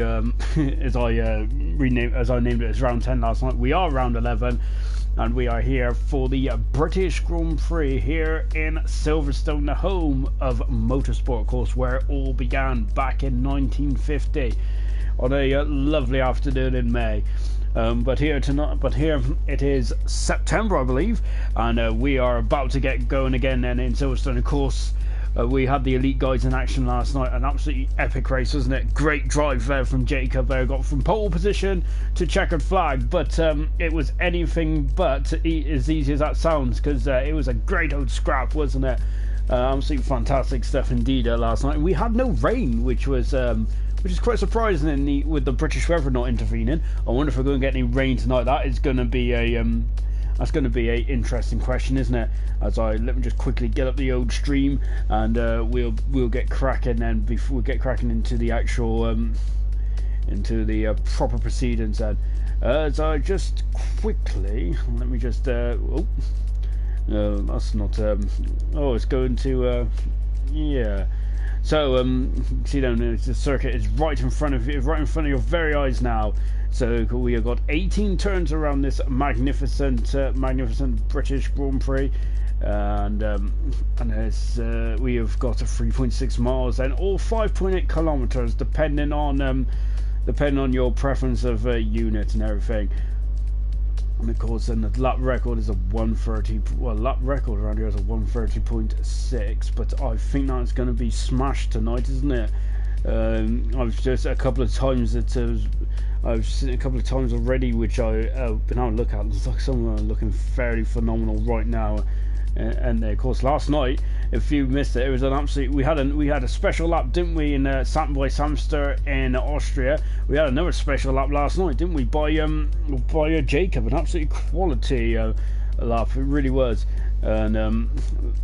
as I named it as round 10 last night. We are round 11, and we are here for the British Grand Prix here in Silverstone, the home of motorsport, of course, where it all began back in 1950 on a lovely afternoon in May. But here it is September, I believe, and we are about to get going again then in Silverstone. Of course, we had the elite guys in action last night. An absolutely epic race, wasn't it? Great drive there from Jacob. There got from pole position to checkered flag, but it was anything but as easy as that sounds, because it was a great old scrap, wasn't it? Absolutely fantastic stuff indeed last night. We had no rain, which is quite surprising with the British weather not intervening. I wonder if we're going to get any rain tonight. That is going to be a interesting question, isn't it? Let me just quickly get up the old stream, and we'll get cracking then. Before we get cracking into the actual into the proper proceedings then. As I just quickly let me just that's not it's going to yeah. So see down there, the circuit is right in front of you, right in front of your very eyes now. So we have got 18 turns around this magnificent British Grand Prix, and we have got a 3.6 miles and all 5.8 kilometers, depending on your preference of unit and everything. And of course, then the lap record is a 130. Well, lap record around here is a 130.6, but I think that's going to be smashed tonight, isn't it? I've just a couple of times I've seen a couple of times already, which I've been able to look at. It's like some of them are looking fairly phenomenal right now. And of course, last night, if you missed it, it was an absolute. We had a special lap, didn't we, in by Samster in Austria? We had another special lap last night, didn't we? By Jacob, an absolute quality lap. It really was. And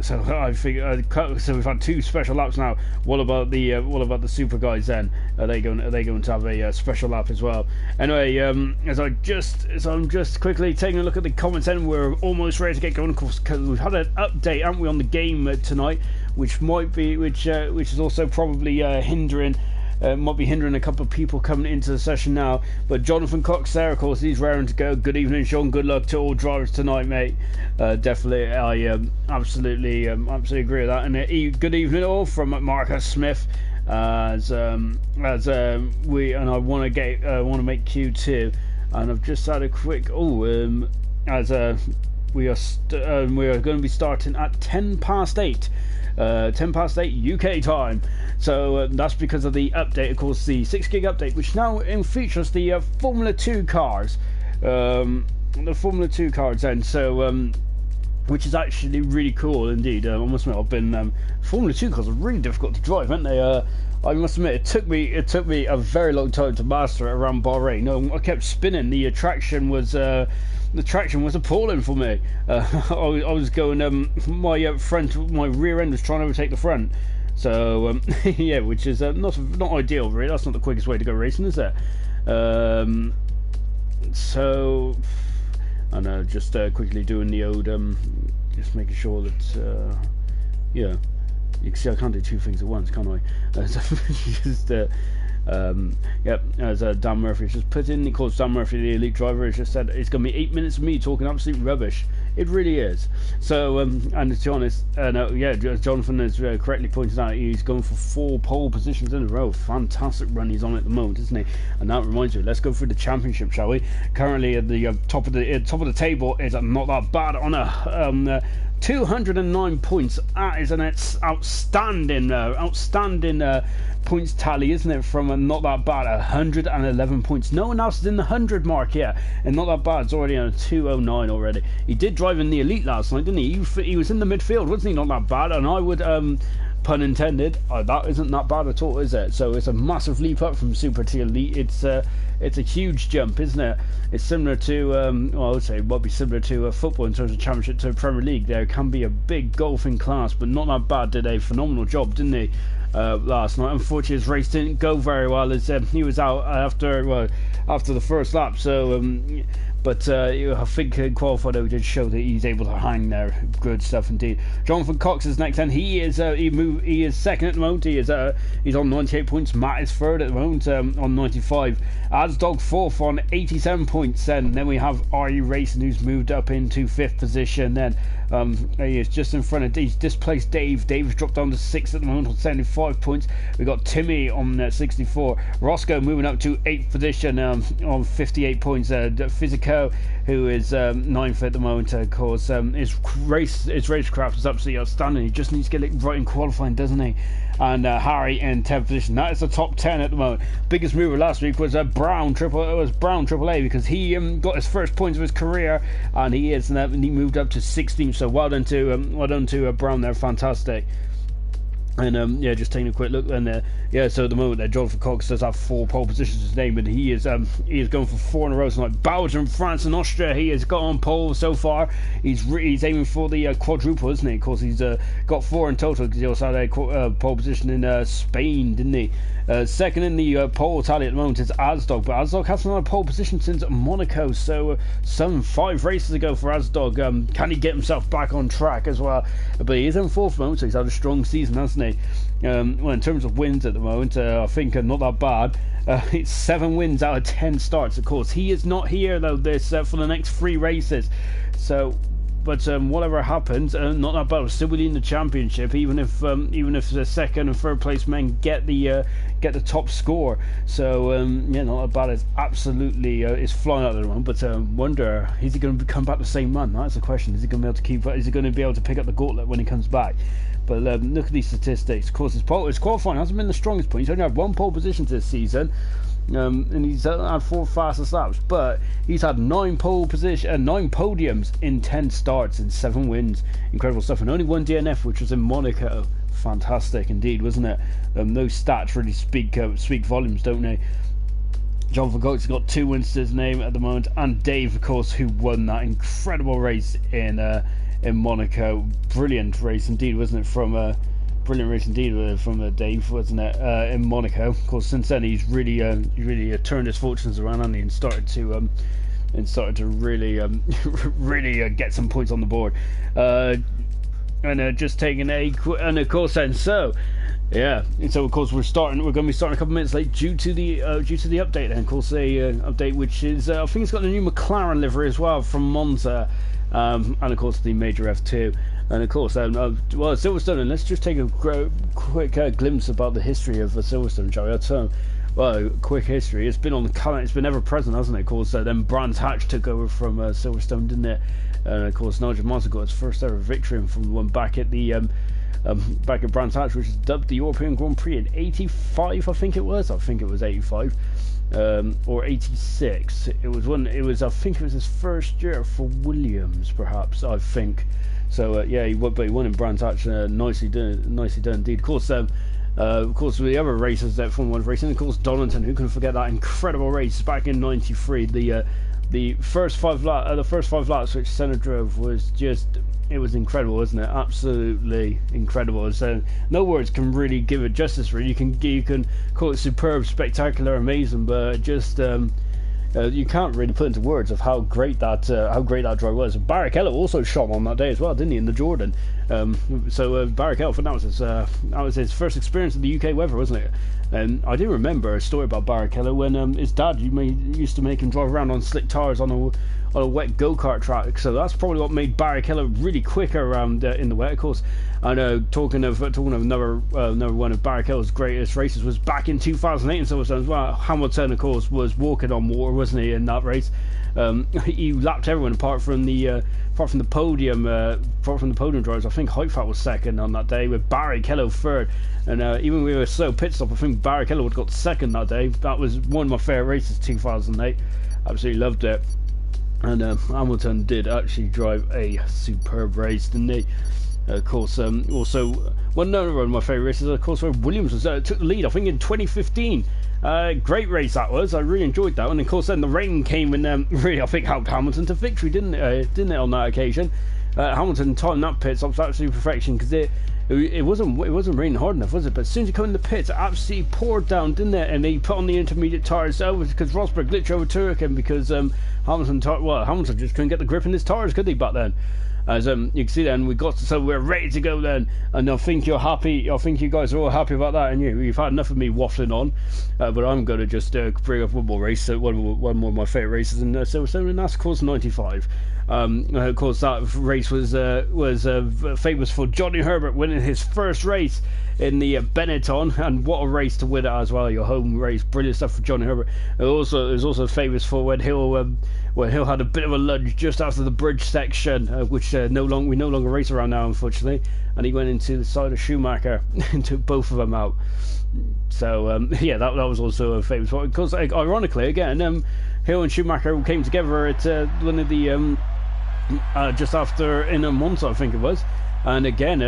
so I figure, so we've had two special laps now. What about the super guys then? Are they going to have a special lap as well? Anyway, as I'm just quickly taking a look at the comments, and we're almost ready to get going. Of course, because we've had an update, haven't we, on the game tonight, which is also probably hindering. Might be hindering a couple of people coming into the session now. But Jonathan Cox there, of course, he's raring to go. Good evening, Sean. Good luck to all drivers tonight, mate. Definitely, I absolutely agree with that. And good evening all from Marcus Smith. I want to make Q2, and I've just had a quick we are going to be starting at 8:10. 8 UK time, so that's because of the update, of course, the 6 gig update, which now features the Formula 2 cars, then, so which is actually really cool indeed. I must admit, Formula 2 cars are really difficult to drive, aren't they? I must admit, it took me a very long time to master it around Bahrain. No, I kept spinning. The traction was appalling for me. I was going. My rear end was trying to overtake the front. So yeah, which is not ideal, really. That's not the quickest way to go racing, is it? So I know, just quickly doing the old, just making sure that yeah. You can see I can't do two things at once, can I? Just yep, as Dan Murphy just put in, he calls Dan Murphy the elite driver. Has just said it's going to be 8 minutes of me talking absolute rubbish. It really is. So, and to be honest, yeah, Jonathan has correctly pointed out, he's going for 4 pole positions in a row. Fantastic run he's on at the moment, isn't he? And that reminds me, let's go through the championship, shall we? Currently at the top of the table is not that bad on a 209 points. That is an outstanding points tally, isn't it? From not that bad, 111 points. No one else is in the 100 mark yet, and not that bad. It's already on a 209 already. He did drive in the elite last night, didn't he? He was in the midfield, wasn't he? Not that bad. And I would, pun intended, that isn't that bad at all, is it? So it's a massive leap up from Super to elite. It's a huge jump, isn't it? It's similar to, well, I would say it might be similar to football in terms of championship to Premier League. There can be a big golfing class, but not that bad. Did a phenomenal job, didn't he? Last night. Unfortunately, his race didn't go very well, as he was out after the first lap. So, But I think qualified though did show that he's able to hang there. Good stuff indeed. Jonathan Cox is next, and he is he is second at the moment. He's on 98 points. Matt is third at the moment on 95. Asdog fourth on 87 points. And then we have RE Racing, who's moved up into fifth position. Then he is just in front of. He's displaced Dave. Dave's dropped down to sixth at the moment on 75 points. We got Timmy on 64. Roscoe moving up to eighth position on 58 points. Physico, who is ninth at the moment, of course. His racecraft is absolutely outstanding. He just needs to get it right in qualifying, doesn't he? And Harry in 10th position. That is the top 10 at the moment. Biggest mover last week was Brown Triple A, because he got his first points of his career, and he moved up to 16th. So well done to Brown there, fantastic. And yeah, just taking a quick look, and yeah, so at the moment Jonathan Cox does have 4 pole positions in his name, and he is going for 4 in a row tonight. Belgium, France, and Austria. He has got on pole so far. He's aiming for the quadruple, isn't he? Of course, he's got 4 in total, because he also had a pole position in Spain, didn't he? Second in the pole tally at the moment is Asdog, but Asdog hasn't had a pole position since Monaco, so some 5 races ago for Asdog. Can he get himself back on track as well? But he is in 4th moment, so he's had a strong season, hasn't he? Well, in terms of wins at the moment, I think not that bad. It's 7 wins out of 10 starts. Of course, he is not here though for the next 3 races. So, but whatever happens, not that bad. We're still within the championship, even if the second and third place men get the top score. So yeah, not that bad. It's absolutely it's flying out at the moment. But wonder, is he going to come back the same man? That's the question. Is he going to be able to keep? Is he going to be able to pick up the gauntlet when he comes back? But look at these statistics. Of course, his qualifying hasn't been the strongest point. He's only had 1 pole position this season, and he's had 4 fastest laps. But he's had 9 podiums in 10 starts and 7 wins. Incredible stuff, and only 1 DNF, which was in Monaco. Fantastic indeed, wasn't it? Those stats really speak volumes, don't they? Jonathan Cox has got 2 wins to his name at the moment, and Dave, of course, who won that incredible race in Monaco. Brilliant race indeed, wasn't it? From Dave, wasn't it? In Monaco. Of course, since then he's really turned his fortunes around, hasn't he, and started to really get some points on the board. And just taking and of course then yeah, and so of course we're going to be starting a couple of minutes late due to the update. And of course update which is I think it's got the new McLaren livery as well from Monza. And of course the major F2, and of course well, Silverstone. And let's just take a quick glimpse about the history of Silverstone, shall we? Well, quick history. It's been on the calendar. It's been ever present, hasn't it? Of course, then Brands Hatch took over from Silverstone, didn't it? And of course, Nigel Mansell got his first ever victory in Formula 1 back at back at Brands Hatch, which is dubbed the European Grand Prix in '85. I think it was 85. Or 86. It was I think it was his first year for Williams, perhaps, I think. So yeah, he won in Brands Hatch. Nicely done indeed. Of course, the other races that Formula 1 racing, of course, Donington. Who can forget that incredible race back in '93? The first 5 laps which Senna drove was just. It was incredible, wasn't it? Absolutely incredible. So no words can really give it justice. Really, you can call it superb, spectacular, amazing, but just you can't really put into words of how great that drive was. Barrichello also shot on that day as well, didn't he, in the Jordan? So Barrichello, that was his first experience in the UK weather, wasn't it? And I do remember a story about Barrichello when his dad used to make him drive around on slick tires on a wet go-kart track. So that's probably what made Barrichello really quick around in the wet. Of course, I know. Talking of another one of Barrichello's greatest races was back in 2008 in Silverstone as well. Hamilton, of course, was walking on water, wasn't he, in that race? He lapped everyone apart from the podium drivers. I think Heifat was second on that day, with Barrichello third. And even with a slow pit stop, I think Barrichello would have got second that day. That was one of my favourite races, 2008. Absolutely loved it. And Hamilton did actually drive a superb race, didn't he? Of course, also one of my favourite races, of course, where Williams took the lead, I think in 2015. Great race that was. I really enjoyed that one. And of course, then the rain came and really, I think, helped Hamilton to victory, didn't it? On that occasion, Hamilton timed that pit stop to absolute perfection, because it wasn't raining hard enough, was it? But as soon as you come in the pits, it absolutely poured down, didn't it? And they put on the intermediate tyres over because Rosberg glitch overtook him because Hamilton just couldn't get the grip in his tyres, could he, back then? As you can see, then we're ready to go then, and I think you're happy. I think you guys are all happy about that, and you've had enough of me waffling on. But I'm going to just bring up one more race, one more of my favourite races, and so that's of course 95. Of course, that race was famous for Johnny Herbert winning his first race in the Benetton, and what a race to win it as well. Your home race, brilliant stuff for Johnny Herbert. It was also famous for when Hill had a bit of a lunge just after the bridge section, which we no longer race around now, unfortunately, and he went into the side of Schumacher and took both of them out. So yeah, that was also a famous one. Because ironically, again, Hill and Schumacher came together at one of the just after in Monza, I think it was. And again,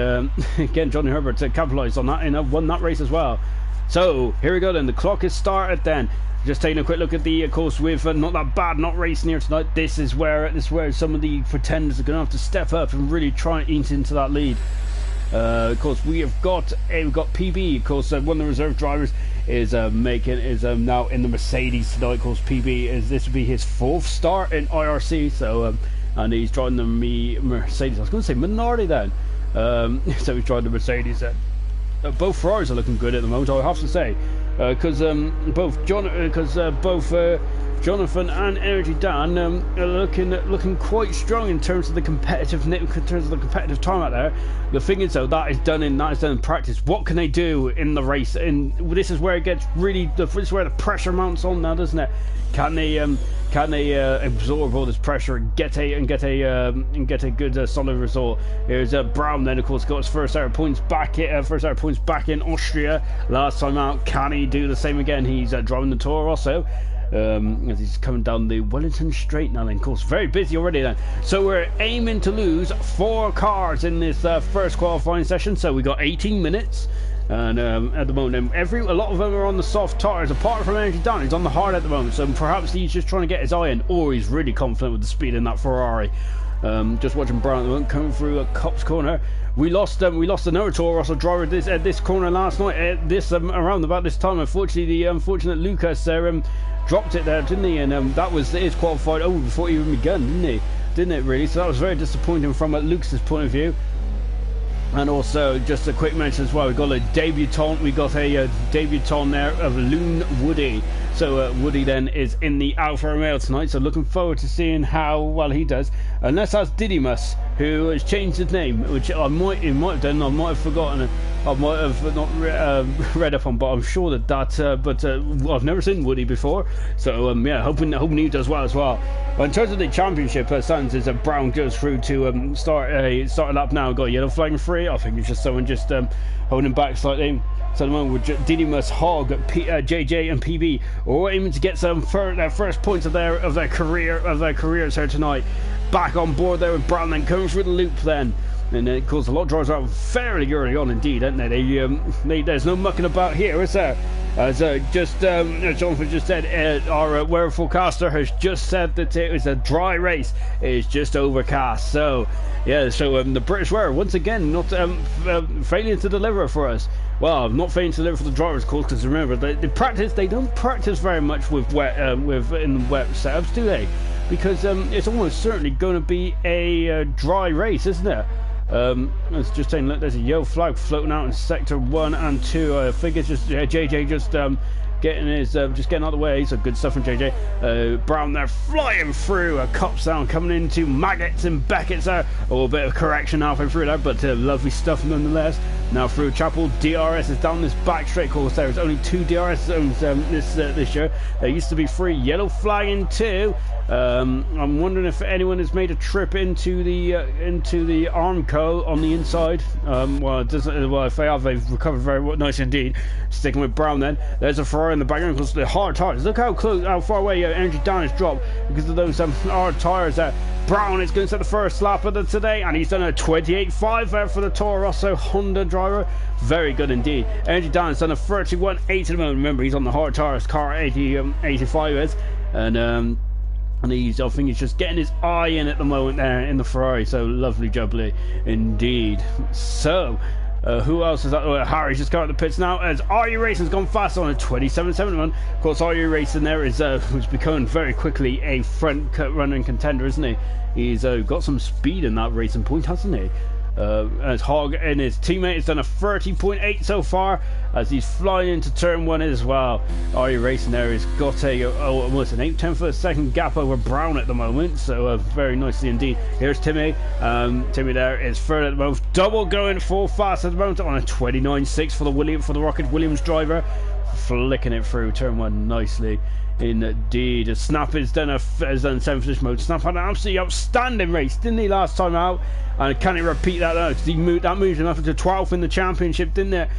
Johnny Herbert capitalised on that and won that race as well. So here we go then. The clock is started then. Just taking a quick look at the course with not that bad not racing here tonight. This is where some of the pretenders are going to have to step up and really try and eat into that lead. Of course, we've got PB. Of course, one of the reserve drivers is now in the Mercedes tonight. Of course, PB this will be his 4th start in IRC. So and he's driving the Mercedes. I was going to say Minardi then. So he's driving the Mercedes then. Both Ferraris are looking good at the moment, I have to say, because both Jonathan and Energy Dan are looking quite strong in terms of the competitive time out there. The thing is, though, that is done in practice. What can they do in the race? And this is where it gets this is where the pressure mounts on now, doesn't it? Can they absorb all this pressure and get a good solid result? Here's Brown then, of course, got his first hour points back in Austria last time out. Can he do the same again? He's driving the Toro Rosso as he's coming down the Wellington Straight now then. Of course, very busy already then. So we're aiming to lose 4 cars in this first qualifying session, so we got 18 minutes. And at the moment, a lot of them are on the soft tires, apart from Energy Dan. He's on the hard at the moment, so perhaps he's just trying to get his eye in, or he's really confident with the speed in that Ferrari. Just watching Brown at the moment coming through a Copse corner. We lost another Toro Rosso driver this corner last night. Around about this time, unfortunately, the unfortunate Lucas dropped it there, didn't he? And that was his qualified before he even begun, didn't it really? So that was very disappointing from Lucas's point of view. And also, just a quick mention as well, we got a debutant. We got a debutant there of Loon Woody. So Woody then is in the Alfa Romeo tonight. So looking forward to seeing how well he does. And that's Didymus, who has changed his name, which he might have done. I might have forgotten. I might have not read up on, but I'm sure that. I've never seen Woody before. So yeah, hoping he does well as well. In terms of the championship, stands as Brown goes through to start a lap now. Got a yellow flag and free. I think it's just someone just holding back slightly. So at the moment, with Didymus, Hogg, JJ, and PB all aiming to get their first points of their careers here tonight. Back on board there with Brown, then coming through the loop then. And of course, a lot of drivers are fairly early on indeed, aren't they? There's no mucking about here, is there? As Jonathan just said, our weather forecaster has just said that it was a dry race. It is just overcast. So, yeah, the British weather, once again, not failing to deliver for us. Well, not failing to deliver for the drivers, of course, because remember, they don't practice very much with wet setups, do they? Because it's almost certainly going to be a dry race, isn't it? It's just saying, look, there's a yellow flag floating out in sector 1 and 2. I think it's just JJ just getting out of the way. So good stuff from JJ. Brown there flying through a Copse down, coming into Maggots and Beckett's there. A little bit of correction halfway through there, but lovely stuff nonetheless. Now through Chapel, DRS is down this back straight course. There's only 2 DRS zones this year. There used to be 3. Yellow flag in 2. I'm wondering if anyone has made a trip into the Armco on the inside. If they have, they've recovered very nice indeed. Sticking with Brown then. There's a Ferrari in the background because the hard tires. Look how far away Energy Dan has dropped because of those hard tires there. Brown is going to set the first lap of today, and he's done a 28.5 there for the Toro Rosso Honda driver. Very good indeed. Energy Dan has done a 31.8 at the moment. Remember, he's on the hard tires, car 85 is, and I think he's just getting his eye in at the moment there in the Ferrari. So lovely jubbly indeed. So Who else is that? Harry's just got out the pits now as IRC Racing's gone fast on a 27.71. Of course, IRC Racing there is who's becoming very quickly a front running contender, isn't he? He's got some speed in that racing point, hasn't he? As Hogg and his teammate has done a 30.8 so far as he's flying into turn 1 as well. IRC Racing there has got almost an 8/10 of a second gap over Brown at the moment, so very nicely indeed. Here's Timmy. Timmy there is third at the moment, double going full fast at the moment on a 29.6 for the Rocket Williams driver, flicking it through turn 1 nicely. Indeed, Snap has done 7th position mode. Snap had an absolutely outstanding race, didn't he, last time out? And can he repeat that now? Because that moved him up to 12th in the championship, didn't it?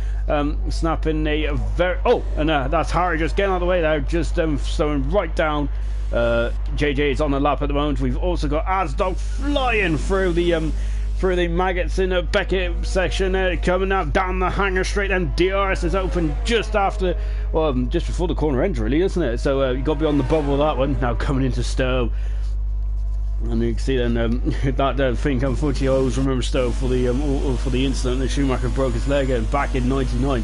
Snap in a very... Oh, and that's Harry just getting out of the way there, just slowing right down. JJ is on the lap at the moment. We've also got Asdog flying through the maggots in the Beckett section, coming out down the hangar straight, and DRS is open just after, well, just before the corner ends, really, isn't it? So you got to be on the bubble with that one. Now coming into Stowe, and you can see then that thing. Unfortunately, I always remember Stowe for the incident that Schumacher broke his leg back in '99,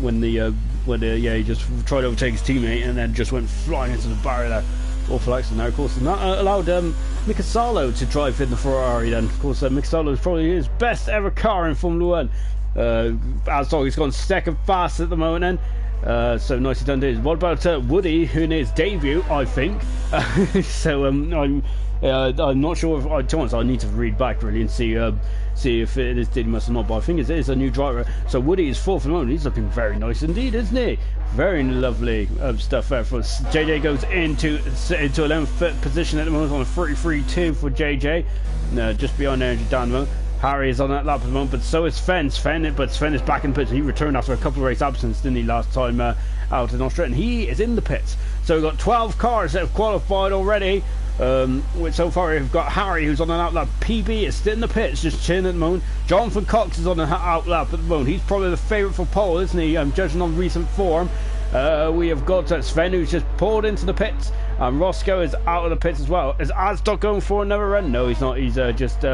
when he just tried to overtake his teammate and then just went flying into the barrier there. Awful accident there, of course, and that allowed Mika Salo to drive in the Ferrari then. Of course, Mika Salo is probably his best ever car in Formula 1. Asdog has gone second fast at the moment then. So nicely done, dude. What about Woody, who in his debut, I think? So I'm not sure if I need to read back really and see if it is Didymus or not, but I think it is a new driver. So Woody is 4th at the moment. He's looking very nice indeed, isn't he? Very lovely stuff there for us. JJ goes into 11th position at the moment on a 33.2 for JJ. Just behind Andrew down the moment. Harry is on that lap at the moment, but so is Sven. Sven is back in the pits. He returned after a couple of race absence, didn't he, last time out in Austria, and he is in the pits. So we've got 12 cars that have qualified already. So far we've got Harry, who's on an outlap. PB is still in the pits, just chilling at the moment. Jonathan Cox is on an outlap at the moment. He's probably the favourite for pole, isn't he? Judging on recent form. We have got Sven, who's just pulled into the pits, and Roscoe is out of the pits as well. Is Asdog going for another run? No, he's not. He's just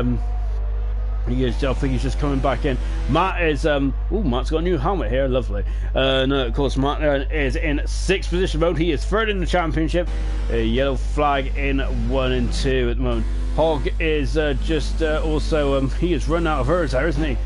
I think he's just coming back in. Matt is Matt's got a new helmet here, lovely. No, of course, Matt is in 6th position mode. He is third in the championship. A yellow flag in 1 and 2 at the moment. Hogg is also he has run out of hers there, isn't he?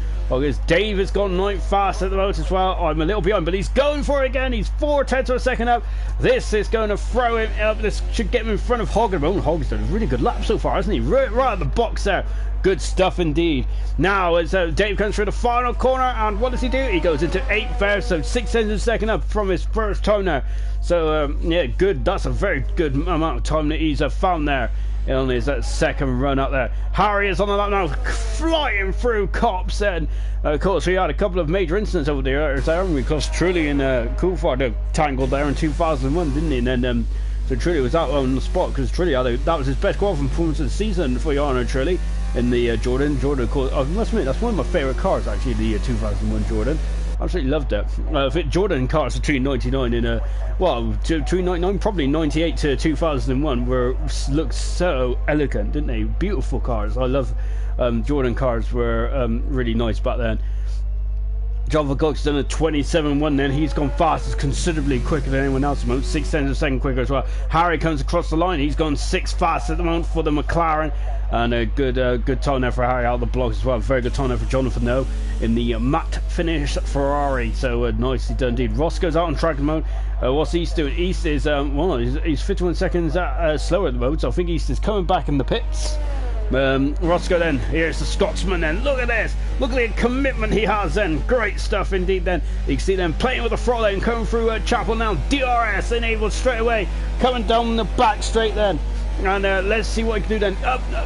Dave has gone 9th fast at the moment as well. I'm a little behind, but he's going for it again. He's 4/10 of a second up. This is going to throw him up. This should get him in front of Hogg at the moment. Hogg's done a really good lap so far, hasn't he? Right at the box there. Good stuff indeed. Now as Dave comes through the final corner, and what does he do? He goes into 8th there, so 6/10 of a second up from his first time there. So yeah, good. That's a very good amount of time that he's found there. On his second run up there. Harry is on the lap now, flying through cops, and of course we had a couple of major incidents over there, haven't we? Because Trulli and Coulthard tangled there in 2001, didn't he? And then so Trulli was out on the spot because Trulli that was his best qualifying performance of the season for Jarno Trulli in the Jordan. Of course, I must admit that's one of my favourite cars actually, the 2001 Jordan. Absolutely loved it. Jordan cars between 99 and between 99, probably 98 to 2001 looked so elegant, didn't they? Beautiful cars. I love Jordan cars were really nice back then. Jonathan Cox done a 27.1 then. He's gone fast, considerably quicker than anyone else at the moment. 6/10 of a second quicker as well. Harry comes across the line. He's gone 6th fast at the moment for the McLaren. And a good time there for Harry out of the blocks as well. Very good time there for Jonathan though in the matte finish Ferrari. So nicely done indeed. Ross goes out on track at the moment. What's East doing? East is he's 51 seconds slower at the moment. So I think East is coming back in the pits. Roscoe then, here's the Scotsman then. Look at this, look at the commitment he has then. Great stuff indeed then. You can see them playing with the throttle and coming through Chapel now. DRS enabled straight away, coming down the back straight then. And let's see what he can do then.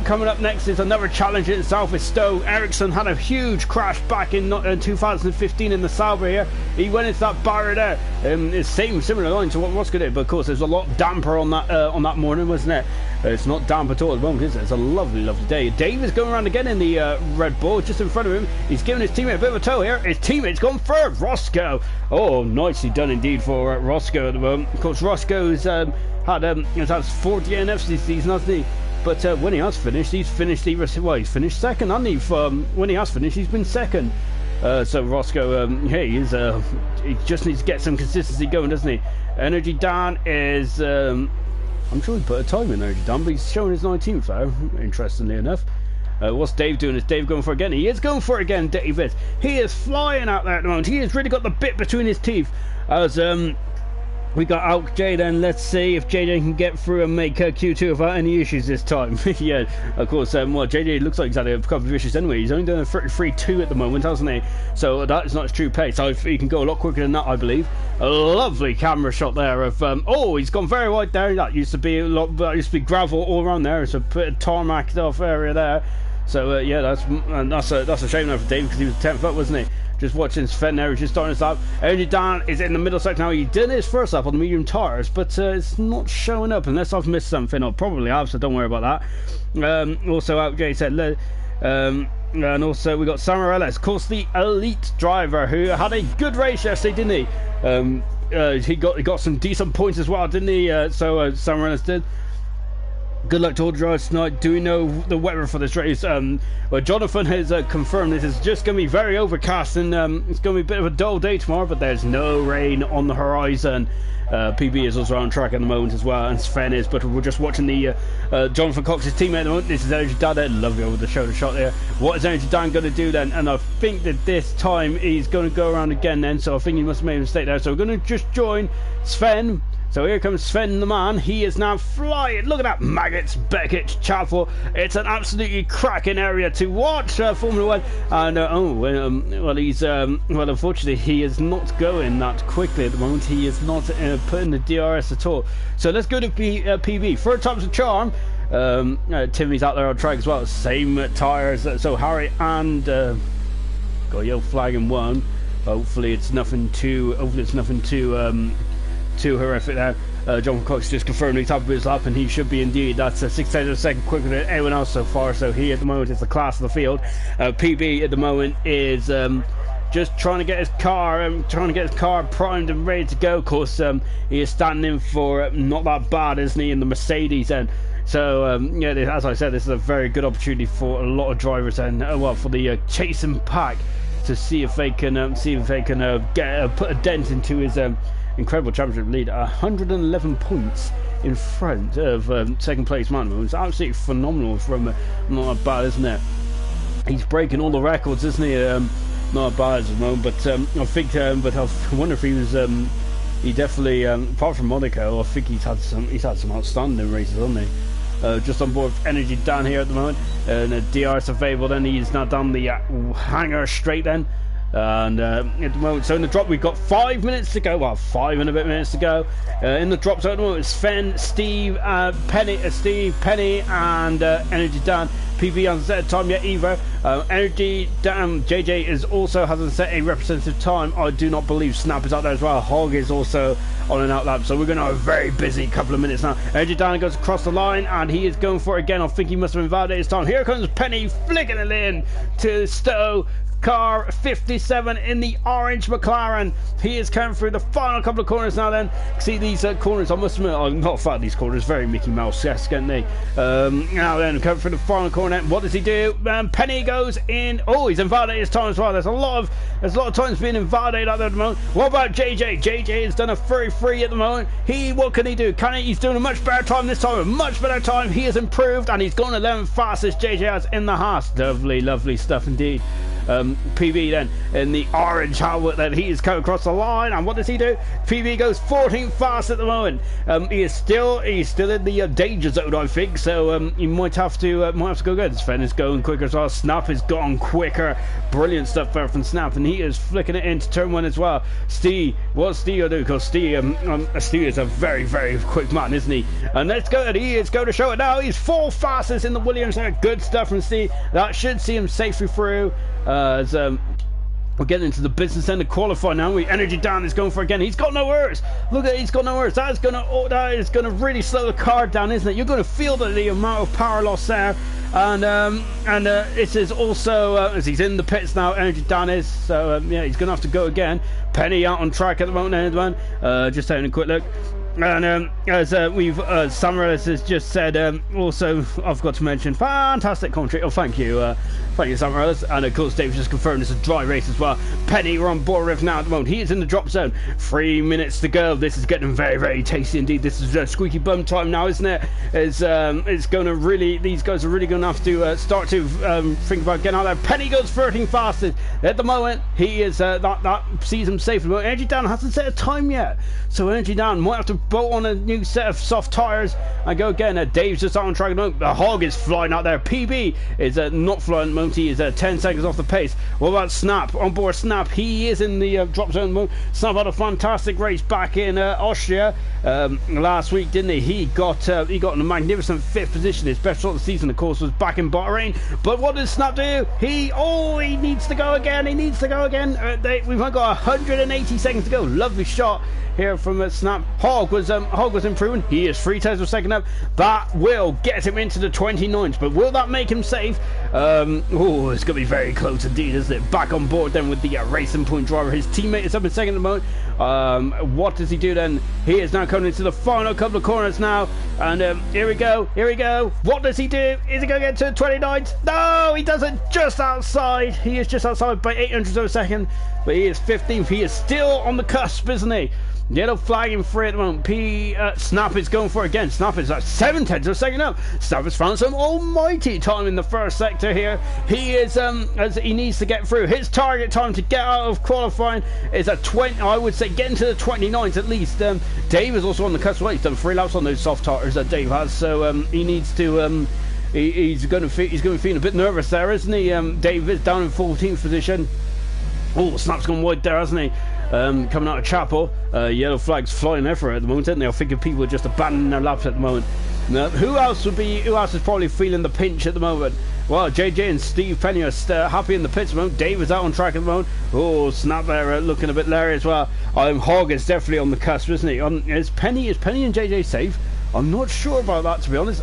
Coming up next is another challenge in itself with Stowe. Ericsson had a huge crash back in 2015 in the Sauber here. He went into that barrier there. It's similar line to what Roscoe did, but of course there's a lot damper on that morning, wasn't it? It's not damp at all at the moment, is it? It's a lovely, lovely day. Dave is going around again in the Red Bull, just in front of him. He's giving his teammate a bit of a tow here. His teammate's gone third. Roscoe. Oh, nicely done indeed for Roscoe at the moment. Of course, Roscoe's had 4 DNFs this season, hasn't he? But when he has finished, he's finished second, hasn't he? When he has finished, he's been second. So Roscoe, hey, he just needs to get some consistency going, doesn't he? Energy Dan is, I'm sure he put a time in Energy Dan, but he's showing his 19th there, interestingly enough. What's Dave doing? Is Dave going for it again? He is going for it again, Dave is. He is flying out there at the moment. He has really got the bit between his teeth. As, we got out J-Dan. Let's see if JJ can get through and make Q2 without any issues this time. Yeah, of course. Well, JJ looks like he's had a couple of issues anyway. He's only doing a 33.2 at the moment, hasn't he? So that is not his true pace. So he can go a lot quicker than that, I believe. A lovely camera shot there of. Oh, he's gone very wide there. That used to be a lot. That used to be gravel all around there. It's a bit of tarmacked off area there. So yeah, that's a shame now for Dave because he was 10th up, wasn't he? Just watching Sven there, he's just starting his lap. Energy Dan is in the middle section now. He did his first lap on the medium tires, but it's not showing up unless I've missed something. I probably have, so don't worry about that. Also out, Jay said, and also we got Samarellis, of course, the elite driver who had a good race yesterday, didn't he? He got some decent points as well, didn't he? So Samarellis did. Good luck to all the drivers tonight. Do we know the weather for this race? Well, Jonathan has confirmed this is just going to be very overcast and it's going to be a bit of a dull day tomorrow, but there's no rain on the horizon. PB is also on track at the moment as well, and Sven is, but we're just watching the Jonathan Cox's teammate at the moment. This is Energy Dan there. Lovely over the shoulder shot there. What is Energy Dan going to do then? And I think that this time he's going to go around again then, so I think he must have made a mistake there. So we're going to just join Sven. So here comes Sven the man. He is now flying. Look at that. Maggots, Beckett, Chapel. It's an absolutely cracking area to watch Formula 1. And well, he's well, unfortunately, he is not going that quickly at the moment. He is not putting the DRS at all. So let's go to PB. Third time's a charm. Timmy's out there on track as well. Same tyres. So Harry and got a yellow flag in one. Hopefully it's nothing too. Too horrific there. John Cox just confirmed he's top of his lap, and he should be indeed. That's 6 tenths of a second quicker than anyone else so far. So he at the moment is the class of the field. PB at the moment is just trying to get his car primed and ready to go. Of course, he is standing for not that bad, isn't he, in the Mercedes end. So yeah, as I said, this is a very good opportunity for a lot of drivers and well, for the chasing pack to see if they can put a dent into his incredible championship lead. 111 points in front of second place man. It's absolutely phenomenal from not bad, isn't it? He's breaking all the records, isn't he? Not bad at the moment, but I think but I wonder if he was he definitely apart from Monaco, I think he's had some outstanding races, hasn't he? Just on board with Energy Dan here at the moment, and DRS available. Then he's now down the hangar straight then. And at the moment, so in the drop we've got 5 minutes to go. Well, 5 and a bit minutes to go. In the drop zone at the moment, it's Sven, Steve, Penny, and Energy Dan. PV hasn't set a time yet either. Energy Dan, JJ is also hasn't set a representative time. I do not believe Snap is out there as well. Hog is also on an out lap, so we're going to have a very busy couple of minutes now. Energy Dan goes across the line, and he is going for it again. I think he must have invalidated his time. Here comes Penny, flicking it in to Stowe. Car 57 in the orange McLaren. He is coming through the final couple of corners now then. See these corners, I must admit, I'm not found these corners very Mickey Mouse-esque, aren't they? Now then, coming through the final corner, what does he do? Penny goes in. Oh, he's invalidated his time as well. There's a lot of times being invalidated out there at the moment. What about JJ? JJ has done a 33 at the moment. What can he do? He's doing a much better time this time, a much better time. He has improved, and he's gone 11th fastest JJ has in the Haas. Lovely, lovely stuff indeed. PB then in the orange helmet, then he is coming across the line, and what does he do? PB goes 14th fast at the moment. He's still in the danger zone, I think, so he might have to go good. Sven is going quicker as well. Snap has gone quicker. Brilliant stuff there from Snap, and he is flicking it into turn one as well. Steve, what's Steve gonna do? Because Steve is a very, very quick man, isn't he? And let's go, he is going to show it now. He's 4th fastest in the Williams there. Good stuff from Steve. That should see him safely through. As we're getting into the business end of qualifying now. Energy Dan is going for it again. He's got no errors. Look at, he's got no errors. That is gonna really slow the car down, isn't it? You're going to feel the amount of power loss there. And it is also as he's in the pits now. Energy Dan is, so yeah, he's going to have to go again. Penny out on track at the moment, everyone. Just having a quick look. And as Samaras has just said, also I've got to mention, fantastic commentary. Oh, thank you, Samaras. And of course, Dave's just confirmed it's a dry race as well. Penny, we're on board with now at the moment. He is in the drop zone. 3 minutes to go. This is getting very, very tasty indeed. This is squeaky bum time now, isn't it? It's going to really, these guys are really going to have to start to think about getting out there. Penny goes 13 fastest at the moment. He is that sees him safe. Energy Down hasn't set a time yet, so Energy Down might have to bolt on a new set of soft tires and go again. Dave's just on track at the moment. The Hog is flying out there. PB is not flying at the moment. He is 10 seconds off the pace. What about Snap? On board Snap, he is in the drop zone mode. Snap had a fantastic race back in Austria last week, didn't he? He got in a magnificent 5th position. His best shot of the season, of course, was back in Bahrain. But what does Snap do? He needs to go again. He needs to go again. We've only got 180 seconds to go. Lovely shot here from Snap. Hog was improving. He is 3 tenths of a second up. That will get him into the 29th, but will that make him safe? It's going to be very close indeed, isn't it? Back on board then with the Racing Point driver. His teammate is up in second at the moment. What does he do then? He is now coming into the final couple of corners now, and here we go. What does he do? Is he going to get to the 29th? No, he doesn't. Just outside. He is just outside by 800 of a second, but he is 15th. He is still on the cusp, isn't he? Yellow flag in free at the moment. Snap is going for it again. Snap is at 7 tenths of a second up. Snap has found some almighty time in the first sector here. He is as he needs to get through. His target time to get out of qualifying is at 20. I would say getting to the 29th at least. Dave is also on the cusp. Well, he's done 3 laps on those soft tires that Dave has, so he needs to. He's going to be feeling a bit nervous there, isn't he? Dave is down in 14th position. Oh, Snap's gone wide there, hasn't he? Coming out of Chapel. Yellow flags flying everywhere at the moment, isn't they? I think people are just abandoning their laps at the moment. Now, who else is probably feeling the pinch at the moment? Well, JJ and Steve Penny are happy in the pits at the moment. Dave is out on track at the moment. Oh, Snap there looking a bit leery as well. Hog is definitely on the cusp, isn't he? Is Penny and JJ safe? I'm not sure about that, to be honest.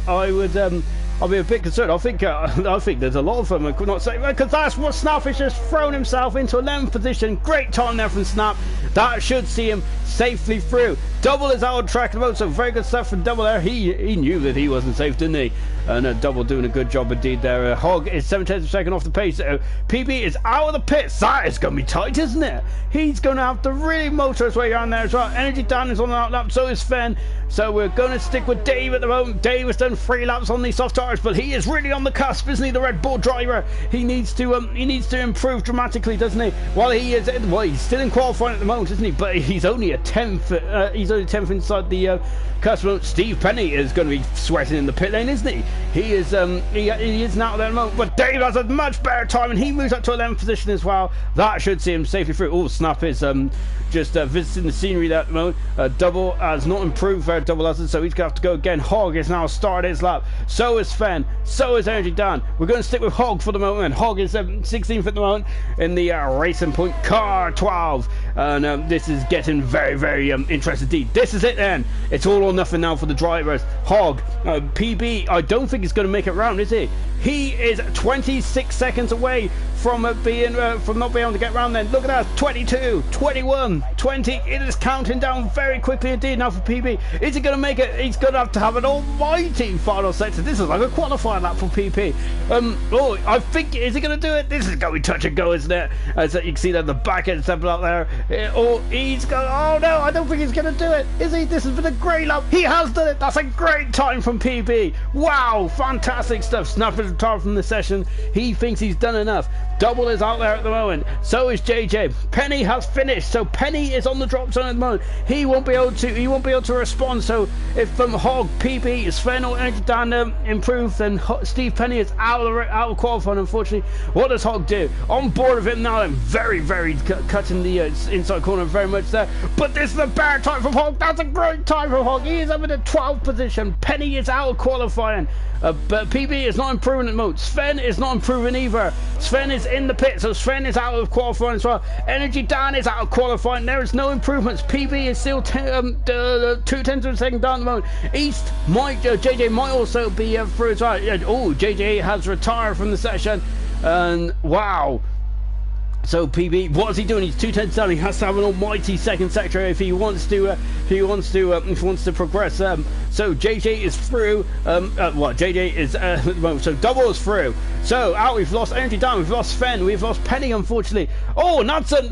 I'll be a bit concerned. I think there's a lot of them that could not say, because that's what Snap has just thrown himself into 11th position. Great time there from Snap. That should see him safely through. Double is out on track at the moment, so very good stuff from Double there. He knew that he wasn't safe, didn't he? And Double doing a good job indeed there. Hog is 7 tenths of a second off the pace. PB is out of the pits. That is going to be tight, isn't it? He's going to have to really motor his way around there as well. Energy Dan is on the outlap, so is Sven. So we're going to stick with Dave at the moment. Dave has done 3 laps on these soft tires, but he is really on the cusp, isn't he? The Red Bull driver. He needs to improve dramatically, doesn't he? He's still in qualifying at the moment, isn't he? But he's only a 10th. He's only 10th inside the cusp. Steve Penny is going to be sweating in the pit lane, isn't he? He is now there at the moment. But Dave has a much better time, and he moves up to 11th position as well. That should see him safely through. Oh, Snap is just visiting the scenery there at the moment. Double has not improved very Double hasn't, so he's going to have to go again. Hog is now started his lap. So is Sven. So is Energy Dan. We're going to stick with Hog for the moment. Hog is 16th at the moment in the Racing Point Car 12. And this is getting very, very interesting indeed. This is it then. It's all or nothing now for the drivers. Hog, PB, I don't think he's going to make it round, is he? He is 26 seconds away from not being able to get round then. Look at that, 22, 21, 20. It is counting down very quickly indeed now for PB. Is he going to make it? He's going to have an almighty final sector. This is like a qualifying lap for PP. I think, is he going to do it? This is going to be touch and go, isn't it? As you can see there, the back end step out there. He's going, oh no, I don't think he's going to do it. Is he? This has been a great lap. He has done it. That's a great time from PB. Wow, fantastic stuff. Snap is retired from the session. He thinks he's done enough. Double is out there at the moment. So is JJ. Penny has finished. So Penny is on the drop zone at the moment. He won't be able to respond. So if Hog, PB, Sven or Energy Dan improve, then Steve Penny is out of qualifying, unfortunately. What does Hog do? On board with him now, and very, very cutting the inside corner very much there. But this is a bad time from Hog. That's a great time from Hog. He is up in the 12th position. Penny is out of qualifying. But PB is not improving at the moment. Sven is not improving either. Sven is in the pit, so Sven is out of qualifying as well. Energy Dan is out of qualifying. There is no improvements. PB is still 2 tenths of a second down at the moment. East JJ might also be through as well. JJ has retired from the session, and wow. So PB, what is he doing? He's 2 tenths down. He has to have an almighty second sector if he wants to progress. So JJ is through. JJ is so double is through. So out, we've lost Energy down. We've lost Sven. We've lost Penny, unfortunately. Oh, that's a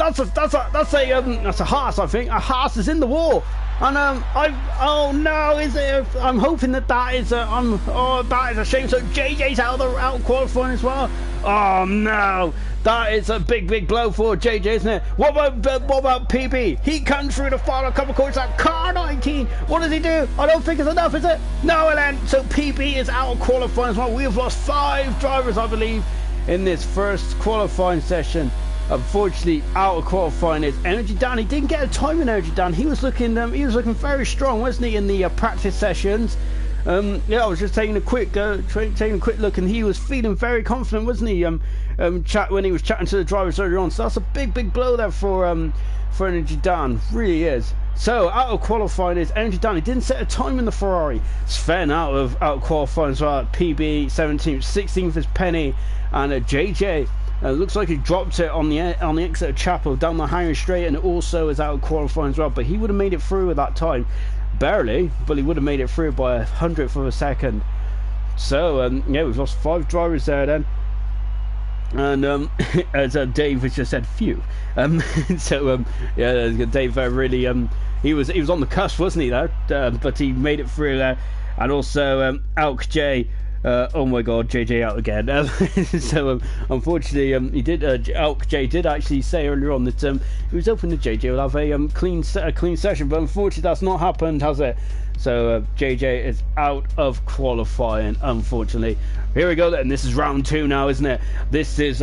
Haas. I think a Haas is in the wall. And oh no, is it? I'm hoping that is that is a shame. So JJ's out qualifying as well. Oh no, that is a big blow for JJ, isn't it? What about PB? He comes through the final couple corners at car 19. What does he do? I don't think it's enough, is it? No, and then so PB is out qualifying as well. We have lost 5 drivers, I believe, in this first qualifying session. Unfortunately, out of qualifying is Energy Dan. He didn't get a time in Energy Dan. He was looking very strong, wasn't he, in the practice sessions? Yeah, I was just taking a quick look, and he was feeling very confident, wasn't he? When he was chatting to the drivers earlier on. So that's a big blow there for Energy Dan. Really is. So out of qualifying is Energy Dan. He didn't set a time in the Ferrari. Sven out of qualifying as well. PB 17th, 16th is Penny, and JJ. Looks like he dropped it on the exit of Chapel down the Hanging Straight, and also is out of qualifying as well. But he would have made it through at that time, barely, but he would have made it through by 100th of a second. So yeah, we've lost 5 drivers there then. And as Dave has just said, phew. Yeah, Dave really he was on the cusp, wasn't he, there? But he made it through there. And also Alk J. Oh my God, JJ out again. So unfortunately, Alk J did actually say earlier on that he was hoping that JJ will have a clean session, but unfortunately that's not happened, has it? So JJ is out of qualifying, unfortunately. Here we go then. This is round 2 now, isn't it? This is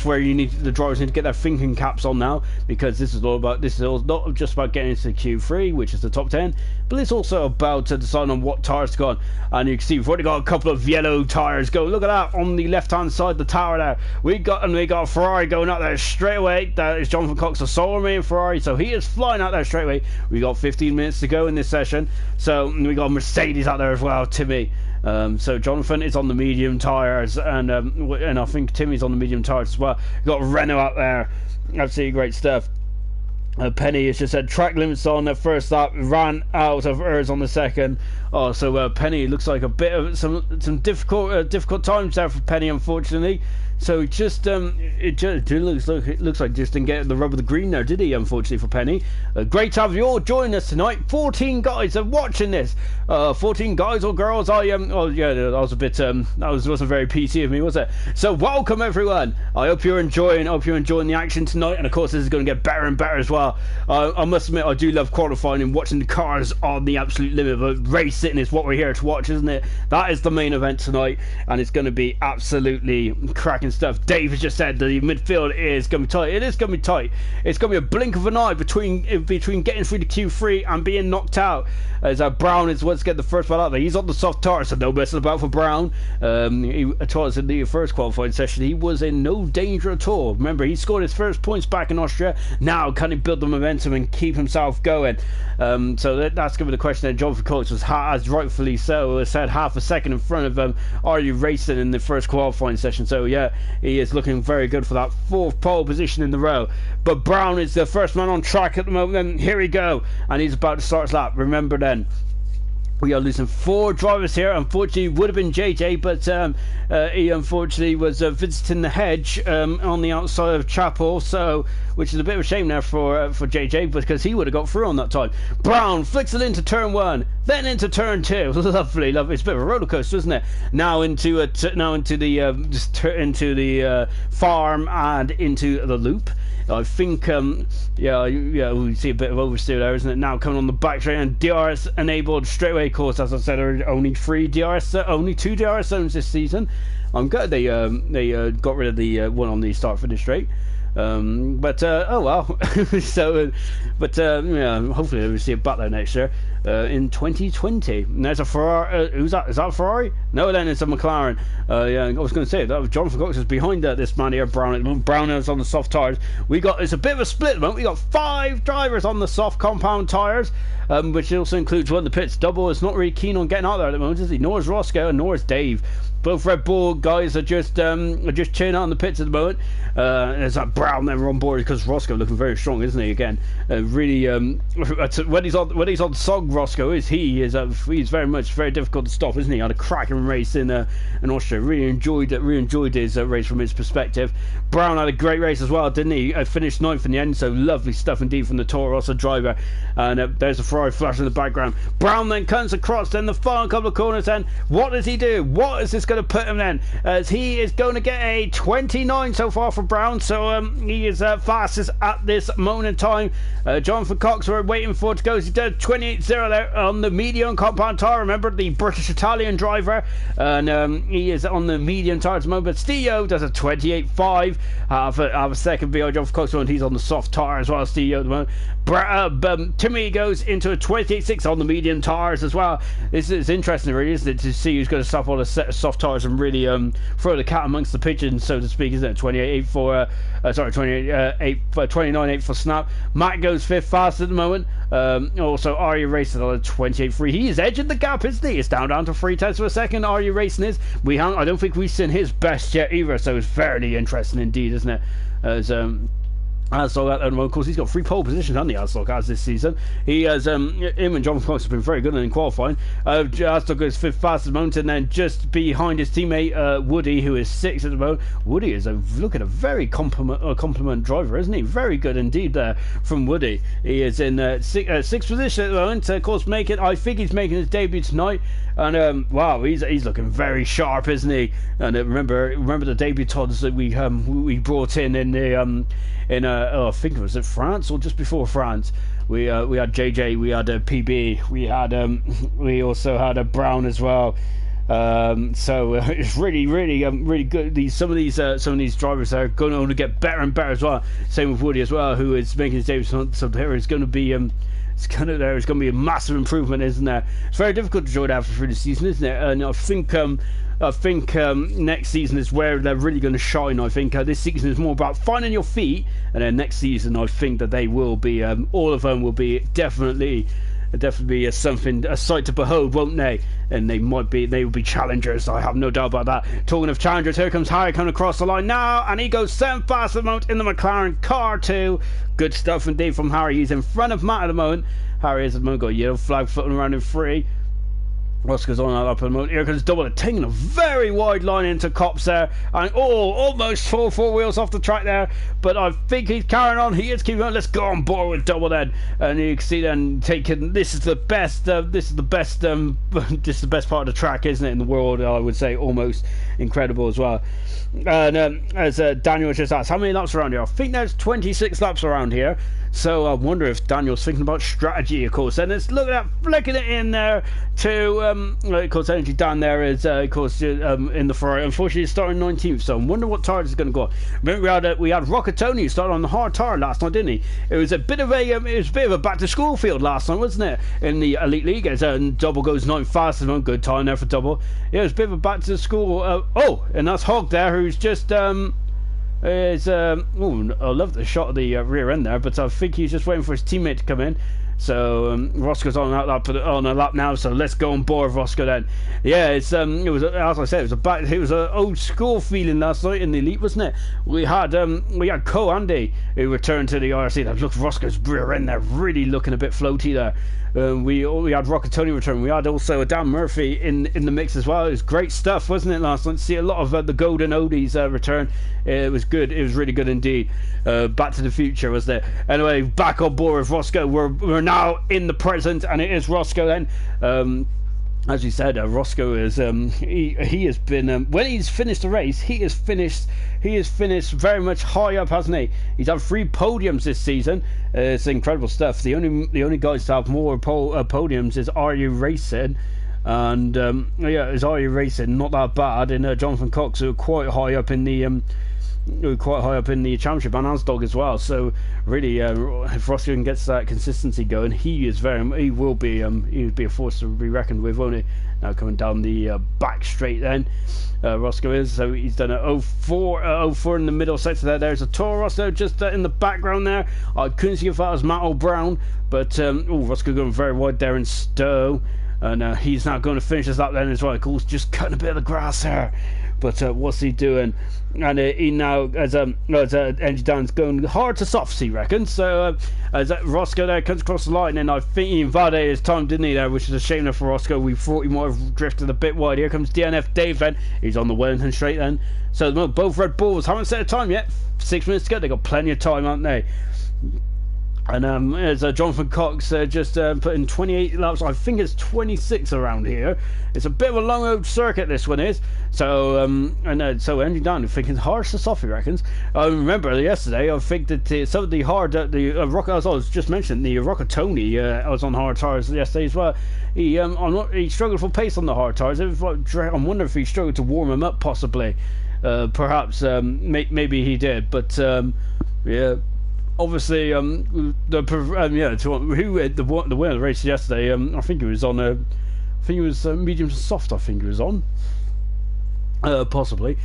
where the drivers need to get their thinking caps on now, because this is not just about getting into Q3, which is the top 10, but it's also about deciding on what tires to go on. And you can see we've already got a couple of yellow tires going. Look at that on the left hand side, the tower there. We got a Ferrari going out there straight away. That is Jonathan Cox, a solo main Ferrari, so he is flying out there straight away. We got 15 minutes to go in this session, so we got Mercedes out there as well, Timmy. So Jonathan is on the medium tires, and I think Timmy's on the medium tires as well. We've got Renault out there. Absolutely great stuff. Penny has just had track limits on the first lap, ran out of hers on the second. Oh, so Penny looks like a bit of some difficult times there for Penny, unfortunately. So it looks like just didn't get the rub of the green there, did he? Unfortunately for Penny. Great to have you all join us tonight. 14 guys are watching this. 14 guys or girls. Oh yeah, that was a bit wasn't very PC of me, was it? So welcome everyone. I hope you're enjoying the action tonight, and of course this is going to get better and better as well. I must admit, I do love qualifying and watching the cars on the absolute limit, but racing is what we're here to watch, isn't it? That is the main event tonight, and it's going to be absolutely cracking stuff. Dave has just said the midfield is going to be tight. It is going to be tight. It's going to be a blink of an eye between getting through the Q3 and being knocked out. As Brown is wants to get the first one out there. He's on the soft tire, so no messing about for Brown. He told us in the first qualifying session he was in no danger at all. Remember, he scored his first points back in Austria. Now can he build the momentum and keep himself going? So that's going to be the question. Then Jonathan Coates was, as rightfully so, said half a second in front of Are You Racing in the first qualifying session. So yeah, he is looking very good for that 4th pole position in the row. But Brown is the first man on track at the moment. Here we go, and he's about to start his lap. Remember then, we are losing 4 drivers here. Unfortunately, it would have been JJ, but he unfortunately was visiting the hedge on the outside of Chapel, so which is a bit of a shame now for JJ, because he would have got through on that time. Brown flicks it into turn 1, then into turn 2. Lovely. It's a bit of a roller coaster, isn't it? Now into the farm and into the loop. I think, yeah, we see a bit of oversteer there, isn't it? Now coming on the back straight, and DRS enabled straight away. Of course, as I said, only 2 DRS zones this season. I'm glad they got rid of the one on the start finish straight. But oh well. So, yeah, hopefully we'll see it back there next year. in 2020. And there's a Ferrari. Who's that? Is that a Ferrari? No, then it's a McLaren. Yeah, I was going to say that Jonathan Cox is behind this man here, Brown. At the moment, Brown is on the soft tyres. It's a bit of a split at the moment. We got 5 drivers on the soft compound tyres, which also includes one of the pits. Double is not really keen on getting out there at the moment, is he? Nor is Roscoe, and nor is Dave. Both Red Bull guys are just chilling out in the pits at the moment. There's that Brown there on board because Roscoe looking very strong, isn't he? Again, really when he's on sog, Roscoe he's very difficult to stop, isn't he? Had a cracking race in Austria. Really enjoyed his race from his perspective. Brown had a great race as well, didn't he? Finished 9th in the end, so lovely stuff indeed from the Toro Rosso driver. And there's a Ferrari flash in the background. Brown then comes across, then the final couple of corners. Then what does he do? What is this going to put him then? As he is going to get a 29 so far for Brown, so he is fastest at this moment in time. Jonathan Cox we're waiting for to go. He does 28.0 there on the medium compound tyre. Remember, the British-Italian driver, and he is on the medium tyre at the moment. But Stio does a 28.5, half a second behind Jonathan Cox, and he's on the soft tyre as well. Stio at the moment. Timmy goes into a 28.6 on the medium tyres as well. This is interesting, really, isn't it, to see who's going to stop on a set of soft tyres and really throw the cat amongst the pigeons, so to speak, isn't it? 28.8 for 29.8 for Snap. Matt goes 5th fast at the moment. Also Arya Racing on a 28.3. He is edging the gap, isn't he? It's down to 3/10 of a second. Arya Racing is. I don't think we've seen his best yet either, so it's very interesting indeed, isn't it? As Aslog at the moment, of course, he's got 3 pole positions, hasn't he? Aslog has this season. He has him and John Cox have been very good in qualifying. Aslog is 5th fastest at the moment, and then just behind his teammate Woody, who is 6th at the moment. Woody is a very compliment driver, isn't he? Very good indeed there from Woody. He is in 6th position at the moment. Of course, I think he's making his debut tonight. And wow, he's looking very sharp, isn't he? And remember the debutants that we brought in the I think it was at France or just before France. We had JJ, we had PB, we also had Brown as well. So it's really good. Some of these drivers are going to only get better and better as well. Same with Woody as well, who is making his debut. So there is going to be there's going to be a massive improvement, isn't there? It's very difficult to join after through the season, isn't it? And I think next season is where they're really going to shine. I think this season is more about finding your feet, and then next season I think that they will be all of them will be definitely a sight to behold, won't they? And they will be challengers. I have no doubt about that. Talking of challengers, here comes Harry coming across the line now, and he goes 7th fast at the moment in the McLaren car too. Good stuff indeed from Harry. He's in front of Matt at the moment. Harry is at the moment got a yellow flag floating around in 3. Roscoe's on that up at the moment. Here comes Double, taking a very wide line into Cops there, and almost 4 wheels off the track there, but I think he's carrying on. He is keeping on. Let's go on board with Double then, and you can see then taking. This is the best part of the track, isn't it, in the world? I would say almost incredible as well. And as Daniel just asked, how many laps around here? I think there's 26 laps around here. So I wonder if Daniel's thinking about strategy, of course. And let's look at that, flicking it in there to, of course, Energy down there is, of course, in the Ferrari. Unfortunately, it's starting 19th, so I wonder what tyres is going to go on. Remember, we had Rockatoni who started on the hard tyre last night, didn't he? It was a bit of a back to school field last night, wasn't it? In the Elite League, as Double goes 9th fastest, good time there for Double. Yeah, it was a bit of a back to school. And that's Hogg there, who's just I love the shot of the rear end there, but I think he's just waiting for his teammate to come in. So Roscoe's on a lap now, so let's go on board Roscoe then. Yeah, it was, as I said, it was an old school feeling last night in the Elite, wasn't it? We had Co Andy who returned to the IRC. Look, Roscoe's rear end there, really looking a bit floaty there. We had Rockatoni return. We had also Dan Murphy in the mix as well. It was great stuff, wasn't it, last night? See a lot of the Golden Odies return. It was good. It was really good indeed. Back to the future, was there? Anyway, back on board with Roscoe. We're now in the present, and it is Roscoe then. As you said, Roscoe is he has been when he's finished the race, he has finished very much high up, hasn't he? He's had 3 podiums this season. It's incredible stuff. The only guys to have more podiums is RU Racing, and it's RU Racing, not that bad, and Jonathan Cox, who are quite high up in the quite high up in the championship, and Asdog as well. So really, if Roscoe gets that consistency going, he will be a force to be reckoned with, won't he? Now coming down the back straight then, Roscoe is. So he's done a 04 in the middle sector there. There's a Taurus though, just in the background there. I couldn't see if that was Matt or Brown, but Roscoe going very wide there in Stowe. And he's now going to finish this up then as well. Of course, just cutting a bit of the grass there. But what's he doing? And he now, as Energy Dan's going hard to softs, he reckons. So as Roscoe there comes across the line, and I think he invaded his time, didn't he, there, which is a shame there for Roscoe. We thought he might have drifted a bit wide. Here comes DNF Dave then. He's on the Wellington straight then. So both Red Bulls haven't set a time yet. 6 minutes to go. They've got plenty of time, haven't they? And as Jonathan Cox just put in 28 laps, I think it's 26 around here. It's a bit of a long old circuit, this one is. So so Andy Down thinking hard to soft, he reckons. I remember yesterday, I think that some of the hard, Rock, as I was just mentioned, the Rockatoni, I was on hard tires yesterday as well. He struggled for pace on the hard tires. I'm wondering if he struggled to warm them up, possibly. Perhaps, maybe he did, but yeah. Obviously, the winner of the race yesterday, I think he was on medium to soft. I think he was on, possibly.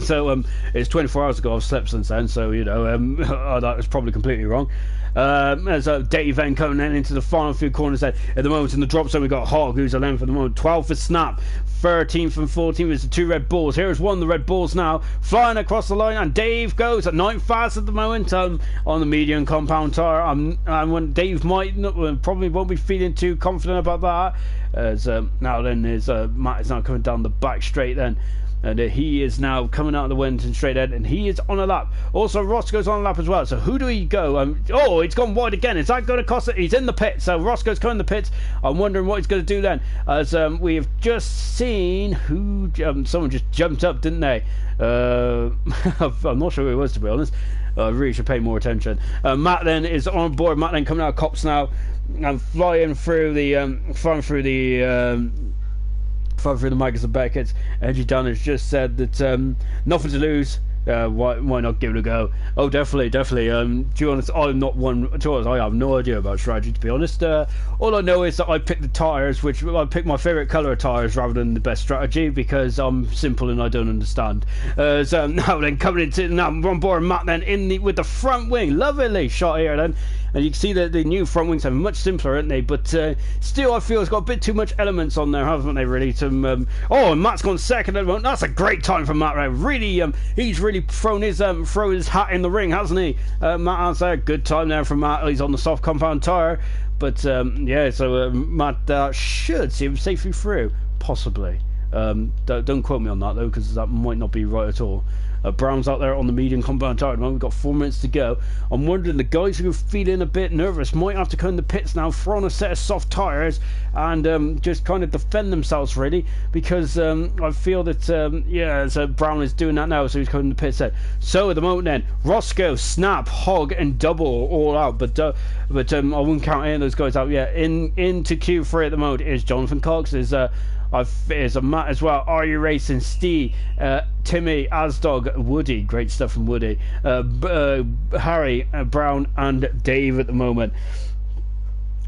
So it's 24 hours ago. I've slept since then, so that was probably completely wrong. As Dave then coming in into the final few corners there. At the moment in the drop zone, we've got Hogg, who's 11th at the moment, 12th for Snap, 13th and 14th is the two Red Bulls. Here's one of the Red Bulls now, flying across the line, and Dave goes at 9th fast at the moment on the medium compound tyre. And when Dave probably won't be feeling too confident about that. As now then is Matt is now coming down the back straight then. And he is now coming out of the Wellington straight ahead, and he is on a lap. Also, Roscoe's on a lap as well. So who do we go? It's gone wide again. Is that going to cost it? He's in the pits. So Roscoe's coming in the pits. I'm wondering what he's going to do then. As we have just seen who someone just jumped up, didn't they? I'm not sure who it was, to be honest. I really should pay more attention. Matt then is on board. Matt then coming out of Cops now and flying through the Maggots and Beckett's. Edgy Dunn has just said that nothing to lose. Why not give it a go? Oh, definitely. To be honest, I'm not one. To be honest, I have no idea about strategy. To be honest, all I know is that I picked the tyres, which I picked my favourite colour of tyres rather than the best strategy because I'm simple and I don't understand. So now then coming into on board Matt then with the front wing, lovely shot here then. And you can see that the new front wings are much simpler, aren't they? But still, I feel it's got a bit too much elements on there, haven't they? Really. And Matt's gone second at the moment. That's a great time for Matt. Right? Really, he's really thrown his hat in the ring, hasn't he? Matt has a good time there for Matt. He's on the soft compound tyre, but so Matt should see him safely through, possibly. Don't quote me on that though, because that might not be right at all. Brown's out there on the medium compound tyre at the moment. We've got 4 minutes to go. I'm wondering, the guys who are feeling a bit nervous might have to come in the pits now, throw on a set of soft tyres and just kind of defend themselves really, because I feel that so Brown is doing that now, so he's coming in the pits there. So at the moment then, Roscoe, Snap, Hogg and Double all out, but I wouldn't count any of those guys out yet. Into Q3 at the moment is Jonathan Cox, is a Matt as well, Are You Racing, Steve, Timmy, Asdog, Woody, great stuff from Woody, Harry, Brown and Dave at the moment.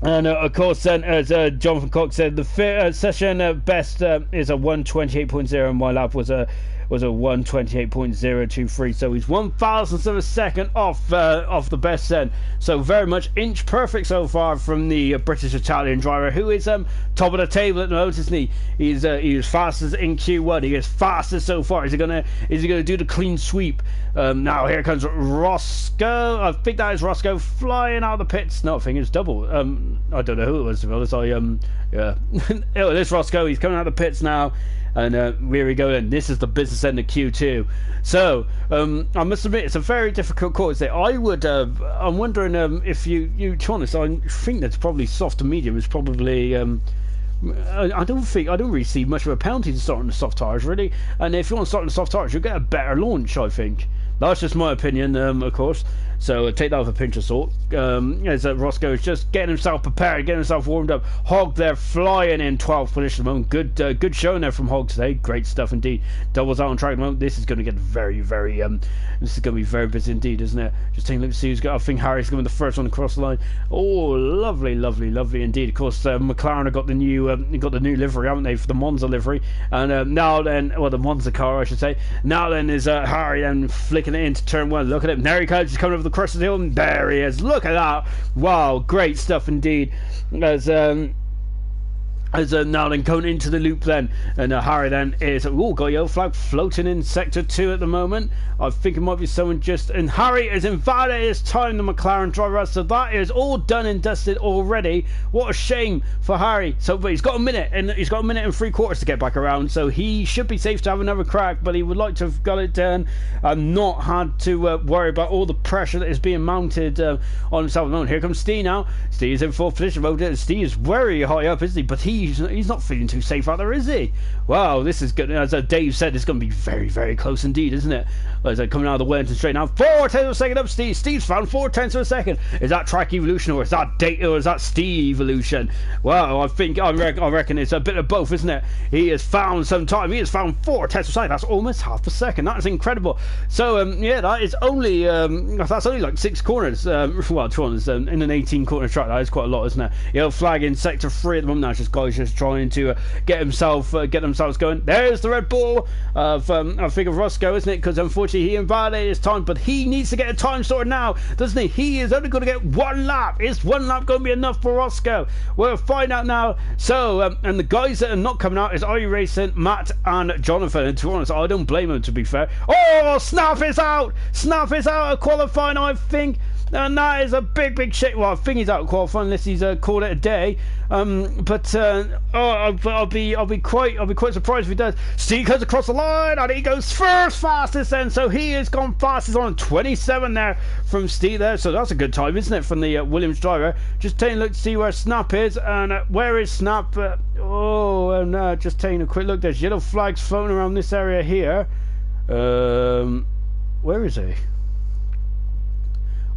And of course then, as Jonathan Cox said, the session best is a 1:28.0 and my lap was a 1:28.023, so he's 1,000th of a second off the best then. So very much inch perfect so far from the British Italian driver, who is top of the table at the moment, isn't he? He is fastest in Q1. He is fastest so far. Is he gonna do the clean sweep? Now here comes Roscoe. I think that is Roscoe flying out of the pits. No, I think it's Double. I don't know who it was, to be honest. This Roscoe. He's coming out of the pits now. And here we go then. This is the business end of Q2. So I must admit, it's a very difficult course. I'm wondering if you to be honest, I think that's probably soft to medium is probably I don't really see much of a penalty to start on the soft tyres really. And if you want to start on the soft tyres, you'll get a better launch, I think. That's just my opinion, of course. So take that with a pinch of salt. As Roscoe is just getting himself prepared, getting himself warmed up. Hog there flying in 12th position at the moment. Good showing there from Hog today. Great stuff indeed. Doubles out on track at the moment. This is going to get very, very this is going to be very busy indeed, isn't it? Just taking a look to see who's got. I think Harry's going to be the first one across the line. Oh, lovely, lovely, lovely indeed. Of course, McLaren have got the new livery, haven't they, for the Monza livery? And now then, well, the Monza car, I should say. Now then is Harry then flicking it into turn 1. Look at him. There he comes. He's coming over the crest of the hill, and there he is. Look at that. Wow, great stuff indeed. As now then going into the loop then, and Harry then is got yellow flag floating in sector 2 at the moment. I think it might be someone just, and Harry is invalidated his time, the McLaren driver, so that is all done and dusted already. What a shame for Harry. So but he's got a minute, and he's got a minute and 3/4 to get back around, so he should be safe to have another crack, but he would like to have got it done and not had to worry about all the pressure that is being mounted on himself at the moment. Here comes Steve now. Steve is in 4th position. Steve is very high up, isn't he? But he's not feeling too safe out there, is he? Wow, this is good. As Dave said, it's going to be very, very close indeed, isn't it? As coming out of the Wellington straight now, 4/10 of a second up. Steve's found 4/10 of a second. Is that track evolution, or is that Steve evolution? Well, I reckon it's a bit of both, isn't it? He has found some time. He has found 4/10 of a second. That's almost half a second. That is incredible. So yeah, that is only that's only like 6 corners. Well, 2 corners in an 18-corner track. That is quite a lot, isn't it? Yellow flag in sector 3 at the moment. Now, just guys just trying to get themselves going. There's the Red Bull of I think of Roscoe, isn't it? Because unfortunately he invalidated his time, but he needs to get a time sorted now, doesn't he? He is only going to get 1 lap. Is 1 lap going to be enough for Roscoe? We'll find out now. So and the guys that are not coming out is IRC Racing, Matt and Jonathan, and to be honest, I don't blame them, to be fair. Oh, Snap is out of qualifying, I think. And that is a big shit. Well, I think he's out of qualifying unless he's called it a day. I'll be quite surprised if he does. Steve goes across the line and he goes first fastest then. So he has gone fastest on 27 there from Steve there. So that's a good time, isn't it, from the Williams driver? Just taking a look to see where Snap is, and where is Snap? Just taking a quick look. There's yellow flags floating around this area here. Where is he?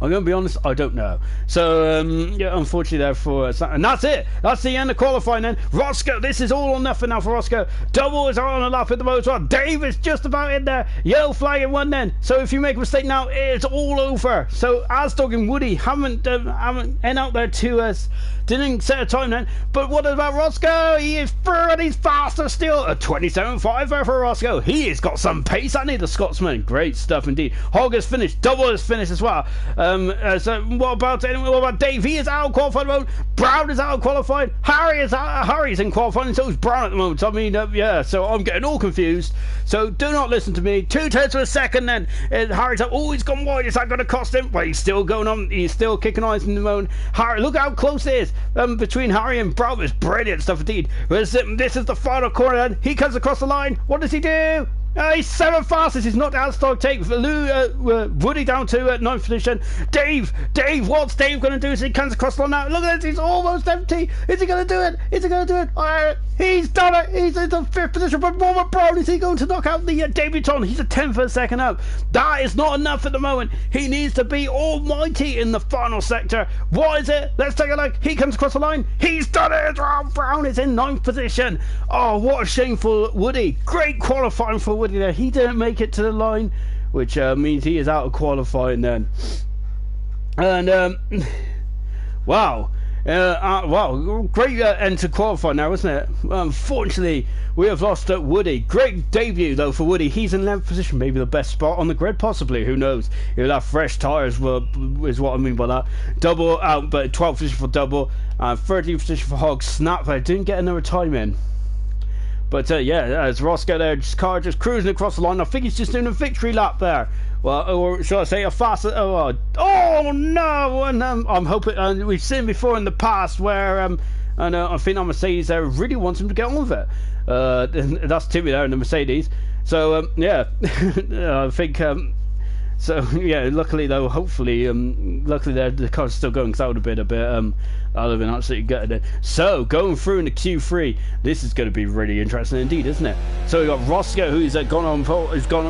I'm going to be honest, I don't know. So, yeah, unfortunately, therefore, and that's it. That's the end of qualifying then. Roscoe, this is all or nothing now for Roscoe. Double is on a lap at the moment as well. Dave is just about in there. Yellow flag in 1 then. So if you make a mistake now, it's all over. So Asdog and Woody haven't end out there to us. Didn't set a time then. But what about Roscoe? He is third and he's faster still. A 27.5 there for Roscoe. He has got some pace, hasn't he, the Scotsman? Great stuff indeed. Hog has finished. Double has finished as well. So what about Dave? He is out of qualifying at the moment. Brown is out of qualifying. Harry's in qualifying, and so is Brown at the moment. I mean, yeah, so I'm getting all confused. So do not listen to me. 2/10 of a second then. Harry's up. Oh, he's gone wide. Is that going to cost him? Well, he's still going on. He's still kicking eyes in the moment. Harry, look how close it is between Harry and Brown. It's brilliant stuff indeed. This is the final corner then. He comes across the line. What does he do? He's 7th fastest. He's knocked out Stock. Take Woody down to 9th position. Dave, what's Dave going to do as he comes across the line now? Look at this. He's almost empty. Is he going to do it? He's done it. He's in the 5th position. But Robert Brown, is he going to knock out the debutant? He's a 10th of a second up. That is not enough at the moment. He needs to be almighty in the final sector. What is it? Let's take a look. He comes across the line. He's done it. Brown is in 9th position. Oh, what a shame for Woody. Great qualifying for Woody there. He didn't make it to the line, which means he is out of qualifying then. And wow. Great end to qualify now, isn't it? Unfortunately, we have lost Woody. Great debut though for Woody. He's in 11th position, maybe the best spot on the grid, possibly. Who knows? He'll have fresh tyres, is what I mean by that. Double out, but 12th position for Double, 13th position for Hog. Snap, I didn't get another time in. But yeah, as Roscoe there, car just cruising across the line. I think he's just doing a victory lap there. Well, or shall I say a faster? Oh no! And I'm hoping we've seen before in the past where I think our Mercedes there really wants him to get on with it. That's Timmy there in the Mercedes. So yeah, I think. So yeah, luckily though, hopefully, luckily the car's still going, because that would have been a bit, I'd have been absolutely gutted. So going through in the Q3, this is going to be really interesting indeed, isn't it? So we got Roscoe, who's gone on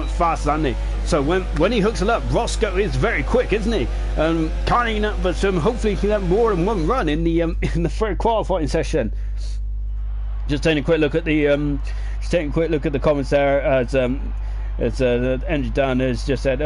faster, hasn't he? So when he hooks it up, Roscoe is very quick, isn't he? Can't he not, but hopefully he can have more than one run in the third qualifying session. Just taking a quick look at the comments there as Energy Dan has just said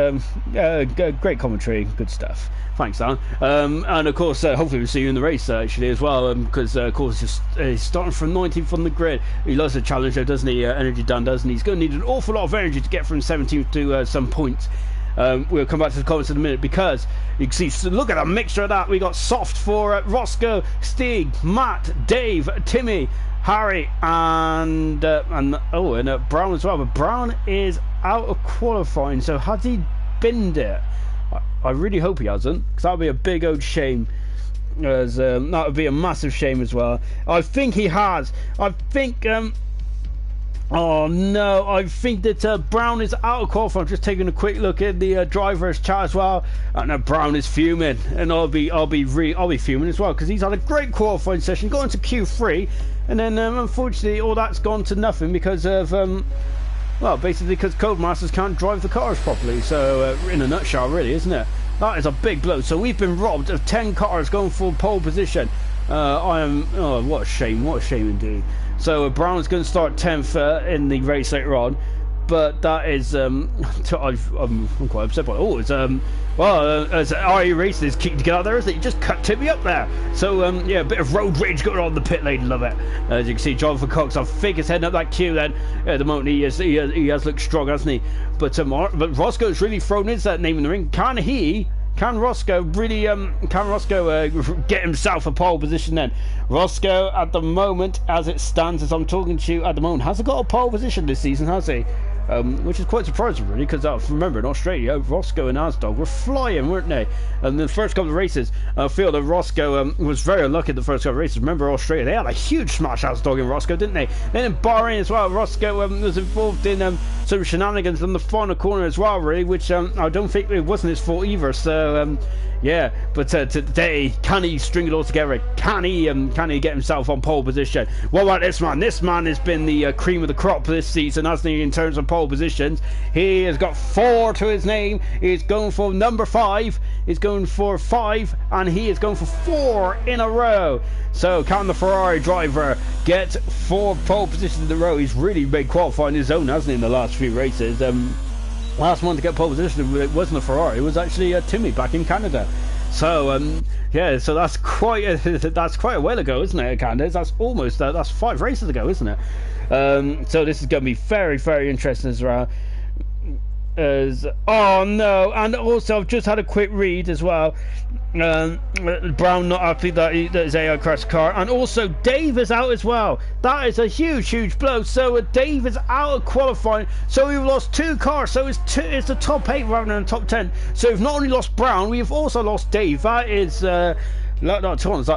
great commentary, good stuff. Thanks, Dan. And of course, hopefully we'll see you in the race actually as well, because of course he's starting from 19th on the grid. He loves a challenge though, doesn't he? Energy Dan doesn't he? He's going to need an awful lot of energy to get from 17th to some points. We'll come back to the comments in a minute, because you can see, look at a mixture of that. We got soft for Roscoe, Stig, Matt, Dave, Timmy, Harry, and Brown as well. But Brown is out of qualifying, so has he binned it? I really hope he hasn't, because that would be a big old shame. As that would be a massive shame as well. I think he has. I think oh no, I think that Brown is out of qualifying. I'm just taking a quick look at the driver's chat as well, and Brown is fuming, and I'll be fuming as well, because he's had a great qualifying session, got into Q3, and then unfortunately all that's gone to nothing because of well, basically because Codemasters can't drive the cars properly. So in a nutshell, really, isn't it? That is a big blow. So we've been robbed of 10 cars going for pole position. What a shame, indeed. So Brown's going to start 10th in the race later on, but that is I'm quite upset by it. Oh, it's as IRC Race is keen to get out there, isn't it? You just cut Timmy up there. So yeah, a bit of road rage going on in the pit lane. Love it. As you can see, Jonathan Cox, I think, is heading up that queue. Then at the moment he has looked strong, hasn't he? But Roscoe's really thrown his name in the ring. Can Roscoe really get himself a pole position then? Roscoe at the moment, as it stands, as I'm talking to you at the moment, hasn't got a pole position this season, has he? Which is quite surprising, really, because remember in Australia, Roscoe and Asdog were flying, weren't they? And the first couple of races, I feel that Roscoe was very unlucky the first couple of races. Remember Australia, they had a huge smash Asdog in Roscoe, didn't they? Then in Bahrain as well, Roscoe was involved in some shenanigans in the final corner as well, really, which I don't think it wasn't his fault either. So yeah, but today, can he string it all together? Can he get himself on pole position? What about this man? This man has been the cream of the crop this season, hasn't he, in terms of pole positions? He has got 4 to his name. He's going for number 5. He's going for 5, and he is going for 4 in a row. So can the Ferrari driver get 4 pole positions in a row? He's really been qualifying his own, hasn't he, in the last few races? Last one to get pole position, it wasn't a Ferrari, it was actually Timmy back in Canada. So yeah, so that's quite a while ago, isn't it, Candace? That's almost that's 5 races ago, isn't it? So this is going to be very, very interesting as well. Oh no, and also I've just had a quick read as well. Brown not happy that his AI crashed car, and also Dave is out as well. That is a huge blow. So Dave is out of qualifying, so we've lost 2 cars. So it's the top 8 rather than the top 10. So we've not only lost Brown, we've also lost Dave. That is that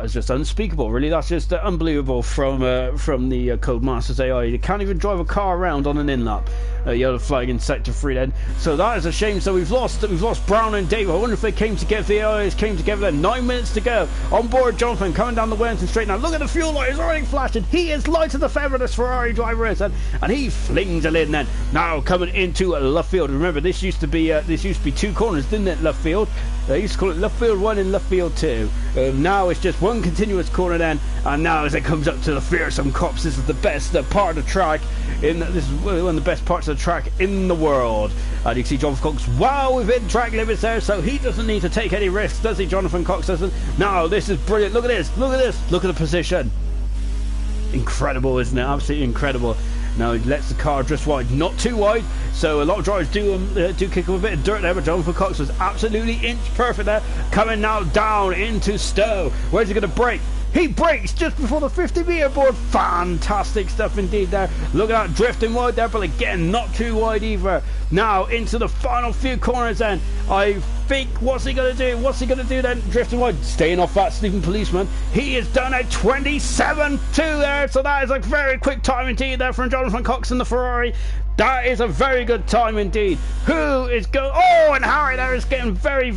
is just unspeakable, really. That's just unbelievable from the Codemasters AI. You can't even drive a car around on an in-lap. Yellow flag in sector 3 then. So that is a shame. So we've lost Brown and Dave. I wonder if they came together. The AIs came together then. 9 minutes to go. On board Jonathan coming down the Wellington straight now. Look at the fuel light. It's already flashing. He is lighter than ever, this Ferrari driver is, and he flings it in then. Now coming into left field. Remember, this used to be 2 corners, didn't it? Left field. They used to call it left field 1 and left field 2. Now it's just one continuous corner then, and now as it comes up to the fearsome cops, this is the best part of the track. This is one of the best parts of the track in the world. And you can see Jonathan Cox well within track limits there, so he doesn't need to take any risks, does he? Jonathan Cox doesn't. Now this is brilliant. Look at this. Look at this. Look at the position. Incredible, isn't it? Absolutely incredible. Now he lets the car drift wide, not too wide, so a lot of drivers do kick up a bit of dirt there, but Jonathan Cox was absolutely inch perfect there, coming now down into Stowe. Where's he going to brake? He brakes just before the 50-metre board. Fantastic stuff indeed there. Look at that, drifting wide there, but again, not too wide either. Now into the final few corners then. I think, what's he going to do? What's he going to do then? Drifting wide, staying off that sleeping policeman. He is done at 27.2 there, so that is a very quick time indeed there from Jonathan Cox in the Ferrari. That is a very good time indeed. Who is going? Oh, and Harry there is getting very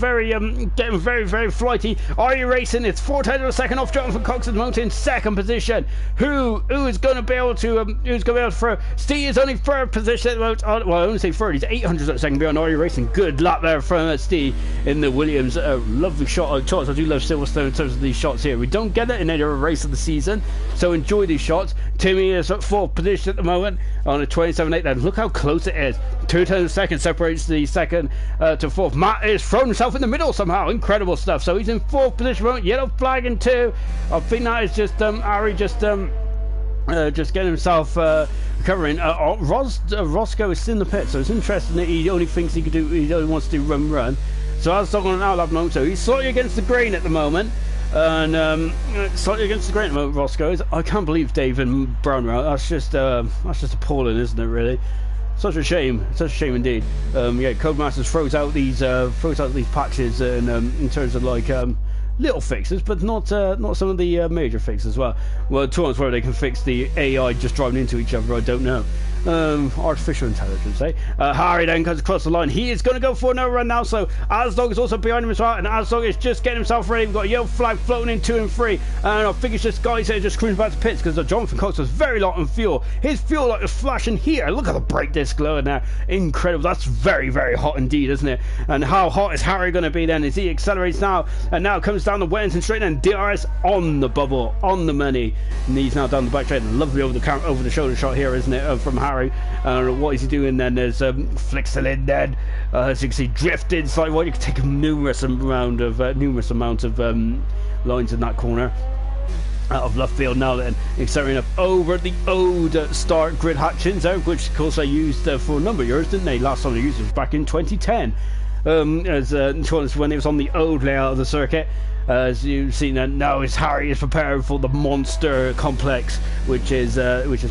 flighty. Are you racing? It's 4/10 of a second off Jonathan Cox at the moment in second position. Who is going to be able to? Who's going to be able to throw? Steve is only third position at the moment. Well, I only say third. He's 800 of a second behind. Are you racing? Good lap there from Steve in the Williams. Lovely shot. I do love Silverstone in terms of these shots here. We don't get it in any other race of the season, so enjoy these shots. Timmy is at fourth position at the moment on a 27.8. Then look how close it is. 2/10 of a second separates the second to fourth. Matt is thrown himself in the middle somehow. Incredible stuff. So he's in fourth position. Yellow flag in two. I think that is just Ari just getting himself recovering. Roscoe is still in the pit, so it's interesting that he only thinks he could do. He only wants to do run. So that's not on an outlap moment. So he's slightly against the grain at the moment. And slightly against the grain at the moment, Roscoe is. I can't believe Dave and Brown are out. That's just appalling, isn't it? Really, such a shame indeed. Yeah, Codemasters throws out these patches in terms of like little fixes, but not some of the major fixes as well. Well, to us where they can fix the AI just driving into each other, I don't know. Artificial intelligence, eh? Harry then comes across the line. He is going to go for another run now, so Asdog is also behind him as well, and Asdog is just getting himself ready. We've got a yellow flag floating in 2 and 3, and I think it's just guys here just cruising back to pits because Jonathan Cox was very low on fuel. His fuel light was flashing here. Look at the brake disc glowing there. Incredible. That's very hot indeed, isn't it? And how hot is Harry going to be then as he accelerates now, and now comes down the Wellington straight, and DRS on the bubble, on the money, and he's now down the back straight. Lovely over the shoulder shot here, isn't it, from Harry. What is he doing then? There's flicks the lid then, as you can see, drifted slightly wide. You can take a numerous amount of lines in that corner out of left field now. Then accelerating up over the old start grid hatchings out, which of course I used for a number of years, didn't they? Last time I used it was back in 2010, as when it was on the old layout of the circuit. As you've seen, now Harry is preparing for the monster complex, which is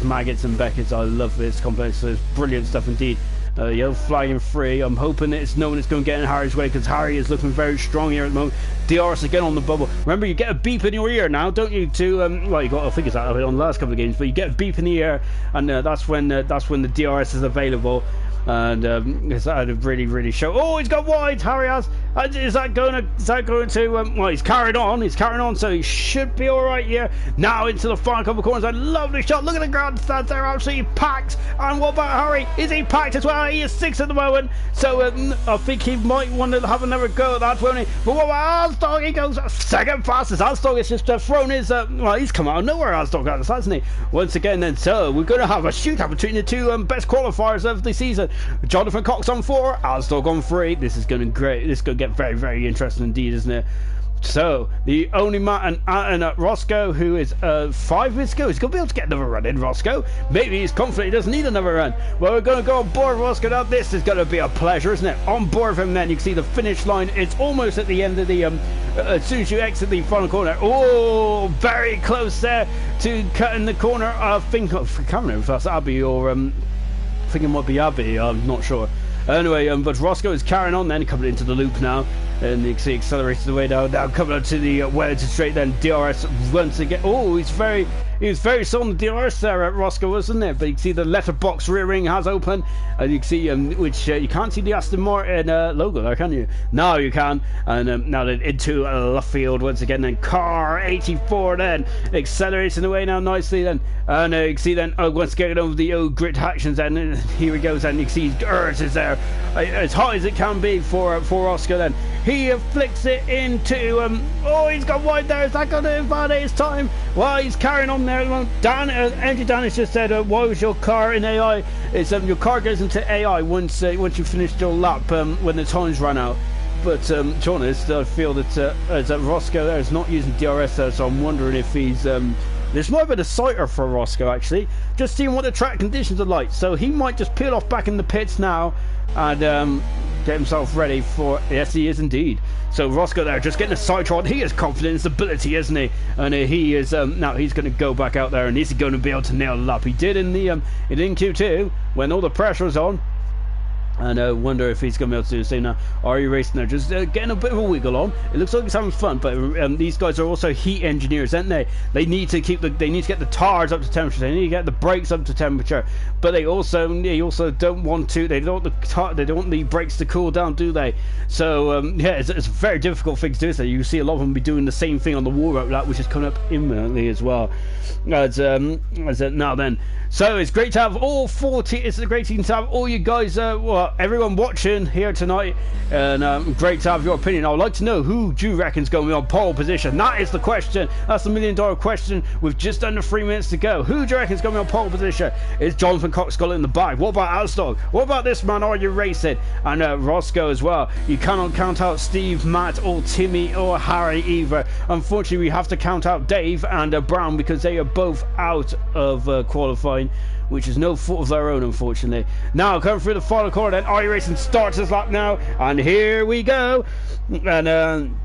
Maggots and Beckett's. I love this complex. So it's brilliant stuff indeed. Yellow flag in 3. I'm hoping it's no one that's going to get in Harry's way, because Harry is looking very strong here at the moment. DRS again on the bubble. Remember, you get a beep in your ear now, don't you? To well, you got, I think it's that on the last couple of games, but you get a beep in the ear, and that's when the DRS is available. And it's that really show. Oh, he's got wide. Harry has. Is that going to? Well, he's carried on. So he should be all right here. Now into the final couple of corners. A lovely shot. Look at the grandstand there, absolutely packed. And what about Harry? Is he packed as well? He is 6th at the moment. So I think he might want to have another go at that, won't he? But what about Asdog? He goes second fastest. Asdog is just thrown his. Well, he's come out of nowhere. Asdog has, hasn't he? Once again, then. So we're going to have a shootout between the two best qualifiers of the season. Jonathan Cox on 4, Asdog on 3. This is going to be great. This is going to get very interesting indeed, isn't it? So the only man and Roscoe, who is 5 minutes ago, he's going to be able to get another run in. Roscoe, maybe he's confident he doesn't need another run. Well, we're going to go on board Roscoe now. This is going to be a pleasure, isn't it? On board with him then. You can see the finish line. It's almost at the end of the as soon as you exit the final corner. Oh, very close there to cutting the corner. I think, I can't remember if that's Abbey or I think it might be Abbey, I'm not sure. Anyway, but Roscoe is carrying on then, coming into the loop now, and you can see accelerates the way down. Now coming up to the Wellington straight, then DRS once again. Oh, he was very slow on the DRS there at Roscoe, wasn't it? But you can see the letterbox rear ring has opened, and you can see which you can't see the Aston Martin logo there, can you? Now you can. And now then into left field once again. Then car 84 then accelerating away now nicely then, and you can see then once getting over the old grid actions. And here he goes, and you can see Urs is there as high as it can be for Oscar. Then he flicks it into oh, he's got wide there. Is that going to invalidate his time? Well, he's carrying on there. Dan, Energy Dan has just said, why was your car in AI? It's your car goes into AI once you finished your lap when the time's run out. But to be honest, I feel that Roscoe there is not using DRS there, so I'm wondering if he's there's more of a decider for Roscoe actually, just seeing what the track conditions are like. So he might just peel off back in the pits now and get himself ready for. Yes, he is indeed. So Roscoe there just getting a sidetrod. He has confidence, ability, isn't he? And he is now he's going to go back out there, and is he going to be able to nail the lap? He did in the in Q2 when all the pressure was on. And I wonder if he's going to be able to do the same now. Are you racing there? Just getting a bit of a wiggle on. It looks like he's having fun, but these guys are also heat engineers, aren't they? They need to get the tires up to temperature. They need to get the brakes up to temperature. But they also don't want to. They don't want the brakes to cool down, do they? So yeah, it's a very difficult thing to do. So you see a lot of them be doing the same thing on the warm-up lap, which is coming up imminently as well. As now then. So it's great to have all 40. It's a great team to have all you guys, everyone watching here tonight, and great to have your opinion. I would like to know who do you reckon's going to be on pole position. That is the question. That's the $1 million question. With just under 3 minutes to go, who do you reckon's going to be on pole position? Is Jonathan Cox got it in the bag? What about Alsdog? What about this man? Are you racing? And Roscoe as well. You cannot count out Steve, Matt, or Timmy, or Harry either. Unfortunately, we have to count out Dave and Brown because they are both out of qualifying, which is no fault of their own, unfortunately. Now, coming through the final corner, then IRC Racing starts his lap now, and here we go. And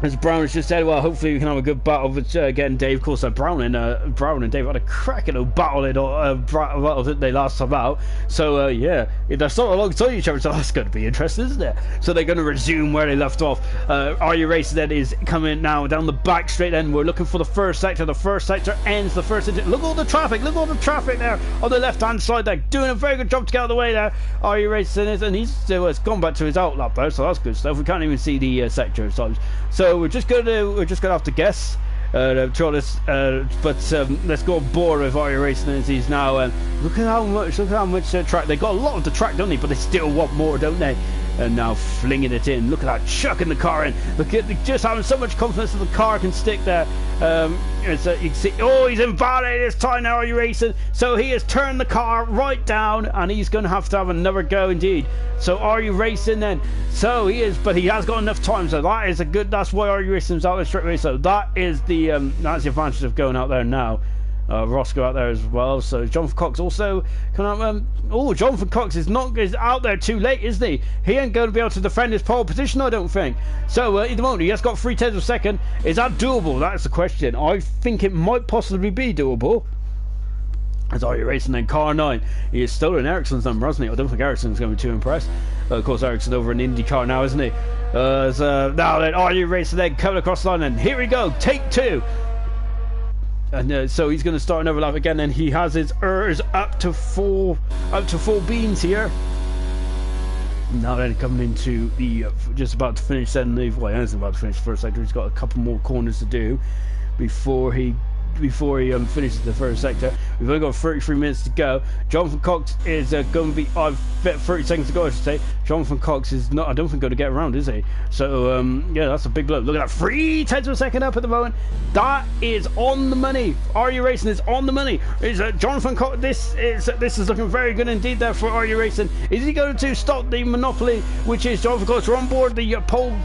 as Brown has just said, well, hopefully we can have a good battle with again Dave. Of course, Brown and Dave had a cracking old battle didn't they, last time out? So yeah, they're sort of alongside each other, so that's going to be interesting, isn't it? So they're going to resume where they left off. IRC Racing then is coming now down the back straight. Then we're looking for the first sector. The first sector ends. The first sector. Look at all the traffic. Look at all the traffic there on the left-hand side. They're doing a very good job to get out of the way there. IRC Racing is, and he's it's gone back to his out lap there, so that's good stuff. We can't even see the sector at times. So we're just gonna have to guess. Let's go on board with IRC Racing as he's now. Look at how much track they got. A lot of the track, don't they? But they still want more, don't they? And now flinging it in. Look at that, chucking the car in. Look at just having so much confidence that the car can stick there. You can see, oh, he's invalidated this time now, IRC Racing. So he has turned the car right down, and he's going to have another go indeed. So IRC Racing then. So he is, but he has got enough time. So that is a good. That's why IRC Racing's out there straight away. So that is that's the advantage of going out there now. Roscoe out there as well. So Jonathan Cox also coming up. Jonathan Cox is out there too late, isn't he? He ain't going to be able to defend his pole position, I don't think. So at the moment, he has got 3/10 of a second. Is that doable? That's the question. I think it might possibly be doable. As IRC Racing then car 9. He has stolen Ericsson's number, hasn't he? I don't think Ericsson's going to be too impressed. Of course, Ericsson over in IndyCar now, isn't he? Now then, IRC Racing then coming across the line, and here we go, take 2. And so he's going to start another lap again, and he has his ERS up to full beans here. Now then, coming into the just about to finish then he isn't about to finish the first sector. He's got a couple more corners to do before he finishes the first sector. We've only got 33 minutes to go. Jonathan Cox is going to be 30 seconds to go, I should say. Jonathan Cox is not, I don't think, going to get around, is he? So yeah, that's a big blow. Look at that, 3/10 of a second up at the moment. That is on the money. IRC Racing is on the money. Is Jonathan Cox? This is looking very good indeed there for IRC Racing. Is he going to stop the monopoly, which is Jonathan Cox? We're on board the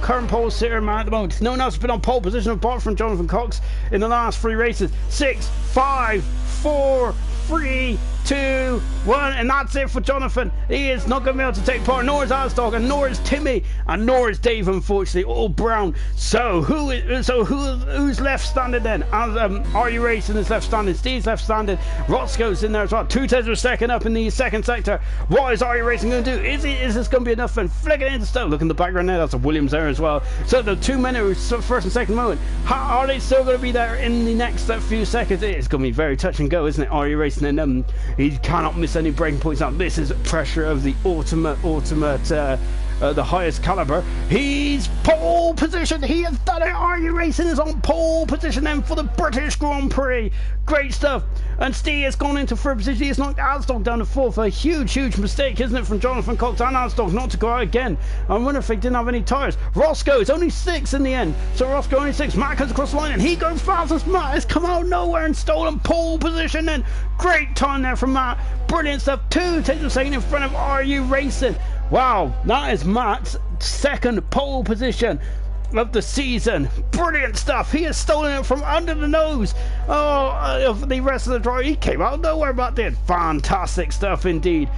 current pole sitter man at the moment. No one else has been on pole position apart from Jonathan Cox in the last 3 races. 6, 5, 4, 3, 2, 1, and that's it for Jonathan. He is not going to be able to take part, nor is Asdog, and nor is Timmy, and nor is Dave, unfortunately, all Brown. So who's left standing then? IRC Racing is left standing, Steve's left standing, Roscoe's in there as well. 2/10 of a second up in the second sector. What is IRC Racing going to do? Is this going to be enough? And flick it into stuff. Look in the background there, that's a Williams there as well. So the 2 minutes first and second moment, are they still going to be there in the next few seconds? It's going to be very touch and go, isn't it? IRC Racing, and he cannot miss any breaking points now. This is pressure of the ultimate the highest caliber. He's pole position. He has done it. IRC Racing is on pole position then for the British Grand Prix. Great stuff. And Steve has gone into third position. He has knocked Asdog down to fourth. A huge mistake, isn't it, from Jonathan Cox and Asdog not to go out again. I wonder if they didn't have any tyres. Roscoe is only 6 in the end. So Roscoe only 6. Matt comes across the line and he goes fastest. Matt has come out of nowhere and stolen pole position then. Great time there from Matt. Brilliant stuff. 2/10 of a second in front of IRC Racing. Wow, that is Matt's second pole position of the season. Brilliant stuff. He has stolen it from under the nose of the rest of the drive. He came out of nowhere, but did fantastic stuff indeed.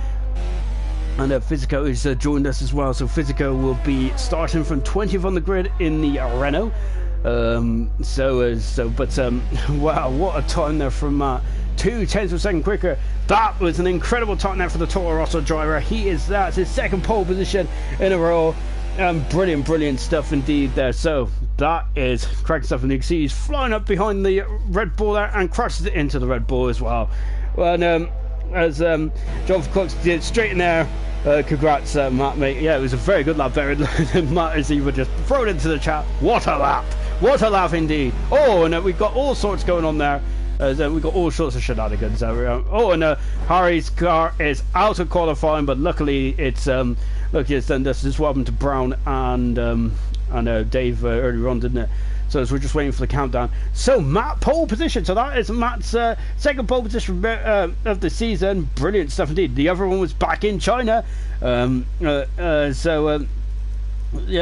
And Physico has joined us as well. So Physico will be starting from 20th on the grid in the Renault. Wow, what a time there from Matt. 2/10 of a second quicker. That was an incredible time there for the Toro Rosso driver. That's his second pole position in a row. Brilliant stuff indeed there. So that is cracking stuff, and you can see he's flying up behind the Red Bull there and crashes it into the Red Bull as well. Well, as John Cox did straight in there. Congrats, Matt, mate. Yeah, it was a very good lap there. Matt, as he would just throw it into the chat. What a lap! What a lap indeed. Oh, and we've got all sorts going on there. We've got all sorts of shenanigans. Harry's car is out of qualifying, but luckily it's look, this is what happened to Brown and Dave earlier on, didn't it? So as we're just waiting for the countdown. So Matt, pole position. So that is Matt's second pole position of the season. Brilliant stuff indeed. The other one was back in China. Yeah,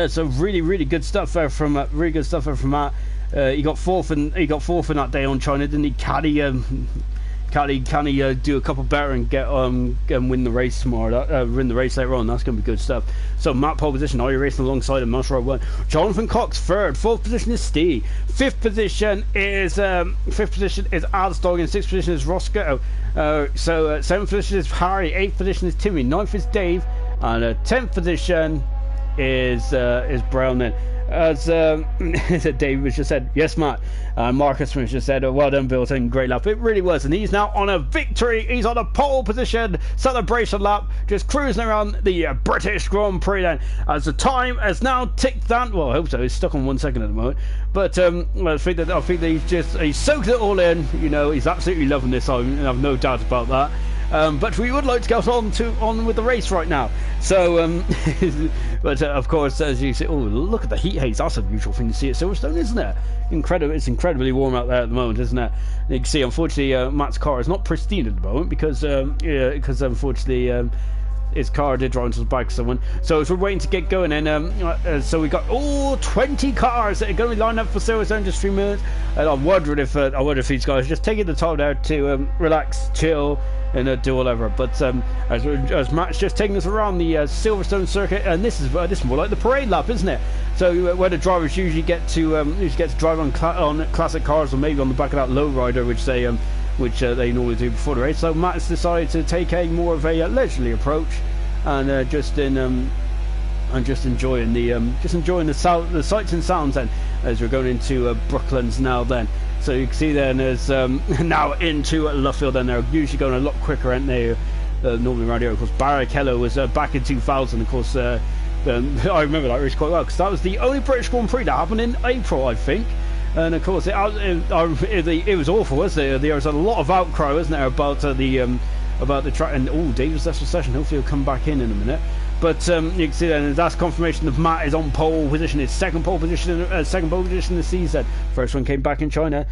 so really good stuff there from Matt. He got fourth in that day on China, didn't he? Can he do a couple better and get win the race tomorrow? Win the race later on. That's going to be good stuff. So Matt pole position. Are you racing alongside him? That's right. One. Jonathan Cox third. Fourth position is Steve. Fifth position is Alsdog, and sixth position is Roscoe. Seventh position is Harry. Eighth position is Timmy. Ninth is Dave, and 10th position is Brown. Then. As Dave was just said, yes, Matt. Marcus Smith just said, well done, Bilton, great lap. It really was, and he's now on a victory. He's on a pole position celebration lap, just cruising around the British Grand Prix. Then, as the time has now ticked down. Well, I hope so. He's stuck on 1 second at the moment, but I think that he's soaked it all in. You know, he's absolutely loving this. I have no doubt about that. But we would like to get on with the race right now. So, but of course, as you see, oh, look at the heat haze. That's a unusual thing to see at Silverstone, isn't it? Incredible. It's incredibly warm out there at the moment, isn't it? You can see, unfortunately, Matt's car is not pristine at the moment because unfortunately, his car did drive into the back of someone. So as we're waiting to get going, and so we got all 20 cars that are going to be lined up for Silverstone in just 3 minutes. And I'm wondering if these guys are just taking the time there to relax, chill, and do whatever. But as Matt's just taking us around the Silverstone circuit, and this is more like the parade lap, isn't it? So where the drivers usually get to drive on classic cars, or maybe on the back of that lowrider, which they normally do before the race. So Matt's decided to take a more of a leisurely approach, and just enjoying the sights and sounds. Then, as we're going into Brooklands now, then. So you can see then there's now into Luffield, and they're usually going a lot quicker, aren't they? Normally around here, of course. Barrichello was back in 2000, of course. I remember that race quite well because that was the only British Grand Prix that happened in April, I think. And of course, it was awful, wasn't it? There was a lot of outcry, wasn't there, about the track? And David's left the session. Hopefully, he'll come back in a minute. But you can see then that's confirmation that Matt is on pole position, his second pole position in the season. First one came back in China.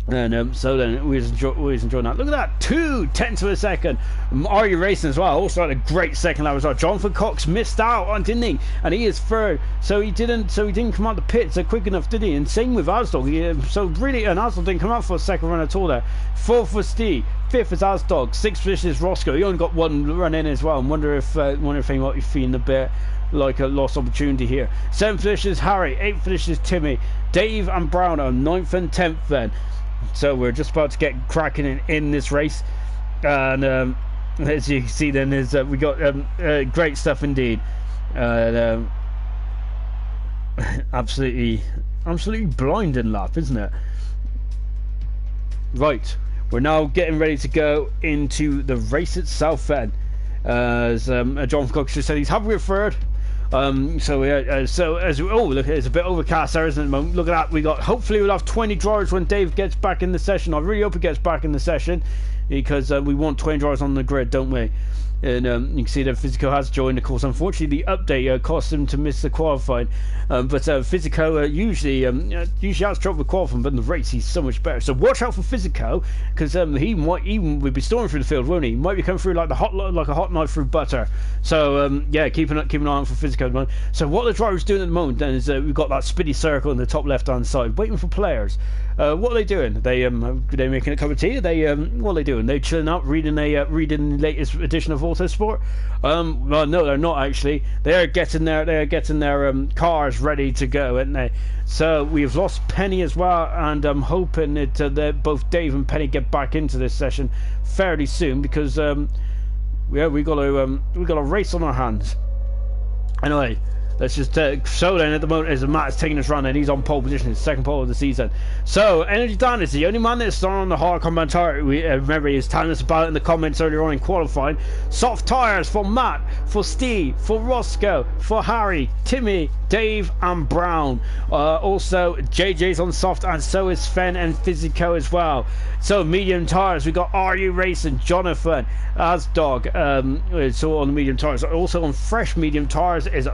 And so then we was enjoying that. Look at that, 2/10 of a second. Are you racing as well? Also had a great second lap as well. Jonathan Cox missed out on, didn't he? And he is third, so he didn't come out the pits quick enough, did he? And same with Asdog. And Asdog didn't come out for a second run at all there. Fourth was Steve, fifth is Asdog, sixth position is Roscoe. He only got one run in as well. And wonder if he might be feeling a bit like a lost opportunity here. Seventh position is Harry, eighth position is Timmy, Dave and Brown are 9th and 10th then. So we're just about to get cracking in this race, and as you can see then we got great stuff indeed. Absolutely blinding lap, isn't it? Right, we're now getting ready to go into the race itself then. As John Cox just said, he's happy with third. So look, it's a bit overcast there, isn't it? Look at that. Hopefully we'll have 20 drivers when Dave gets back in the session. I really hope he gets back in the session, because we want 20 drivers on the grid, don't we? And you can see that Physico has joined. Of course, unfortunately, the update cost him to miss the qualifying. But Physico usually has trouble with qualifying, but in the race he's so much better. So watch out for Physico, because he might even be storming through the field, won't he? He might be coming through like a hot knife through butter. So yeah, keep an eye on for Physico at the moment. So what the driver's doing at the moment then is we've got that spinny circle in the top left hand side, waiting for players. What are they doing? Are they making a cup of tea? What are they doing? doing? They're chilling out, reading reading the latest edition of Autosport. Well, no, they're not actually. They're getting their cars ready to go, aren't they? So we've lost Penny as well, and I'm hoping that both Dave and Penny get back into this session fairly soon, because yeah, we got a race on our hands. Anyway, let's just so then at the moment as Matt is taking this run and he's on pole position, his second pole of the season. So Energy Dan is the only man that's starting on the hard combat tire. We remember he was telling us about it in the comments earlier on in qualifying. Soft tires for Matt, for Steve, for Roscoe, for Harry, Timmy, Dave and Brown. Also JJ's on soft, and so is Fen and Physico as well. So medium tires, we got RU Racing, Jonathan, Asdog, so on the medium tires. Also on fresh medium tires is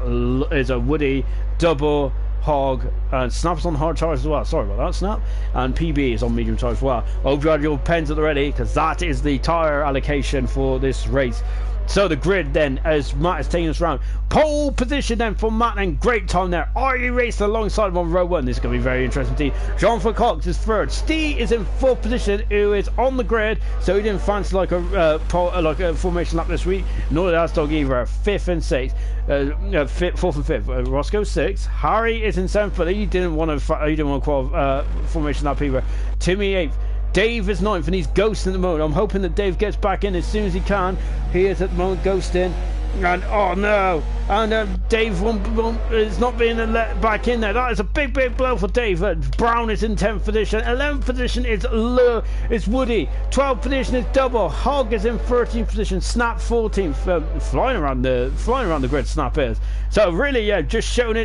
a Woody, Double, Hog, and Snap's on hard tires as well. Sorry about that, Snap. And PB is on medium tires as well. Hope you had your pens at the ready, because that is the tire allocation for this race. So the grid then, as Matt is taking us round, pole position then for Matt, and great time there. Are you racing alongside him on row one? This is going to be very interesting to see. Jean-Francois Cox is third. Steve is in fourth position, who is on the grid, so he didn't fancy like a formation lap this week. Nor did Asdog either. Fifth and sixth, fourth and fifth. Roscoe sixth. Harry is in seventh, but he didn't want to formation lap either. Timmy eighth. Dave is ninth, and he's ghosting at the moment. I'm hoping that Dave gets back in as soon as he can. He is at the moment ghosting. And oh no, and Dave is not being let back in there. That is a big blow for Dave. Brown is in 10th position. 11th position is Woody. 12th position is Double. Hog is in 13th position. Snap 14th. Flying around the grid, Snap is. So really, yeah, just showing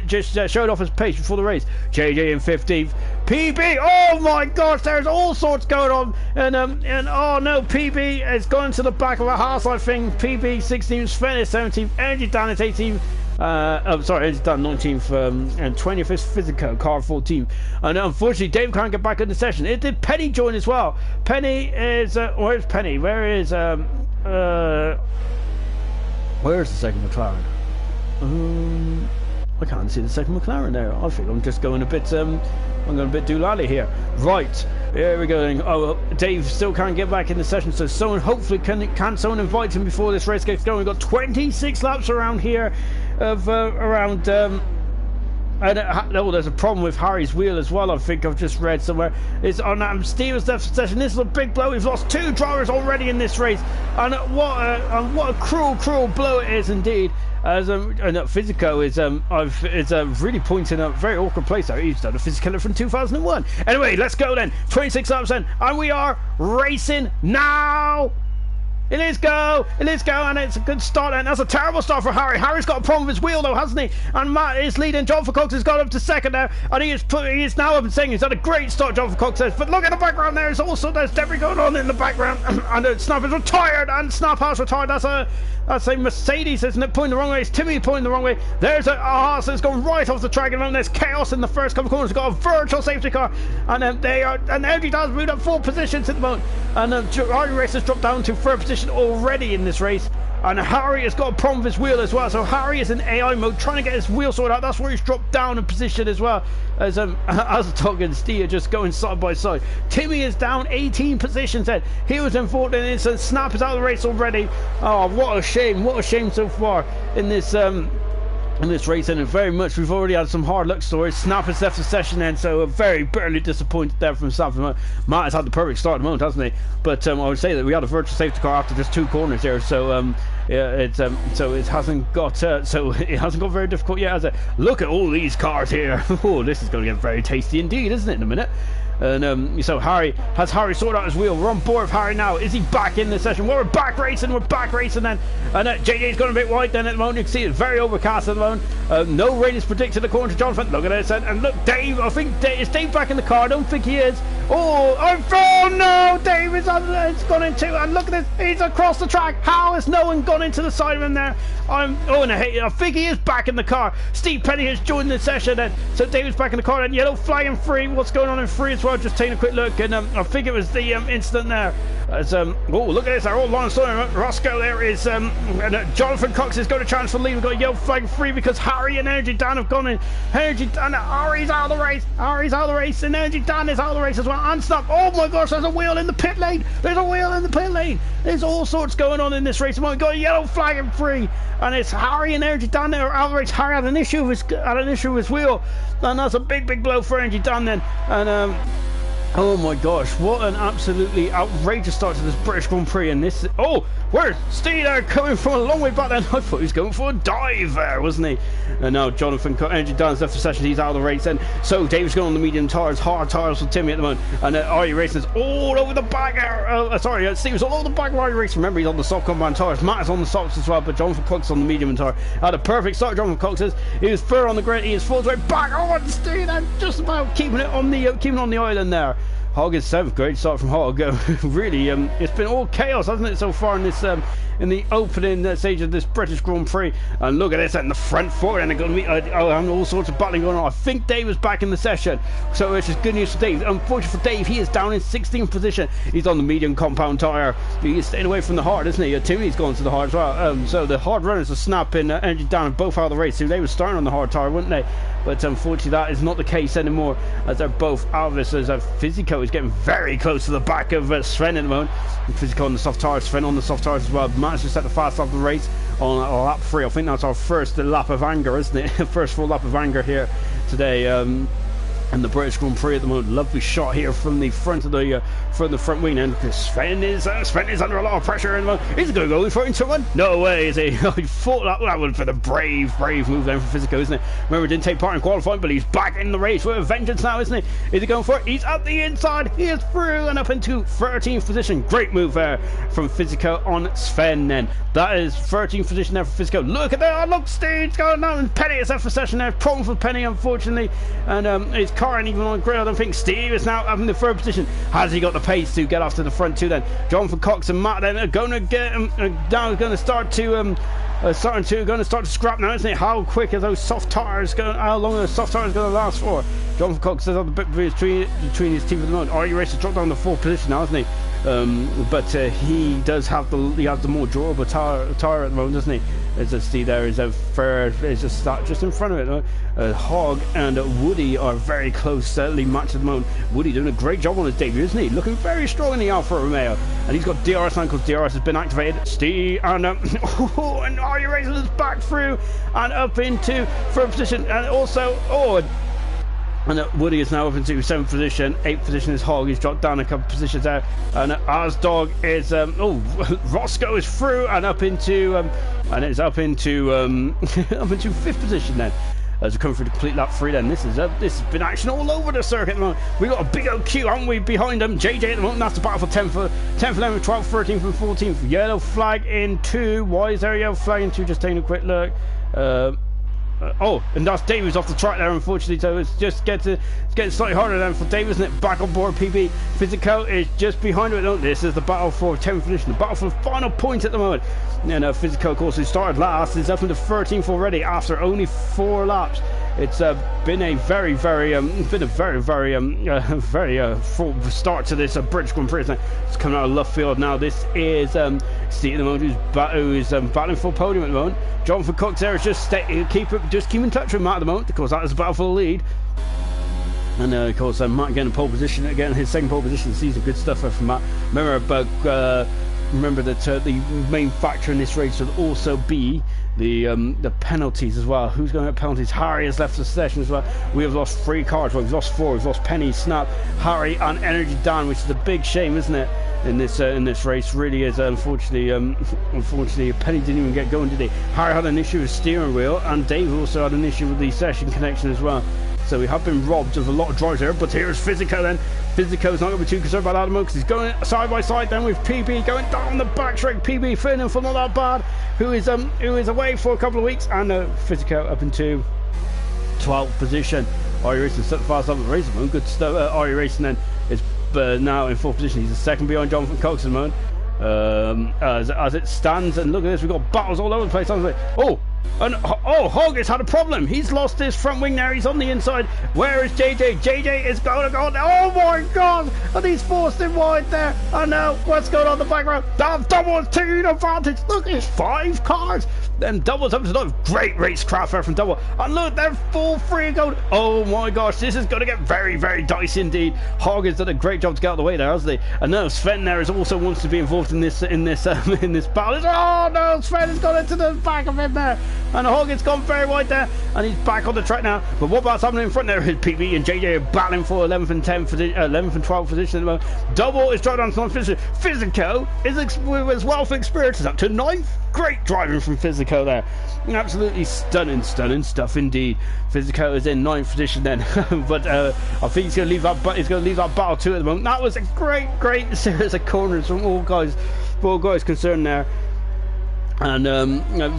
off his pace before the race. JJ in 15th. PB, oh my gosh, there's all sorts going on, and oh no, PB is going to the back of a house, I think. PB 16th, Sven is 17th, Energy Dan is 18th, Energy Dan 19th, and 20th is Physico, car 14th, and unfortunately Dave can't get back in the session. It did Penny join as well. Penny is, where's Penny? Where's the second McLaren? I can't see the second McLaren there. I think I'm just going a bit doolally here. Right, here we go. Oh, Dave still can't get back in the session, so someone hopefully can someone invite him before this race gets going. We've got 26 laps around here of oh, there's a problem with Harry's wheel as well. I think I've just read somewhere. It's on Steve's left session. This is a big blow. We've lost 2 drivers already in this race, and what a cruel blow it is indeed. As Physico is really pointing out a very awkward place there. He's done a Physico from 2001. Anyway, let's go then. 26 laps in, and we are racing now. It is go, and it's a good start, and that's a terrible start for Harry. Harry's got a problem with his wheel though, hasn't he? And Matt is leading. John Cox has got up to second now, and he is now up and saying he's had a great start, John Cox says. But look at the background there, there's debris going on in the background, and Snap is retired, and Snap has retired. That's a Mercedes, isn't it? Pointing the wrong way. It's Timmy pointing the wrong way. There's a Haas that's gone right off the track, and there's chaos in the first couple of corners. We've got a virtual safety car, and Energy does moved up 4 positions at the moment, and our race has dropped down to 3rd position already in this race. And Harry has got a problem with his wheel as well, so Harry is in AI mode trying to get his wheel sorted out. That's where he's dropped down in position as well, as Tog and Steve are just going side by side. Timmy is down 18 positions then. He was in 14, and Snap is out of the race already. Oh, what a shame so far in this race, and very much we've already had some hard luck stories. Snap has left the session then, so very bitterly disappointed there from Snap. Matt has had the perfect start at the moment, hasn't he? But I would say that we had a virtual safety car after just 2 corners there, so yeah, so it hasn't got very difficult yet, has it? Look at all these cars here. Oh, this is going to get very tasty indeed, isn't it, in a minute? And so Harry sorted out his wheel. We're on board with Harry now. Is he back in the session? Well, we're back racing then. And JJ's gone a bit wide then at the moment. You can see it's very overcast at the moment. No rain is predicted according to Jonathan. Look at this, and look, Dave. I think is Dave back in the car? I don't think he is. Oh no, Dave is gone into, and look at this, he's across the track. How has no one gone into the side of him there? I think he is back in the car. Steve Penny has joined the session then, so David's back in the car, and yellow flag in 3. What's going on in 3 as well? Just taking a quick look, and I think it was the incident there As oh, look at this! They're all on story. Roscoe there is and Jonathan Cox has got a chance for the lead. We've got a yellow flag free because Harry and Energy Dan have gone in. Energy Dan, Harry's out of the race. Harry's out of the race, and Energy Dan is out of the race as well. And stop! Oh my gosh! There's a wheel in the pit lane. There's a wheel in the pit lane. There's all sorts going on in this race. We've got a yellow flag and free, and it's Harry and Energy Dan that are out of the race. Harry had an issue with his wheel, and that's a big blow for Energy Dan then. And oh my gosh, what an absolutely outrageous start to this British Grand Prix. And this, oh, where's Steve there coming from a long way back then? I thought he was going for a dive there, wasn't he? And now Jonathan Energy Dan's left the session, he's out of the race. And so David's going on the medium tyres, hard tyres for Timmy at the moment. And IRC Racing is all over the back. Steve's all over the back of IRC Racing. Remember, he's on the soft compound tyres. Matt is on the softs as well, but Jonathan Cox on the medium tyre. Had a perfect start, Jonathan Cox is. He was further on the grid, he is full way back. Oh, and Steve then just about keeping it on the island there. Hog is 7th, great start from Hog. Really, it's been all chaos, hasn't it, so far in this in the opening stage of this British Grand Prix. And look at this in the front four, and they're going to meet all sorts of battling going on. I think Dave is back in the session, so it's just good news for Dave. Unfortunately for Dave, he is down in 16th position. He's on the medium compound tyre. He's staying away from the hard, isn't he? Timmy's gone to the hard as well. So the hard runners are snapping Energy down, both out of the race. So they were starting on the hard tyre, wouldn't they? But unfortunately, that is not the case anymore, as they're both out of this. As Physico is getting very close to the back of Sven at the moment. Physico on the soft tyres, Sven on the soft tyres as well. Managed to set the fast lap of the race on lap 3. I think that's our first lap of anger, isn't it? First full lap of anger here today. And the British Grand Prix at the moment. Lovely shot here from the front of the front wing, and Sven is under a lot of pressure at the moment. Is he going to go for into one? No way, is he? He fought that one for the brave move then from Physico, isn't it? Remember, he didn't take part in qualifying, but he's back in the race with a vengeance now, isn't he? Is he going for it? He's at the inside. He is through and up into 13th position. Great move there from Physico on Sven then. That is 13th position there for Physico. Look at that. Look, Steve's going down, and Penny is out for session there. Problem for Penny, unfortunately. And his car ain't even on the grid. I don't think Steve is now having the third position. Has he got the pace to get off to the front too then? Jonathan Cox and Matt then are going to get now going to start to scrap now, isn't it? How quick are those soft tires going? How long are the soft tires going to last for? Jonathan Cox has had a bit between his team at the moment. IRC Racing dropped down to 4th position now, hasn't he? But he does have the more durable tire at the moment, doesn't he? As I see there is a third, is just in front of it. Hog and Woody are very closely matched at the moment. Woody doing a great job on his debut, isn't he? Looking very strong in the Alfa Romeo, and he's got DRS now because DRS has been activated. Steve and and IRC Racing is back through and up into 3rd position, and also and Woody is now up into 7th position. 8th position is Hog. He's dropped down a couple of positions there. And Arsdog is Roscoe is through and up into up into 5th position then. As we come through the complete lap 3 then. This has been action all over the circuit at the moment. We've got a big old queue, haven't we, behind them. JJ at the moment, that's the battle for 10th, 11th, 12th, 13th and 14th. Yellow flag in 2. Why is there a yellow flag in 2? Just taking a quick look. And that's Dave who's off the track there, unfortunately, so it's getting slightly harder then for Dave, isn't it? Back on board, PB. Physico is just behind it. This is the battle for 10th position, the battle for the final point at the moment. And Physico, of course, who started last, is up into 13th already after only 4 laps. It's been a very full start to this British Grand Prix. It's coming out of left field now. This is Steve at the moment, who's battling for podium at the moment. Jonathan Cox there is just keep in touch with Matt at the moment, because that is a battle for the lead. And of course, Matt getting a pole position, again his 2nd pole position of the season. Good stuff from Matt. Remember that the main factor in this race will also be the penalties as well. Who's going to have penalties? Harry has left the session as well. We have lost 3 cars. Well, we've lost 4. We've lost Penny, Snap, Harry, and Energy Dan, which is a big shame, isn't it? In this race, really is. Unfortunately, Penny didn't even get going, did he? Harry had an issue with steering wheel, and Dave also had an issue with the session connection as well. So we have been robbed of a lot of drivers here. But here's Physico then. Physico's not going to be too concerned about that at the moment, because he's going side by side then with PB going down the back straight. PB feeling for not that bad, who is away for a couple of weeks, and Physico up into 12th position. IRC Racing set the fast up at the race. Good stuff. IRC Racing then is now in 4th position. He's the 2nd behind Jonathan Cox at the moment. As it stands, and look at this, we've got battles all over the place, haven't we? And oh, Hog has had a problem. He's lost his front wing now. He's on the inside. Where is JJ? JJ is going to go. Oh my God! And he's forced him wide there. I know what's going on in the background. Double's taking advantage. Look, it's 5 cars. Then Double's up to the great racecraft there from Double. And look, they're full free going. Oh my gosh, this is going to get very, very dicey indeed. Hog has done a great job to get out of the way there, hasn't he? And now Sven there is also wants to be involved in this battle. Oh no, Sven has gone into the back of him there. And Hog has gone very wide there, and he's back on the track now. But what about happening in front there? Is PB and JJ are battling for 11th and 11th and 12th position at the moment. Double is driving on to position. Physico is with his wealth of experience is up to 9th. Great driving from Physico there. Absolutely stunning stuff indeed. Physico is in 9th position then, but I think he's going to leave that. But he's going to leave that battle too at the moment. That was a great series of corners from all guys concerned there. And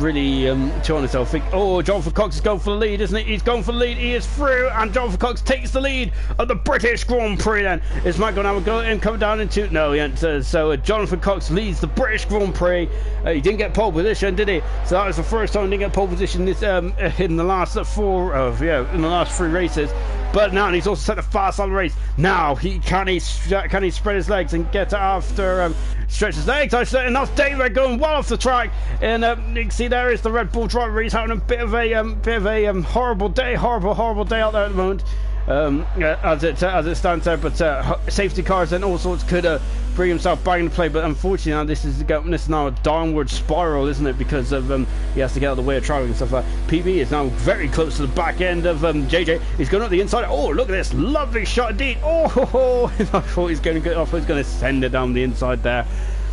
really, to be honest, I think, oh, Jonathan Cox is going for the lead, isn't he? He's going for the lead. He is through, and Jonathan Cox takes the lead of the British Grand Prix. Then is Matt going to go and come down into? No, he ain't. So Jonathan Cox leads the British Grand Prix. He didn't get pole position, did he? So that was the first time he didn't get pole position this in the last in the last 3 races. But now he's also set a fast on the race. Now can he spread his legs and get after stretch his legs? And that's David going well off the track. And you can see there is the Red Bull driver. He's having a bit of a horrible day out there at the moment. As it stands there, but safety cars and all sorts could bring himself back into play. But unfortunately, now this is now a downward spiral, isn't it? Because of he has to get out of the way of traffic and stuff like that. PB is now very close to the back end of JJ. He's going up the inside. Oh, look at this lovely shot indeed. Oh, I thought he's going to get off. He's going to send it down the inside there,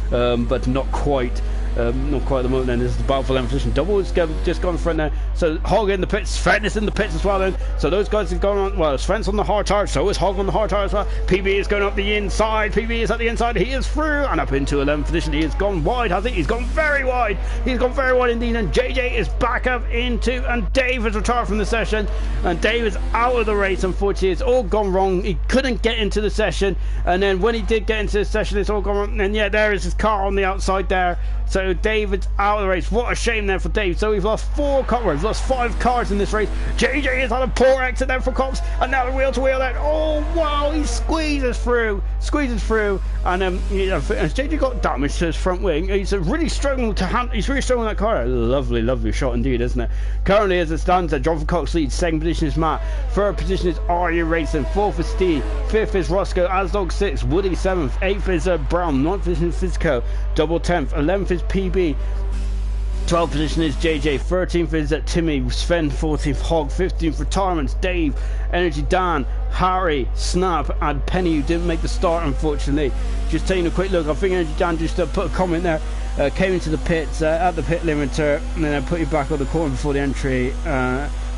but not quite. Not quite at the moment then. This is the battle for 11th position. Double is just gone front there. So Hog in the pits, Sven is in the pits as well then. So those guys have gone on, well, Sven's on the hard tire, so is Hog on the hard tire as well. PB is going up the inside. PB is at the inside. He is through and up into 11th position. He has gone wide, has he? He's gone very wide. He's gone very wide indeed. And JJ is back up into, and Dave has retired from the session. And Dave is out of the race, unfortunately. It's all gone wrong. He couldn't get into the session. And then when he did get into the session, it's all gone wrong. And yeah, there is his car on the outside there. So David's out of the race. What a shame there for Dave. So we've lost 4 cars. We've lost 5 cars in this race. JJ has had a poor exit there for Cops, and now the wheel to wheel there. Oh wow, he squeezes through, and JJ got damage to his front wing. He's really struggling to handle. He's really struggling with that car. Lovely shot indeed, isn't it? Currently, as it stands, Jonathan Cox leads. 2nd position is Matt. 3rd position is RU Racing. 4th is Steve. 5th is Roscoe. Asdog 6th. Woody 7th. 8th is Brown. 9th position is Fizco. Double 10th. 11th is PB. 12th position is JJ, 13th is Timmy, Sven, 14th Hog, 15th Retirements, Dave, Energy Dan, Harry, Snap, and Penny, who didn't make the start unfortunately. Just taking a quick look, I think Energy Dan just put a comment there, came into the pits at the pit limiter, and then I put you back on the corner before the entry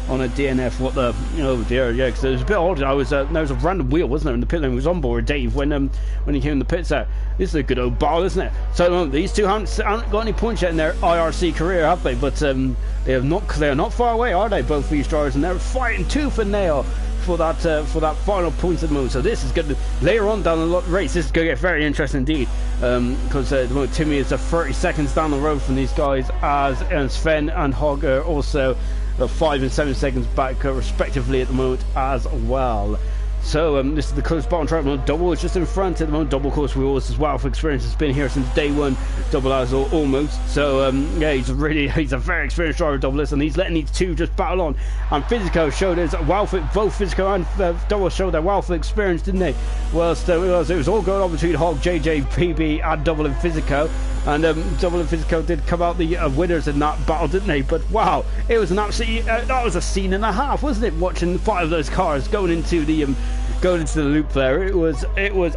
on a DNF. What the, oh dear, yeah, because it was a bit odd. There was a random wheel, wasn't there, in the pit lane. It was on board Dave when he came in the pits out. This is a good old battle, isn't it? So these two haven't got any points yet in their IRC career, have they? But they are not far away, are they? Both these drivers, and they're fighting tooth and nail for that final point at the moment. So this is going to, later on down the race, this is going to get very interesting indeed, because at the moment Timmy is 30 seconds down the road from these guys, and Sven and Hog are also 5 and 7 seconds back respectively at the moment as well. So this is the close bottom track. Double is just in front at the moment. Double, of course, we always as well for experience. Has been here since day one. Double has almost. So yeah, he's a very experienced driver, Double is, and he's letting these two just battle on. And Physico showed his wealth. Both Physico and Double showed their wealth of experience, didn't they? Whilst it was all going on between Hog, JJ, PB, and Double and Physico. And Double and Physico did come out the winners in that battle, didn't they? But wow, it was an absolutely that was a scene and a half, wasn't it? Watching 5 of those cars going into the loop there. It was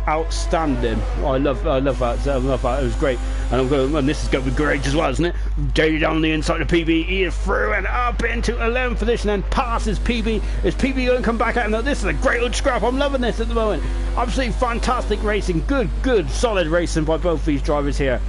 outstanding. I love that. I love that. It was great. And this is going to be great as well, isn't it? JD down the inside of PB. He is through and up into 11th position and passes PB. Is PB going to come back out? No, this is a great old scrap. I'm loving this at the moment. Absolutely fantastic racing. Good, solid racing by both these drivers here.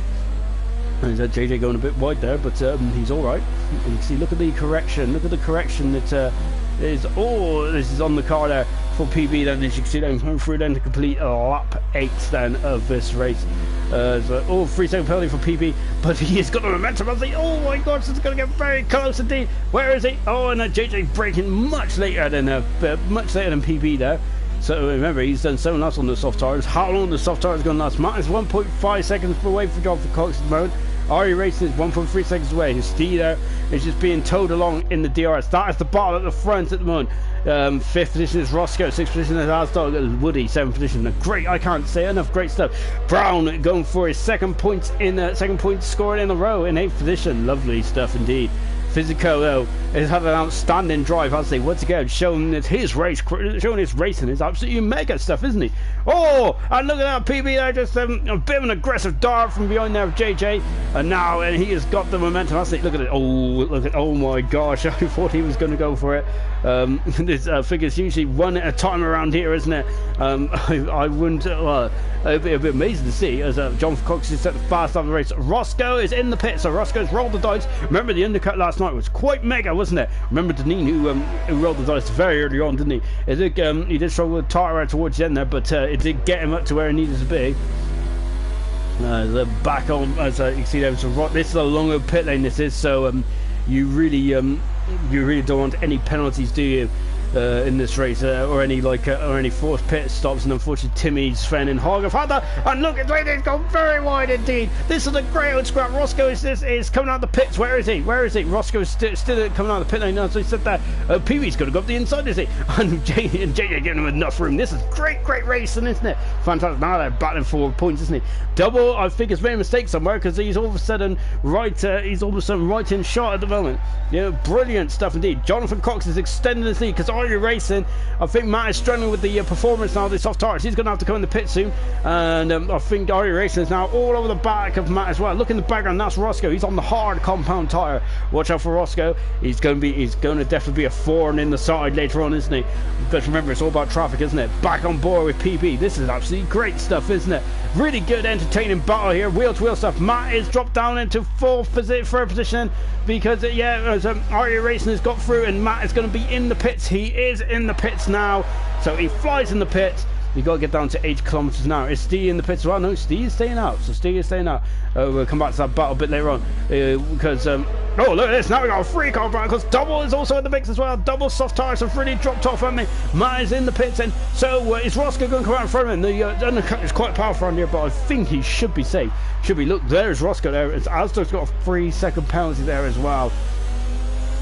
And JJ going a bit wide there, but he's all right. You can see, look at the correction. Look at the correction that is. Oh, this is on the car there for PB. Then as you can see, them coming through then to complete lap 8 then of this race. So, 3-second penalty for PB, but he has got the momentum. I think, oh my gosh, it's going to get very close indeed. Where is he? Oh, and JJ braking much later than PB there. So remember, he's done so laps on the soft tires. How long the soft tires going to last? Matt is 1.5 seconds away from John for Cox at the moment. RE Racing is 1.3 seconds away. His Steve there is just being towed along in the DRS. That is the battle at the front at the moment. 5th position is Roscoe, 6th position is Asdog, Woody, 7th position. Great, I can't say enough great stuff. Brown going for his second point scored in a row in 8th position. Lovely stuff indeed. Physico though has had an outstanding drive, hasn't he? Once again, showing that his racing is absolutely mega stuff, isn't he? Oh, and look at that PB there, just a bit of an aggressive dart from behind there of JJ, and he has got the momentum, hasn't he? Look at it. Oh my gosh, I thought he was going to go for it. This figure's usually one at a time around here, isn't it? I wouldn't. It'd be a bit amazing to see as John Cox is set fast on the race. Roscoe is in the pit, so Roscoe's rolled the dice. Remember the undercut last night was quite mega, wasn't it? Remember Deneen who rolled the dice very early on, didn't he? He did struggle with tire towards the end there, but it did get him up to where he needed to be. The back on, as you can see there, this is a longer pit lane. This is so you really don't want any penalties, do you? In this race, or any forced pit stops, and unfortunately Timmy, Sven and Hog have had that, and look, it's gone very wide indeed. This is a great old scrap. Roscoe is coming out of the pits. Where is he? Roscoe is still coming out of the pit lane now, so he said that Pee-wee's going to go up the inside, is he? And JJ giving him enough room. This is great racing, isn't it? Fantastic. Now they're battling for points, isn't he? Double, I think, has made a mistake somewhere, because he's all of a sudden right in shot at the moment. Yeah, brilliant stuff indeed. Jonathan Cox is extending his lead, because RE Racing, I think Matt is struggling with the performance now of the soft tires. He's going to have to come in the pit soon, and I think RE Racing is now all over the back of Matt as well. Look in the background, that's Roscoe. He's on the hard compound tire. Watch out for Roscoe. He's going to definitely be a thorn in the side later on, isn't he? But remember, it's all about traffic, isn't it? Back on board with PB. This is absolutely great stuff, isn't it? Really good, entertaining battle here. Wheel to wheel stuff. Matt is dropped down into third position because as RE Racing has got through, and Matt is going to be in the pits. He is in the pits now, so he flies in the pits. You got to get down to 8 kilometers an hour. Is Steve in the pits as well? No, Steve is staying out. So Steve is staying out. We'll come back to that battle a bit later on, because oh, look at this. Now we got a free car battle, because Double is also in the mix as well. Double soft tires have really dropped off, haven't they? Matt is in the pits, and so is Roscoe going to come out in front of him? The undercut is quite powerful on here, but I think he should be safe. Look, there's Roscoe there. Astor's got a 3-second penalty there as well.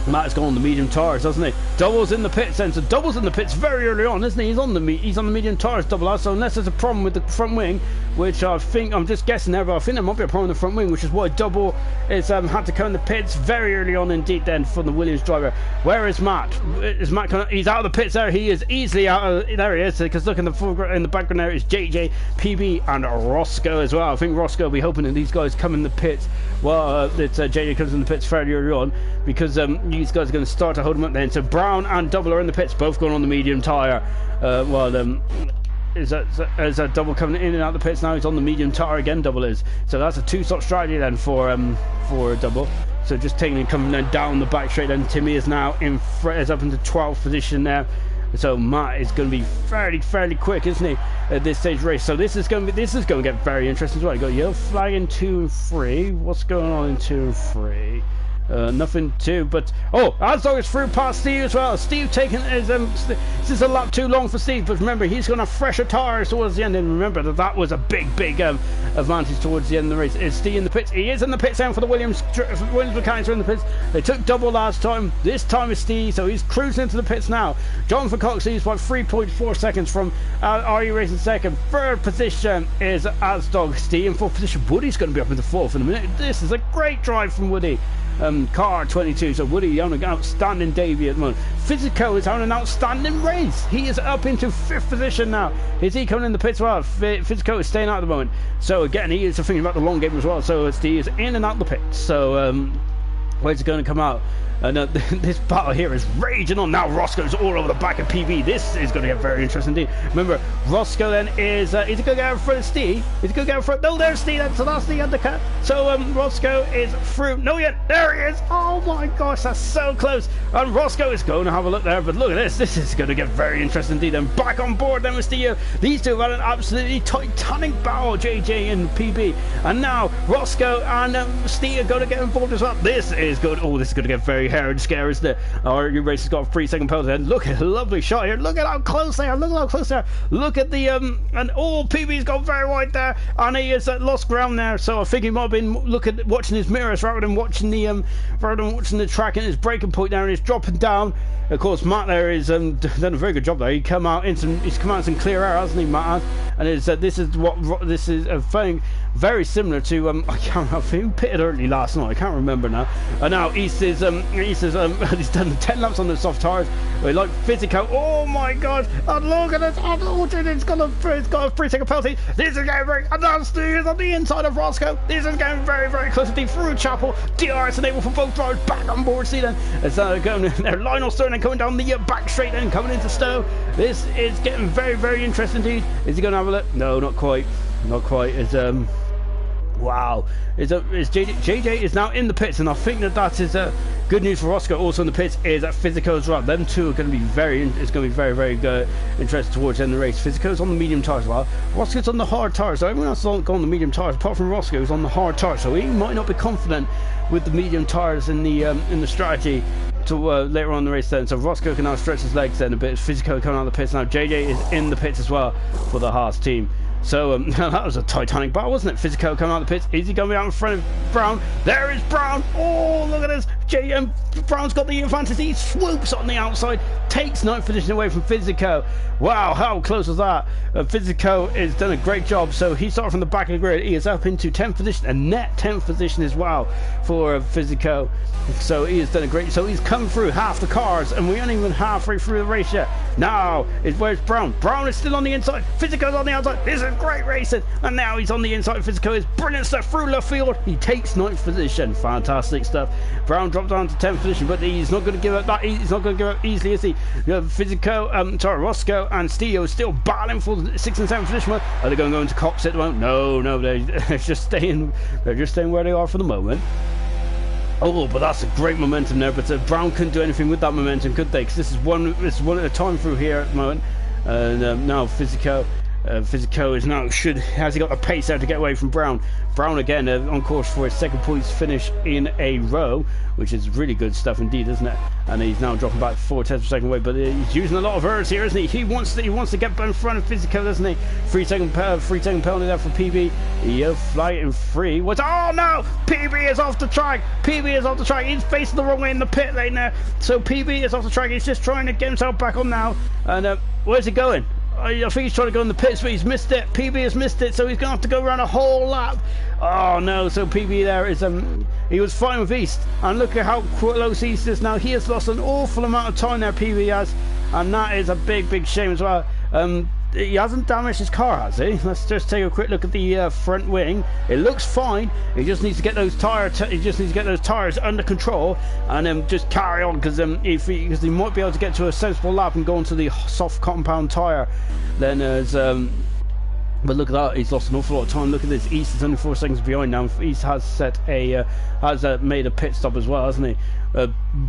Matt's gone on the medium tires, doesn't he? Double's in the pits then, so Double's in the pits very early on, isn't he? He's on the medium tires, Double has, so unless there's a problem with the front wing, which I think, I'm just guessing there, but I think there might be a problem with the front wing, which is why Double is had to come in the pits very early on indeed then from the Williams driver. Where is Matt? Is Matt he's out of the pits there, he is easily out of, there he is, because look in the background there is JJ, PB and Roscoe as well. I think Roscoe will be hoping that these guys come in the pits while JJ comes in the pits fairly early on, because these guys are going to start to hold him up then. So Brown and Double are in the pits, both going on the medium tyre. Is that Double coming in and out the pits now? He's on the medium tyre again, Double is. So that's a 2-stop strategy then for Double. So just taking and coming down the back straight, and Timmy is now is up into 12th position there. So Matt is going to be fairly quick, isn't he, at this stage race? So this is going to get very interesting as well. You got yellow flag in 2 and 3. What's going on in 2 and 3? Nothing too, but Asdog is through past Steve as well. Steve taking this is a lap too long for Steve, but remember he's going to have fresher tires towards the end, and remember that was a big advantage towards the end of the race. Is Steve in the pits? He is in the pits down for the Williams mechanics are in the pits. They took Double last time. This time it's Steve, so he's cruising into the pits now. Jonathan Cox is by 3.4 seconds from RE Racing second. Third position is Asdog. Steve in fourth position. Woody's going to be up into fourth in a minute. This is a great drive from Woody. Car 22, so Woody having an outstanding debut at the moment. Physico is having an outstanding race. He is up into 5th position now. Is he coming in the pits? Well, Physico is staying out at the moment. So again, he is thinking about the long game as well. So he is in and out the pits. So where's it going to come out? And this battle here is raging on. Now Roscoe's all over the back of PB. This is going to get very interesting indeed. Remember, Roscoe then is he going to get out in front of Steve? Is he going to get out in front? No, there's Steve. So that's the undercut. So Roscoe is through. No, yet there he is. Oh my gosh, that's so close. And Roscoe is going to have a look there. But look at this. This is going to get very interesting indeed. And back on board then with Steve. These two have had an absolutely titanic battle, JJ and PB. And now Roscoe and Steve are going to get involved as well. This is good. Oh, this is going to get very hairy and scary, isn't it? Our race has got a 3-second penalty. And look at a lovely shot here. Look at how close they are. Look at how close they are. Look at the and PB's gone very wide there, and he has lost ground there. So I think he might have been watching his mirrors rather than watching the track and his breaking point there, and he's dropping down. Of course, Matt there is done a very good job there. He's come out in some clear air, hasn't he, Matt? And this is a thing very similar to I can't remember who pitted early last night. I can't remember now. And now East is he's done 10 laps on the soft tires. Like Physico. Oh my God! And look at it! It's got a 3-second penalty. This is getting very. And now Steve is on the inside of Roscoe. This is getting very, very close to through Chapel. DRS enabled for both drivers back on board. See then, it's going there. Lionel Stern coming down the back straight and coming into Stowe. This is getting very, very interesting indeed. Is he going to have a look? No, not quite. Not quite. It's wow. JJ is now in the pits, and I think that is good news for Roscoe. Also in the pits is that Physico as well. Them two are going to be very interested towards the end of the race. Physico's on the medium tires as well. Roscoe's on the hard tires. So everyone else is on the medium tires apart from Roscoe, who's on the hard tires. So he might not be confident with the medium tires in the strategy to later on in the race then. So Roscoe can now stretch his legs then a bit. Physico coming out of the pits now. JJ is in the pits as well for the Haas team. So that was a titanic battle, wasn't it? Physico coming out of the pits. Is he going to be out in front of Brown? There is Brown. Oh, look at this. Brown's got the advantage. He swoops on the outside, takes 9th position away from Physico. Wow, how close was that? Physico has done a great job. So he started from the back of the grid. He is up into 10th position, a net 10th position as well for Physico. So he has done a great. So he's come through half the cars, and we aren't even halfway through the race yet. Now, where's Brown? Brown is still on the inside. Physico's on the outside. This is great racing, and now he's on the inside. Physico is brilliant stuff through left field. He takes 9th position. Fantastic stuff. Brown dropped down to 10th position, but he's not going to give up that. He's not going to give up easily, is he? Roscoe and Stio still battling for the 6th and 7th position. Are they going to go into cops at the moment? No, they're just staying. They're just staying where they are for the moment. Oh, but that's a great momentum there. But Brown couldn't do anything with that momentum, could they? Because this is one at a time through here at the moment. And now Physico is now has he got the pace there to get away from Brown? Brown again on course for his 2nd points finish in a row, which is really good stuff indeed, isn't it? And he's now dropping back 4/10 of a second away, but he's using a lot of errors here, isn't he? He wants to get in front of Physico, doesn't he? 3-second penalty there for PB. He'll fly in free. Oh no! PB is off the track. PB is off the track. He's facing the wrong way in the pit lane there. So PB is off the track. He's just trying to get himself back on now. And where's he going? I think he's trying to go in the pits, but he's missed it. PB has missed it, so he's going to have to go around a whole lap. Oh no, so PB there is he was fine with East, and look at how close East is now. He has lost an awful amount of time there, PB has, and that is a big shame as well. He hasn't damaged his car, has he? Let's just take a quick look at the front wing. It looks fine. He just needs to get those tires under control, and then just carry on, because because he might be able to get to a sensible lap and go onto the soft compound tire. Then as but look at that, he's lost an awful lot of time. Look at this, East is only 4 seconds behind now. East has made a pit stop as well, hasn't he?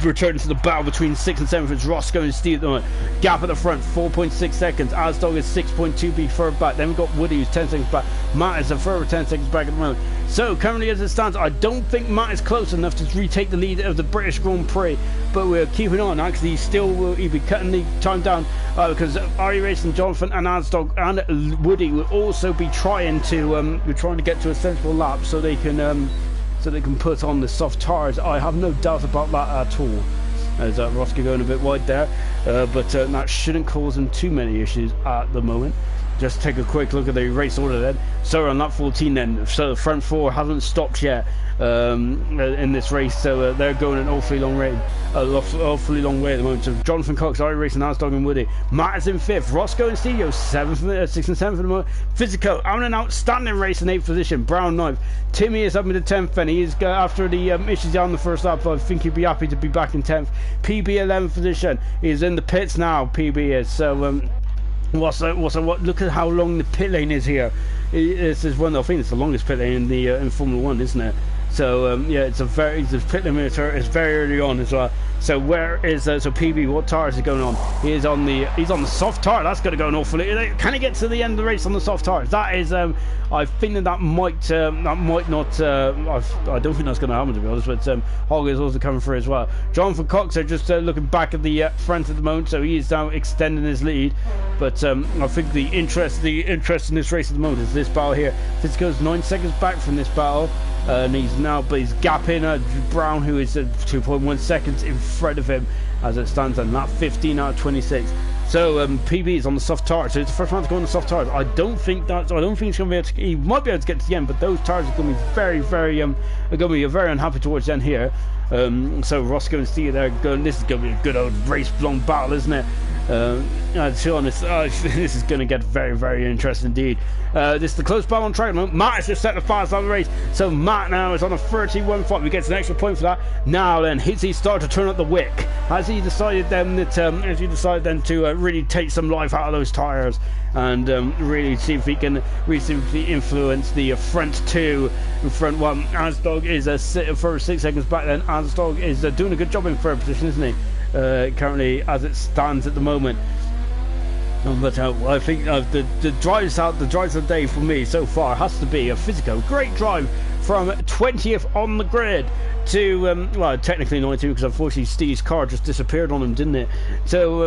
Returning to the battle between 6th and 7th. It's Roscoe and Steve at the moment. Gap at the front, 4.6 seconds. Asdog is 6.2b further back. Then we've got Woody, who's 10 seconds back. Matt is a further 10 seconds back at the moment. So currently as it stands, I don't think Matt is close enough to retake the lead of the British Grand Prix, but we're keeping on. Actually, he'll be cutting the time down because Ari Racing, Jonathan and Asdog and Woody will also be trying to get to a sensible lap so they can put on the soft tires. I have no doubt about that at all. As Roscoe going a bit wide there, but that shouldn't cause him too many issues at the moment. Just take a quick look at the race order then. So on lap 14 then, so the front 4 hasn't stopped yet in this race, so they're going an awfully long awfully long way at the moment. So Jonathan Cox, IRC Racing, Asdog and Woody. Matt is in 5th. Roscoe and Studio 6th and 7th at the moment. Physico on an outstanding race in 8th position. Brown 9th. Timmy is up in the 10th, and he is after the issues on the first lap. I think he'd be happy to be back in 10th. PB 11th position. He's in the pits now. PB is so. What? Look at how long the pit lane is here. This is I think it's the longest pit lane in the in Formula One, isn't it? So yeah, the pit limiter is very early on as well. So where is so PB? What tires is going on? He's on the soft tire. That's going to go an awfully. Can he get to the end of the race on the soft tires? That is I think that might not. I don't think that's going to happen, to be honest. But Hogg is also coming through as well. Jonathan Cox are just looking back at the front at the moment, so he is now extending his lead. But I think the interest in this race at the moment is this battle here. Fitzgerald's 9 seconds back from this battle. And he's gapping Brown, who is 2.1 seconds in front of him as it stands on lap 15 out of 26. So PB is on the soft tires, so it's the first one to go on the soft tires. I don't think he's going to be able to. He might be able to get to the end, but those tires are going to be very very unhappy towards the end here. So Roscoe and Steve, this is going to be a good old race-long battle, isn't it? Sean, this is going to get very, very interesting indeed. This is the close battle on track. Matt has just set the fast on the race, so Matt now is on a 31-5. He gets an extra point for that. Now then, has he started to turn up the wick? Has he decided then to really take some life out of those tyres and really see if he can influence the front two? Front one, Asdog is for 6 seconds back. Then Asdog is doing a good job in third position, isn't he? Currently, as it stands at the moment. But I think the drives of the day for me so far has to be a Physico. Great drive from 20th on the grid to well, technically 92, because unfortunately Steve's car just disappeared on him, didn't it? So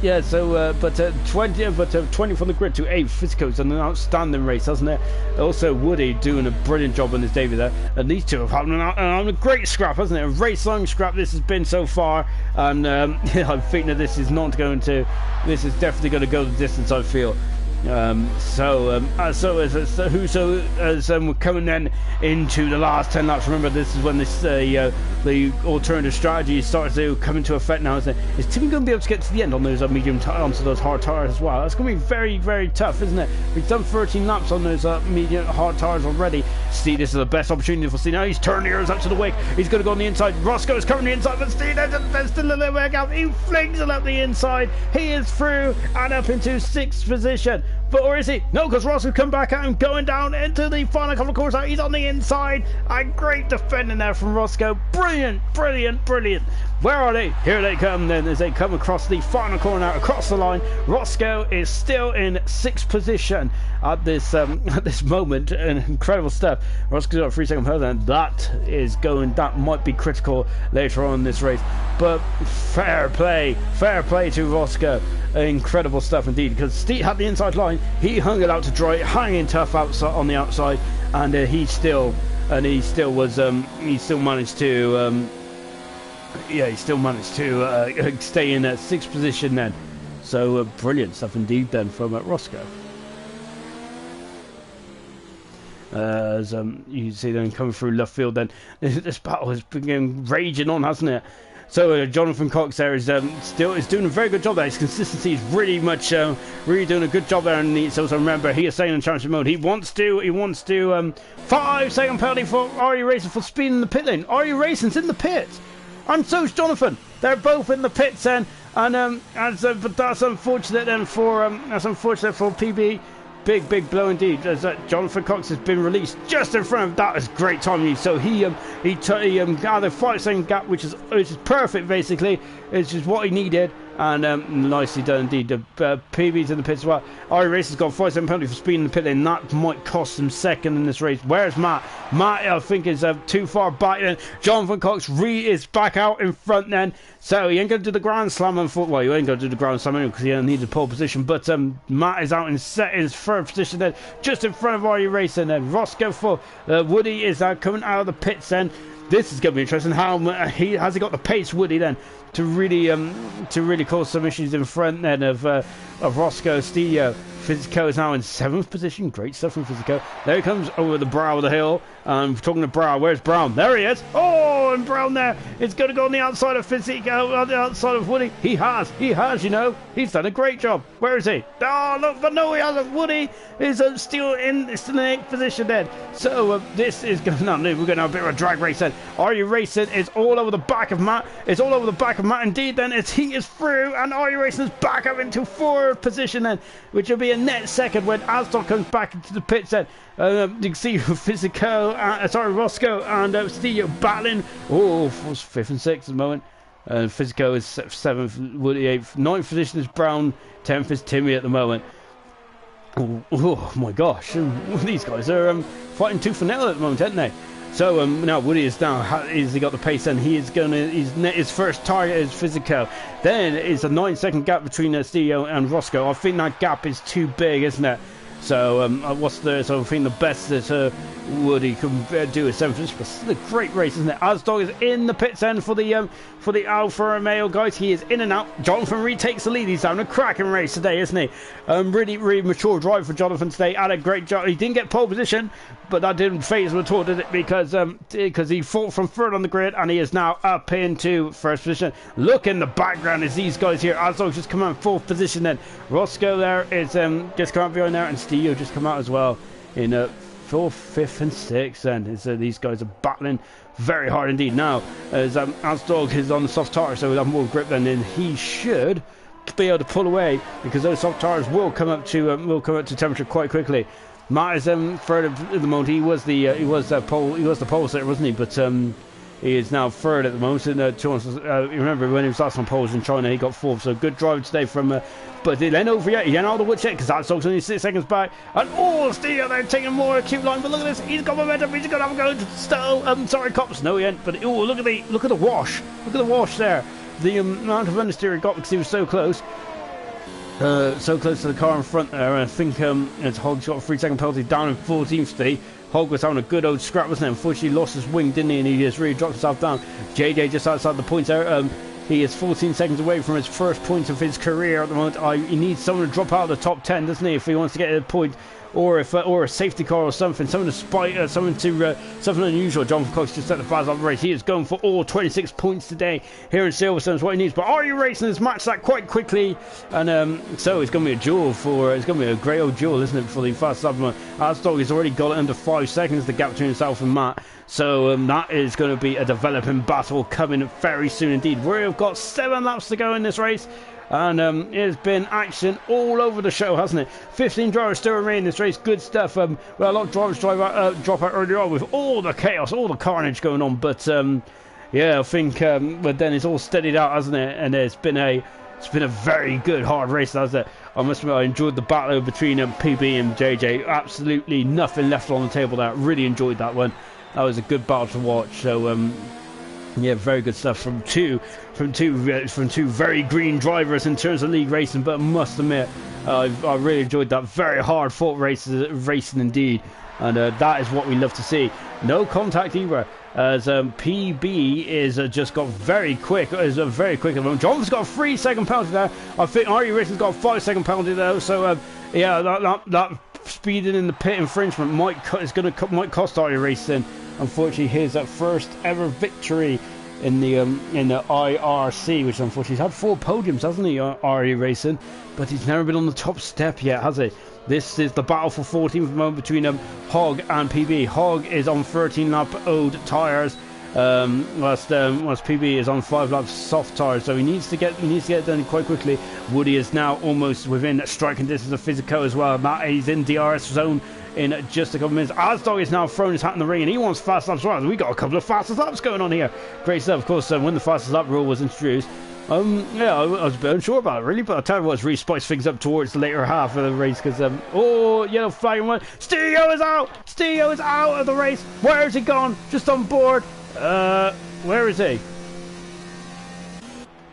yeah, so but 20th on the grid to 8th. Physico's an outstanding race, hasn't it? Also Woody doing a brilliant job on his debut there, and these two have had a great scrap, hasn't it? A race long scrap this has been so far, and yeah, I think that this is definitely going to go the distance, I feel. As we're coming then into the last 10 laps. Remember, this is when the alternative strategy starts to come into effect now. Is Timmy going to be able to get to the end on those onto those hard tires as well? That's going to be very, very tough, isn't it? We've done 13 laps on those medium hard tires already. See, this is the best opportunity for Steve. Now he's turning ears up to the wick. He's going to go on the inside. Roscoe is covering the inside, but Steve, there's still a little bit out. He flings it up the inside. He is through and up into 6th position. But or is he? No, because Ross will come back at him, going down into the final couple of corners. He's on the inside. And great defending there from Roscoe. Brilliant, brilliant, brilliant. Where are they? Here they come then, as they come across the final corner, across the line. Roscoe is still in 6th position at this moment. Incredible stuff. Roscoe's got a 3 second further, and that might be critical later on in this race. But fair play to Roscoe. Incredible stuff indeed, because Steve had the inside line. He hung it out to dry, hanging tough outside on the outside, and he still managed to stay in 6th position then. So brilliant stuff indeed then from Roscoe. As you see them coming through left field then. This battle has been raging on, hasn't it? So Jonathan Cox there is doing a very good job there. His consistency is really doing a good job there. And he's also, remember, he is saying in championship mode he wants to 5 second penalty for IRC Racing for speeding in the pit lane. IRC Racing's in the pits, and so's Jonathan. They're both in the pits then, and but that's unfortunate then for PB. Big blow indeed, as Jonathan Cox has been released just in front of that. Is great timing. So he gathered a 5 second gap, which is perfect basically. It's just what he needed, and nicely done indeed. PB's in the pits as well. IRC Racing's got 5 second penalty for speeding in the pit lane. That might cost him second in this race. Where's Matt? Matt, I think, is too far back then. Jonathan Cox is back out in front then. So he ain't going to do the Grand Slam on foot. Well, you ain't going to do the Grand Slam anyway because he needs a pole position. But Matt is out in his third position then, just in front of IRC Racing then. Roscoe for Woody is coming out of the pits then. This is going to be interesting. How has he got the pace, Woody, then, to really cause some issues in front then of Roscoe Stilio. Physico is now in 7th position. Great stuff from Physico. There he comes over the brow of the hill. I'm talking to Brown. Where's Brown? There he is. Oh, and Brown there. It's going to go on the outside of Fizzico, on the outside of Woody. He has, you know. He's done a great job. Where is he? Oh, look, but no, he hasn't. Woody is still in the 8th position then. So this is going on. We're going to have a bit of a drag race then. Are You Racing is all over the back of Matt. It's all over the back of Matt indeed then. He is through, and Are You Racing is back up into 4th position then, which will be a net second when Aston comes back into the pits then. You can see Roscoe and Steve battling. Oh, 5th and 6th at the moment. Physico is 7th, Woody 8th. 9th position is Brown. 10th is Timmy at the moment. Oh my gosh. These guys are fighting tooth and nail at the moment, aren't they? So now Woody is down. He got the pace, and he's his first target is Physico. Then it's a 9-second gap between Steve and Roscoe. I think that gap is too big, isn't it? So so I think the best that Woody can do is 7th. It's a great race, isn't it? Asdog is in the pits end for the Alfa Romeo guys. He is in and out. Jonathan retakes the lead. He's having a cracking race today, isn't he? Really mature drive for Jonathan today. Had a great job. He didn't get pole position, but that didn't phase him at all, did it? Because he fought from 3rd on the grid, and he is now up into 1st position. Look in the background is these guys here. Asdog just come out in 4th position then. Roscoe there is just come out behind there, and Steve just come out as well in 4th, 5th and 6th, and these guys are battling very hard indeed now as Asdog is on the soft tire, so he'll have more grip then, and he should be able to pull away because those soft tires will come up to temperature quite quickly. Matt is third at the moment. He was the pole sitter, wasn't he? But he is now 3rd at the moment. And remember when he was last on poles in China, he got 4th. So good drive today from. But he went over yet. He went out of the woodshed because that's only 6 seconds back. And Steve, they're taking more acute line. But look at this. He's got momentum. He's going to have a go. Still, Cops. No, he ain't. But look at the wash. Look at the wash there. The amount of understeer he got because he was so close. So close to the car in front there. I think it's Hog's got a 3-second penalty down in 14th today. Hog was having a good old scrap, wasn't it? Unfortunately, lost his wing, didn't he? And he just really dropped himself down. JJ just outside the points there. He is 14 seconds away from his first point of his career at the moment. He needs someone to drop out of the top 10, doesn't he, if he wants to get a point, or a safety car or something, something unusual. John Cox just set the fast up the race. He is going for all 26 points today here in Silverstone. Is what he needs. But Are You Racing has matched that quite quickly, and so it's going to be a duel it's going to be a great old duel, isn't it, for the fast supplement. Asdog has already got it under 5 seconds, the gap between himself and Matt. So that is going to be a developing battle coming very soon indeed. We've got 7 laps to go in this race. And it's been action all over the show, hasn't it? 15 drivers still remain in this race. Good stuff. Well, a lot of drivers drop out earlier on with all the chaos, all the carnage going on. But yeah, I think but then it's all steadied out, hasn't it? And it's been a very good hard race, hasn't it? I must admit, I enjoyed the battle between PB and JJ. Absolutely nothing left on the table there. Really enjoyed that one. That was a good battle to watch. So yeah, very good stuff from two very green drivers in terms of league racing. But I must admit, I really enjoyed that. Very hard fought racing indeed, and that is what we love to see. No contact either, as PB is just got very quick. Very quick at the moment. Jonathan's got a 3-second penalty there. I think Are You Racing's got a 5-second penalty though. So yeah, that speeding in the pit infringement might cost Are You Racing. Unfortunately, his first ever victory in the IRC, which unfortunately he's had 4 podiums, hasn't he, Are You Racing? But he's never been on the top step yet, has he? This is the battle for 14th moment between Hog and PB. Hog is on 13 lap old tyres, whilst PB is on 5 laps soft tyres. So he needs to get it done quite quickly. Woody is now almost within striking distance of Physico as well. Matt is in DRS zone in just a couple of minutes. Asdog is now throwing his hat in the ring, and he wants fast laps. Right, we got a couple of fastest laps going on here. Great stuff. Of course, when the fastest lap rule was introduced, yeah, I was a bit unsure about it really, but I'll tell you what, it's really spiced things up towards the later half of the race because yellow flag and one. Stio is out of the race. Where has he gone? Just on board. Where is he?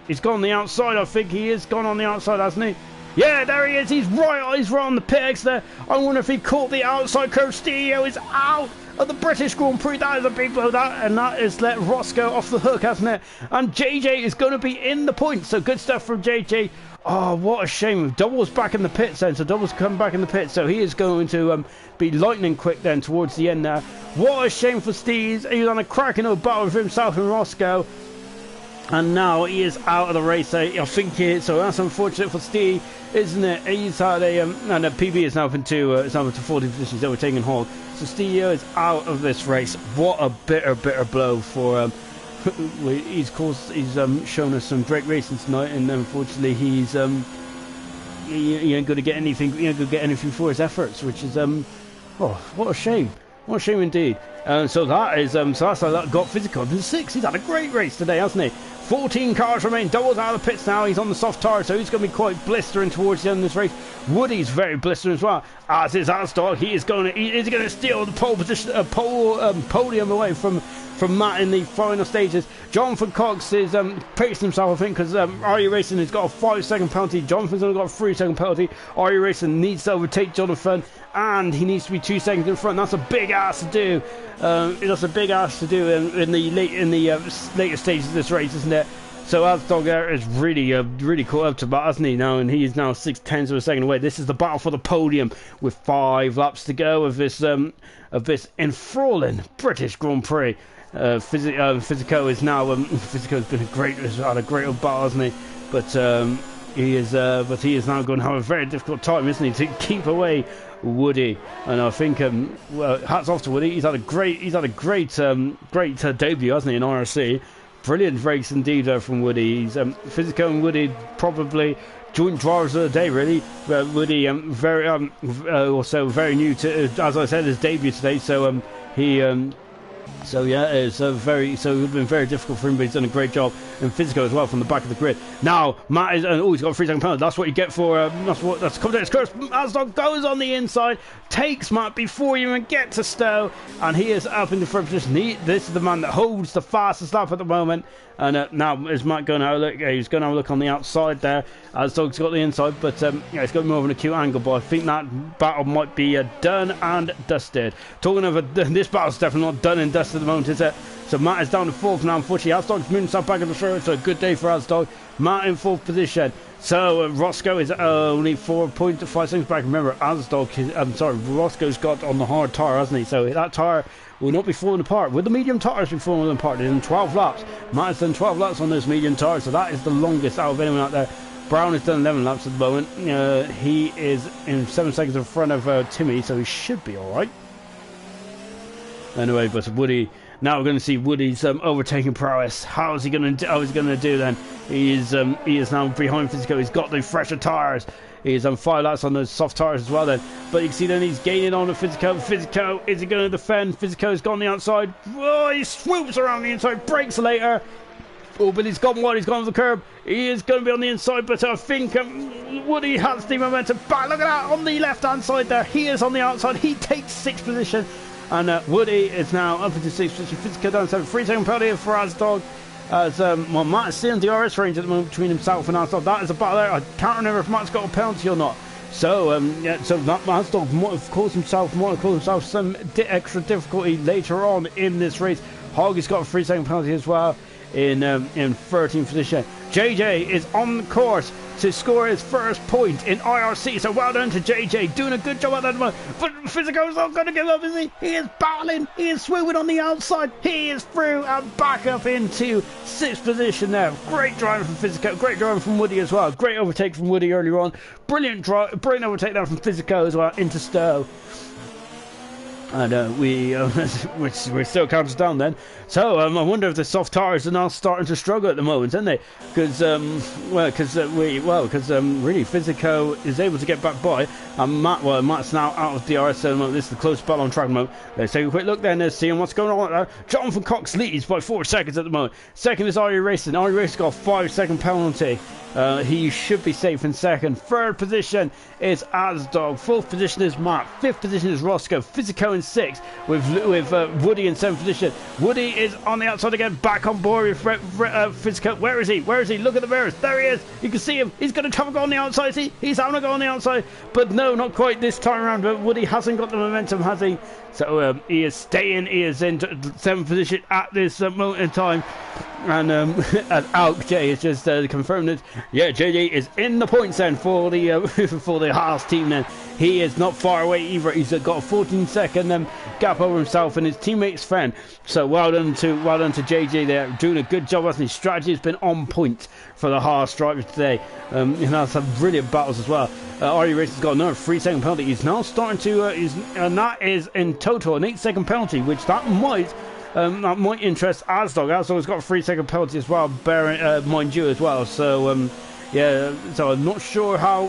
He's gone on the outside. I think he is gone on the outside, hasn't he? Yeah, there he is. He's right on the pit exit there. I wonder if he caught the outside curve. Stio is out. of the British Grand Prix. That is a big blow, that, and that has let Roscoe off the hook, hasn't it? And JJ is going to be in the points, so good stuff from JJ. Oh, what a shame. Double's back in the pits then, so Double's come back in the pits, so he is going to be lightning quick then towards the end there. What a shame for Steez. He was on a cracking old battle with himself and Roscoe, and now he is out of the race. I think so that's unfortunate for Steve, isn't it? He's had a and the PB is now up into 40 positions, overtaking Hall. So Steve is out of this race. What a bitter blow for he's shown us some great racing tonight, and unfortunately he's he ain't going to get anything. He ain't going to get anything for his efforts, which is oh, what a shame. What a shame indeed. So that is so that's how that got physical. In 6, he's had a great race today, hasn't he? 14 cars remain. Double's out of the pits now. He's on the soft tire, so he's going to be quite blistering towards the end of this race. Woody's very blistering as well, as is Asdog. He is going to steal the pole position, podium away from Matt in the final stages. Jonathan Cox is pacing himself, I think, because RE Racing has got a 5-second penalty. Jonathan's only got a 3-second penalty. RE Racing needs to overtake Jonathan, and he needs to be 2 seconds in front. That's a big ass to do. That's a big ass to do in the later stages of this race, isn't it? So Asdog there is really caught up to Matt, hasn't he now? And he is now 0.6 of a second away. This is the battle for the podium with 5 laps to go of this enthralling British Grand Prix. Physico is now Physico's been had a great old battle, hasn't he? But he is now going to have a very difficult time, isn't he, to keep away Woody. And I think well, hats off to Woody. He's had a great debut, hasn't he, in IRC. Brilliant race indeed from Woody. He's Physico and Woody probably joint drivers of the day, really. Woody also very new to, as I said, his debut today. So so yeah, it's it would have been very difficult for him, but he's done a great job. And Physico as well from the back of the grid. Now Matt is he's got a 3-second penalty. That's what you get for that's come to his curse. Asdog goes on the inside, takes Matt before you even get to Stowe, and he is up in the front position. This is the man that holds the fastest lap at the moment. And now is Matt going to have a look? He's going to have a look on the outside there. Asdog's got the inside, but yeah, it's got more of an acute angle. But I think that battle might be done and dusted. Talking of this battle's definitely not done and dusted at the moment, is it? So Matt is down to 4th now. Unfortunately, Asdog's moving himself back in the third. So a good day for Asdog. Matt in 4th position. So Roscoe is only 4.5 seconds back. Remember, Roscoe's got on the hard tyre, hasn't he? So that tyre will not be falling apart. Will the medium tyres be falling apart? They've done 12 laps. Matt has done 12 laps on those medium tyres, so that is the longest out of anyone out there. Brown has done 11 laps at the moment. He is in 7 seconds in front of Timmy, so he should be all right. Anyway, but Woody. Now we're going to see Woody's overtaking prowess. How is he going to do then? He is now behind Physico. He's got the fresher tyres. He's on 5 laps on those soft tyres as well then. But you can see then he's gaining on the Physico. Physico, is he going to defend? Physico's gone the outside. Oh, he swoops around the inside, brakes later. Oh, but he's gone wide. He's gone off the curb. He is going to be on the inside, but I think Woody has the momentum back. Look at that on the left-hand side there. He is on the outside. He takes 6th position. And Woody is now up into 6th position. Physico down to 3-second penalty for Asdog. As well, Matt is still in the DRS range at the moment between himself and Asdog. That is a battle there. I can't remember if Matt's got a penalty or not. So yeah, so Asdog might have caused himself some extra difficulty later on in this race. Hoggy's got a 3-second penalty as well in 13th position. JJ is on course to score his first point in IRC, so well done to JJ, doing a good job at that moment. But Physico's not going to give up, is he? He is battling, he is swooping on the outside, he is through and back up into 6th position there. Great driving from Physico, great driving from Woody as well, great overtake from Woody earlier on, brilliant overtake now from Physico as well into Stowe. And we're still counting down then. So I wonder if the soft tyres are now starting to struggle at the moment, aren't they? Because really Physico is able to get back by, and Matt's now out of DRS at the moment. This is the close battle on track at the moment. Let's take a quick look then. Let's see what's going on there. Jonathan Cox leads by 4 seconds at the moment. Second is RE Racing. RE Racing got a 5-second penalty. He should be safe in second. Third position is Asdog. 4th position is Matt. 5th position is Roscoe. Physico in 6th with Woody in 7th position. Woody is on the outside again, back on board with Physico. Where is he? Where is he? Look at the mirrors. There he is. You can see him. He's going to have a go on the outside. He's having a go on the outside, but no, not quite this time around. But Woody hasn't got the momentum, has he? So he is staying. He is in 7th position at this moment in time. And Alk J has just confirmed it. Yeah, JJ is in the points then for the for the Haas team. Then he is not far away either. He's got a 14-second gap over himself and his teammate Sven. So well done to JJ there, doing a good job. Hasn't his strategy has been on point for the Haas drivers today. You know, some brilliant battles as well. RE Race has got another 3-second penalty. He's now starting to and that is in total an 8-second penalty, which that might interest Asdog. Asdog's got a 3-second penalty as well, mind you as well. So yeah, so I'm not sure how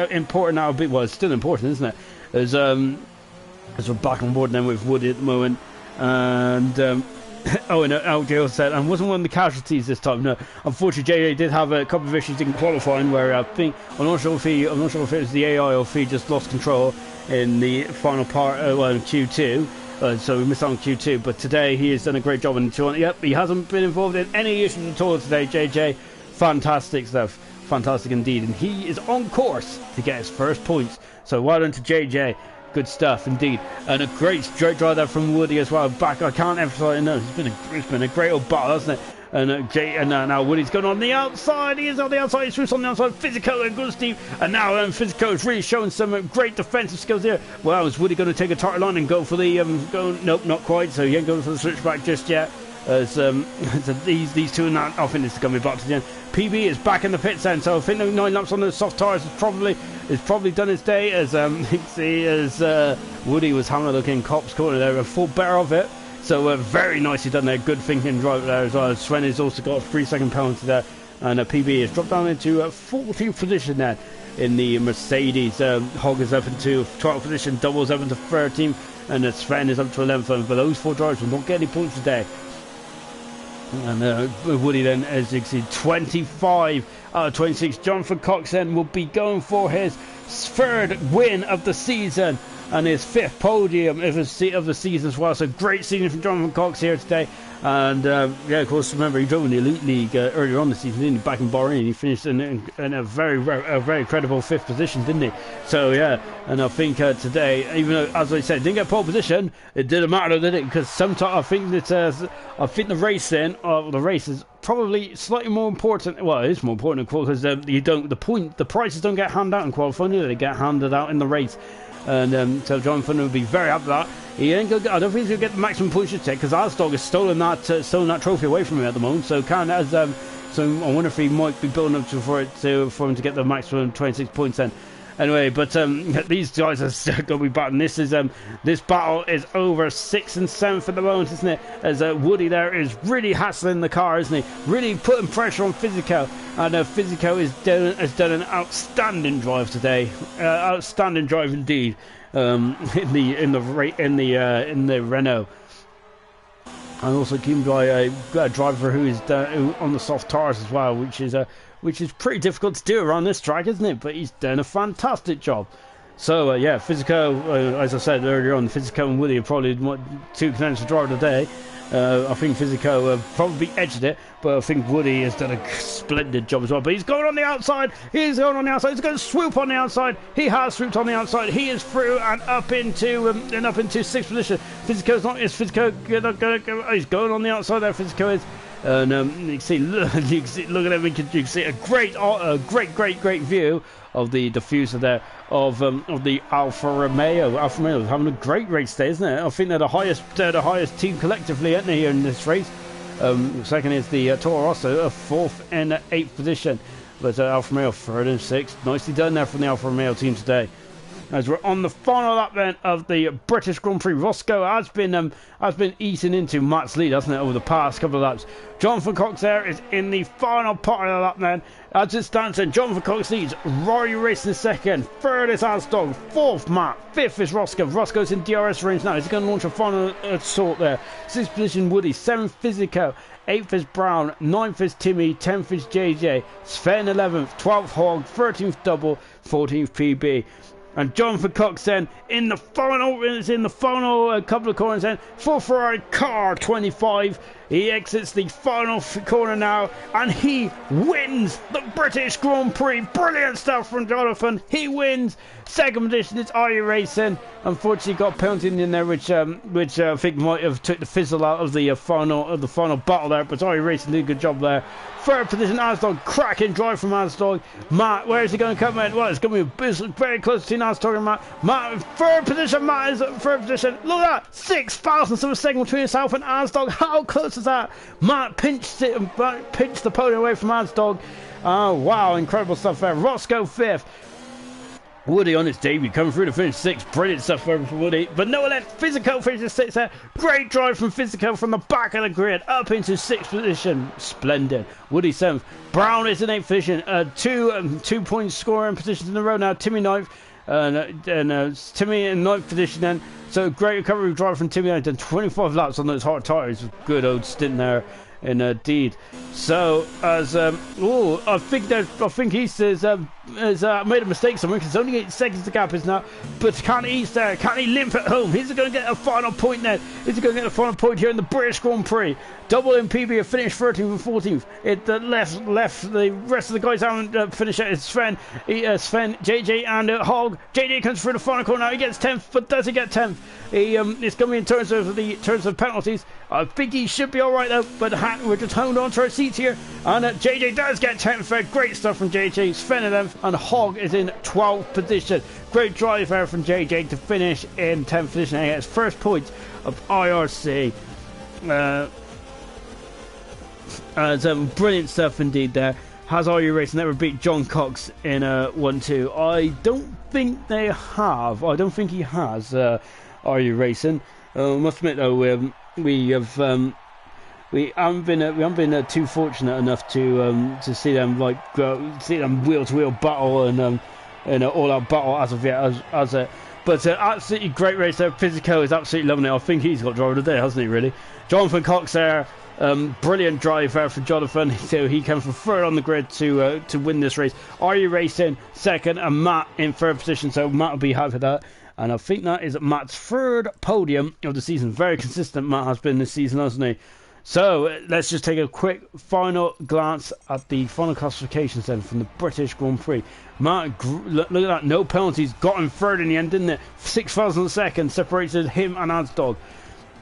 important that will be. Well, it's still important, isn't it? As we're back on board then with Woody at the moment, and oh, and LJ said, and wasn't one of the casualties this time. No, unfortunately, JJ did have a couple of issues in qualifying where I'm not sure if it was the AI or if he just lost control in the final part, well, in Q2. So we missed out on Q2, but today he has done a great job in the 2. Yep, he hasn't been involved in any issues at all today, JJ. Fantastic stuff. Fantastic indeed. And he is on course to get his first points. So well done to JJ. Good stuff indeed. And a great straight drive there from Woody as well. Back, I can't emphasize enough. It's been a great old battle, hasn't it? And now Woody's going on the outside. He is on the outside. He's switched on the outside. Physico and good Steve. And now Physico is really showing some great defensive skills here. Well, is Woody going to take a target line and go for the Nope, not quite. So he ain't going for the switchback just yet. So these two, now I think this is going to be back to the end. PB is back in the pits then, so I think the 9 laps on the soft tyres is probably done his day. As you can see, as Woody was having a look in Cop's corner there, a full bear of it. So very nicely done there, good thinking drive there as well. Sven has also got a 3-second penalty there, and PB has dropped down into 14th position there in the Mercedes. Hogg is up into 12th position, Doubles up into 13th, and Sven is up to 11th. But those 4 drivers will not get any points today. And Woody then, as you can see, 25 out of 26. Jonathan Cox then will be going for his 3rd win of the season and his 5th podium of the season as well. So great season from Jonathan Cox here today. And yeah, of course, remember he drove in the Elite League earlier on the season, didn't he? Back in Bahrain. He finished in a very credible 5th position, didn't he? So yeah, and I think today, even though, as I said, didn't get pole position, it didn't matter, did it? Because sometimes I think that the race is probably slightly more important. Well, it is more important because the prizes don't get handed out in qualifying, they get handed out in the race. And so Jonathan will be very happy with that. He ain't gonna, I don't think he's going to get the maximum points to take because Asdog has stolen that trophy away from him at the moment. So so I wonder if he might be building up for him to get the maximum 26 points then. Anyway, but these guys are still going to be battling. This battle is over 6th and 7th at the moment, isn't it? As Woody there is really hassling the car, isn't he? Really putting pressure on Physico, and Physico has done an outstanding drive today. Outstanding drive indeed. In the Renault. And also keeping by a driver who is on the soft tyres as well, which is pretty difficult to do around this track, isn't it? But he's done a fantastic job. So yeah, Physico, as I said earlier on, Physico and Woody are probably 2 contenders to driver today. I think Physico probably edged it, but I think Woody has done a splendid job as well. But he's going on the outside. He's going on the outside. He's going to swoop on the outside. He has swooped on the outside. He is through and up into 6th position. Physico's not. Is Physico going? He's going on the outside there. Physico is. And you can see, look at him. You can see a great view of the diffuser there of the Alfa Romeo. Alfa Romeo is having a great race today, isn't it? I think they're the highest team collectively, aren't they, here in this race? Second is the Toro Rosso, 4th and 8th position, but Alfa Romeo 3rd and 6th. Nicely done there from the Alfa Romeo team today. As we're on the final lap then of the British Grand Prix, Roscoe has been eating into Matt's lead, hasn't it, over the past couple of laps. Jonathan Cox there is in the final part of the lap then. As it stands then, Jonathan Cox leads, Rory racing 2nd, 3rd is Asdog, 4th Matt, 5th is Roscoe. Roscoe's in DRS range now, he's going to launch a final assault there. 6th position Woody, 7th Physico, 8th is Brown, 9th is Timmy, 10th is JJ, Sven 11th, 12th Hogg, 13th Double, 14th PB. And Jonathan Cox then in the final couple of corners then for Ferrari car 25. He exits the final corner now and he wins the British Grand Prix. Brilliant stuff from Jonathan. He wins. Second position is IRC Racing. Unfortunately got a penalty in there which I think might have took the fizzle out of the final battle there, but IRC Racing did a good job there. Third position, Asdog, cracking drive from Asdog. Matt, where is he going to come in? Well, it's going to be very close between Asdog and Matt. Matt, third position, Matt is at third position. Look at that, 6,000ths of a second between himself and Asdog. How close is that? Matt pinched the podium away from Asdog. Oh, wow, incredible stuff there. Roscoe fifth. Woody on his debut, coming through to finish sixth. Brilliant stuff from Woody. But no one let Physico finishes sixth there. Great drive from Physico from the back of the grid up into sixth position. Splendid. Woody seventh. Brown is in eighth position. 2 point scoring positions in a row now. Timmy ninth. Timmy in ninth position then. So great recovery drive from Timmy. Done 25 laps on those hard tyres. Good old stint there. Indeed. So as I think he says made a mistake somewhere because it's only 8 seconds the gap is now. But can he limp at home? He's going to get a final point there. Is he going to get a final point here in the British Grand Prix? Double in PB have finished 13th and 14th. It left the rest of the guys haven't finished it. It's Sven, JJ and Hogg. JJ comes through the final corner now. He gets 10th, but does he get 10th? It's going to be in terms of penalties. I think he should be all right though. But we're just holding on to our seats here. And JJ does get 10th there. Great stuff from JJ. Sven 11th and Hogg is in 12th position. Great drive there from JJ to finish in 10th position. And he gets first point of IRC. Brilliant stuff indeed there. Has IRC Racing never beat John Cox in 1-2? I don't think they have. I don't think he has IRC Racing. Must admit though, we haven't been too fortunate enough to see them wheel to wheel battle and all out battle as of yet but absolutely great race there. Physico is absolutely loving it. I think he's got driver of the day, hasn't he? Really, Jonathan Cox there. Brilliant drive there for Jonathan. So he came from third on the grid to win this race. IRC Racing second and Matt in third position. So Matt will be happy with that. And I think that is Matt's third podium of the season. Very consistent Matt has been this season, hasn't he? So let's just take a quick final glance at the final classifications then from the British Grand Prix. Matt, look at that, no penalties. Got him third in the end, didn't it? 6,000 of a second separated him and Asdog.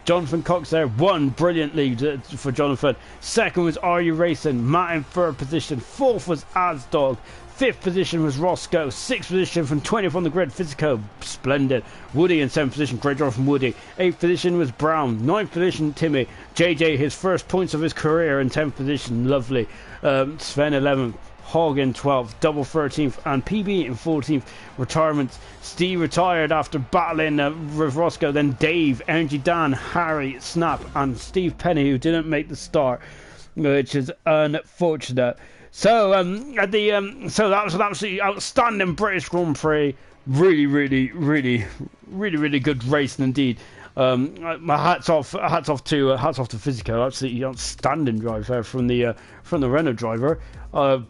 Jonathan Cox there, one brilliant lead for Jonathan. Second was IRC Racing, Matt in third position. Fourth was Asdog. Fifth position was Roscoe. Sixth position from 20th on the grid, Physico. Splendid. Woody in seventh position. Great drive from Woody. Eighth position was Brown. Ninth position, Timmy. JJ, his first points of his career in 10th position. Lovely. Sven 11th. Hogg in 12th. Double 13th. And PB in 14th. Retirement. Steve retired after battling with Roscoe. Then Dave, Energy Dan, Harry, Snap, and Steve Penny, who didn't make the start, which is unfortunate. So so that was an absolutely outstanding British Grand Prix. Really good racing indeed. My hats off to Physico. Absolutely outstanding drive there from the Renault driver.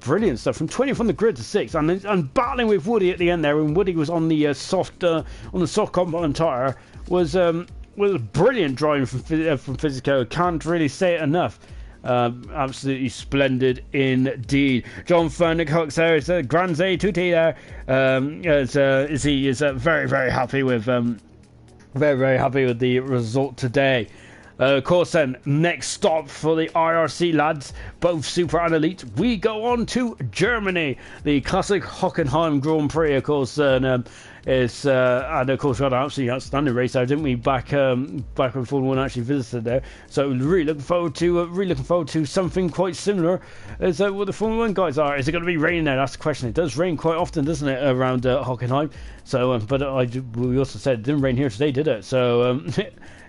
Brilliant stuff from 20th on the grid to 6th, and battling with Woody at the end there when Woody was on the soft compound tire was brilliant driving from Physico. Can't really say it enough. Absolutely splendid indeed. John Cox there is Grand Zay Tutti there. Is very happy with very happy with the result today. Of course, then next stop for the IRC lads, both Super and Elite, we go on to Germany. The classic Hockenheim Grand Prix, of course, and of course we had an absolutely outstanding race there, didn't we? Back when Formula One actually visited there. So really looking forward to something quite similar as what the Formula One guys are. Is it going to be raining there? That's the question. It does rain quite often, doesn't it, around Hockenheim? So, but we also said it didn't rain here today, did it? So.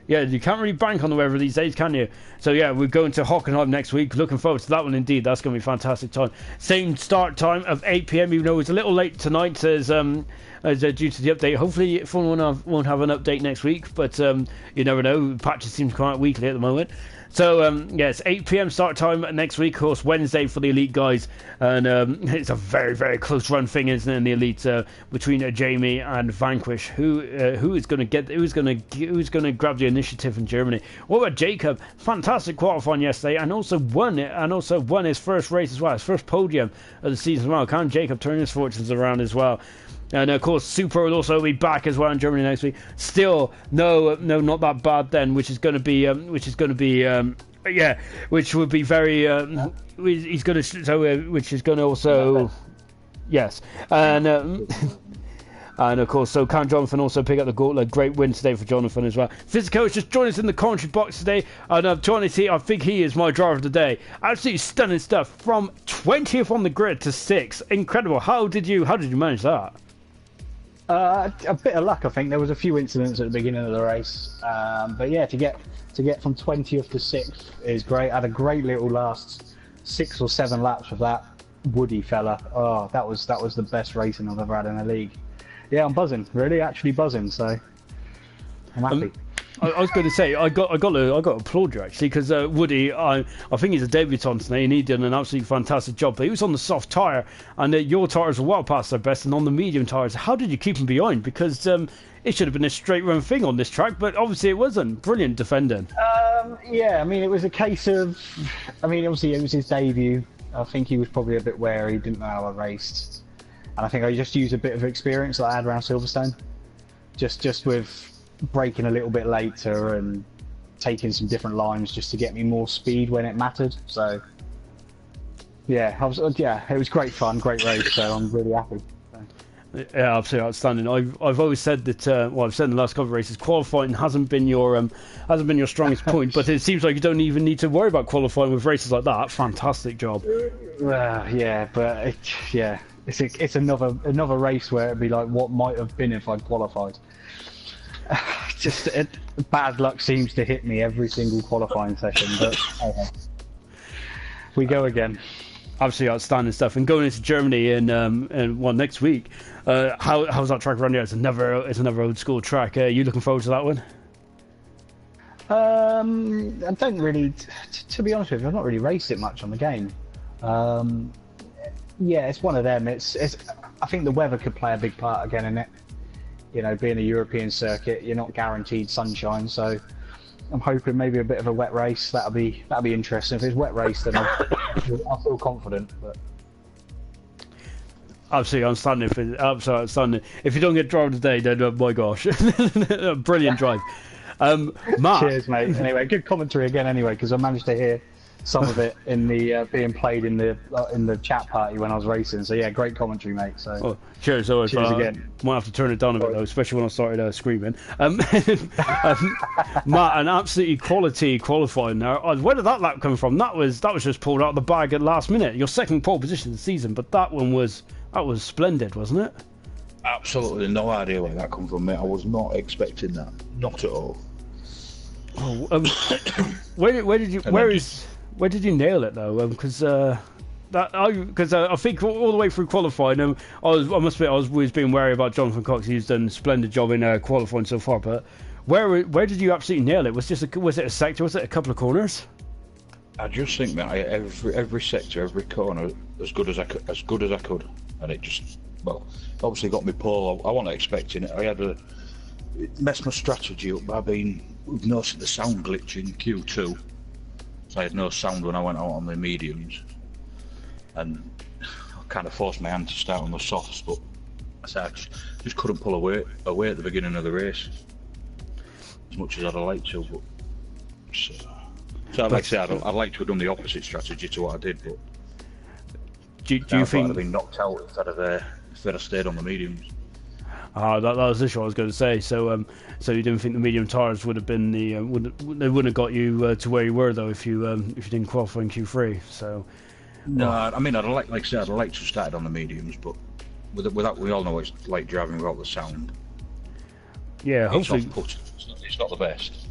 Yeah, you can't really bank on the weather these days, can you? So yeah, we're going to Hockenheim next week. Looking forward to that one indeed. That's going to be a fantastic time. Same start time of 8 p.m, even though it's a little late tonight as due to the update. Hopefully Formula 1 won't have an update next week, but you never know. Patches seem to come out weekly at the moment. So yes, 8 p.m. start time next week, of course, Wednesday for the elite guys, and it's a very, very close run thing, isn't it, in the elite between Jamie and Vanquish, who is going to grab the initiative in Germany. What about Jacob? Fantastic qualifying yesterday, and also won his first race as well, his first podium of the season as well. Can Jacob turn his fortunes around as well? And of course, Super will also be back as well in Germany next week. Still, no, not that bad then, which would be very. He's going to which is going to also, yes, and of course, so can Jonathan also pick up the goal? A great win today for Jonathan as well. Physico has just joined us in the commentary box today, and to honestly, I think he is my driver of the day. Absolutely stunning stuff from 20th on the grid to 6th. Incredible. How did you manage that? A bit of luck, I think. There was a few incidents at the beginning of the race, but yeah, to get from 20th to 6th is great. I had a great little last 6 or 7 laps with that Woody fella. Oh, that was the best racing I've ever had in a league. Yeah, I'm buzzing, really, actually buzzing. So I'm happy. I was going to say I got to applaud you actually, because Woody, I think he's a debutant today and he did an absolutely fantastic job. But he was on the soft tyre, and your tyres were well past their best, and on the medium tyres, how did you keep him behind? Because it should have been a straight run thing on this track, but obviously it wasn't. Brilliant defending. Yeah, I mean, it was a case of, obviously it was his debut. I think he was probably a bit wary, didn't know how I raced, and I think I just used a bit of experience that I had around Silverstone, just with braking a little bit later and taking some different lines just to get me more speed when it mattered. So yeah, it was great fun, great race. So I'm really happy. Yeah, absolutely outstanding. I've always said that. I've said in the last couple of races, qualifying hasn't been your strongest point, but it seems like you don't even need to worry about qualifying with races like that. Fantastic job. Yeah, but it's another race where it'd be like what might have been if I'd qualified. Just bad luck seems to hit me every single qualifying session, but okay. We go again. Absolutely outstanding stuff. And going into Germany in next week, how's that track around here? It's another old school track. Are you looking forward to that one? I don't really, to be honest with you, I've not really raced it much on the game. Yeah, it's one of them. It's. I think the weather could play a big part again in it. You know, being a European circuit, you're not guaranteed sunshine, so I'm hoping maybe a bit of a wet race. That'll be interesting. If it's wet race, then I'll feel confident. But absolutely outstanding. If you don't get drive today, then oh my gosh, brilliant drive. Matt. Cheers, mate. Anyway, good commentary again. Anyway, because I managed to hear some of it in the being played in the chat party when I was racing. So yeah, great commentary, mate. So cheers. Cheers again. Might have to turn it down a bit though, especially when I started screaming. Matt, an absolutely quality qualifying there. Where did that lap come from? That was just pulled out of the bag at last minute. Your second pole position of the season, but that was splendid, wasn't it? Absolutely no idea where that come from, mate. I was not expecting that, not at all. Where did you nail it though? Because I think all the way through qualifying, I must admit I was being wary about Jonathan Cox. He's done a splendid job in qualifying so far. But where did you absolutely nail it? Was it a sector? Was it a couple of corners? I just think that every sector, every corner, as good as I could, and it just obviously got me pole. I wasn't expecting it. It messed my strategy up by we've noticed the sound glitch in Q2. So I had no sound when I went out on the mediums, and I kind of forced my hand to start on the softs, but I just couldn't pull away at the beginning of the race as much as I'd liked to. But so like I say, I'd like to have done the opposite strategy to what I did, but do you think I'd have been knocked out if I'd have stayed on the mediums? That was what I was going to say. So you didn't think the medium tyres would have been they wouldn't have got you to where you were though if you didn't qualify in Q3. So no, I mean I'd like to have started on the mediums, but without we all know what it's like driving without the sound. Yeah, hopefully it's not the best.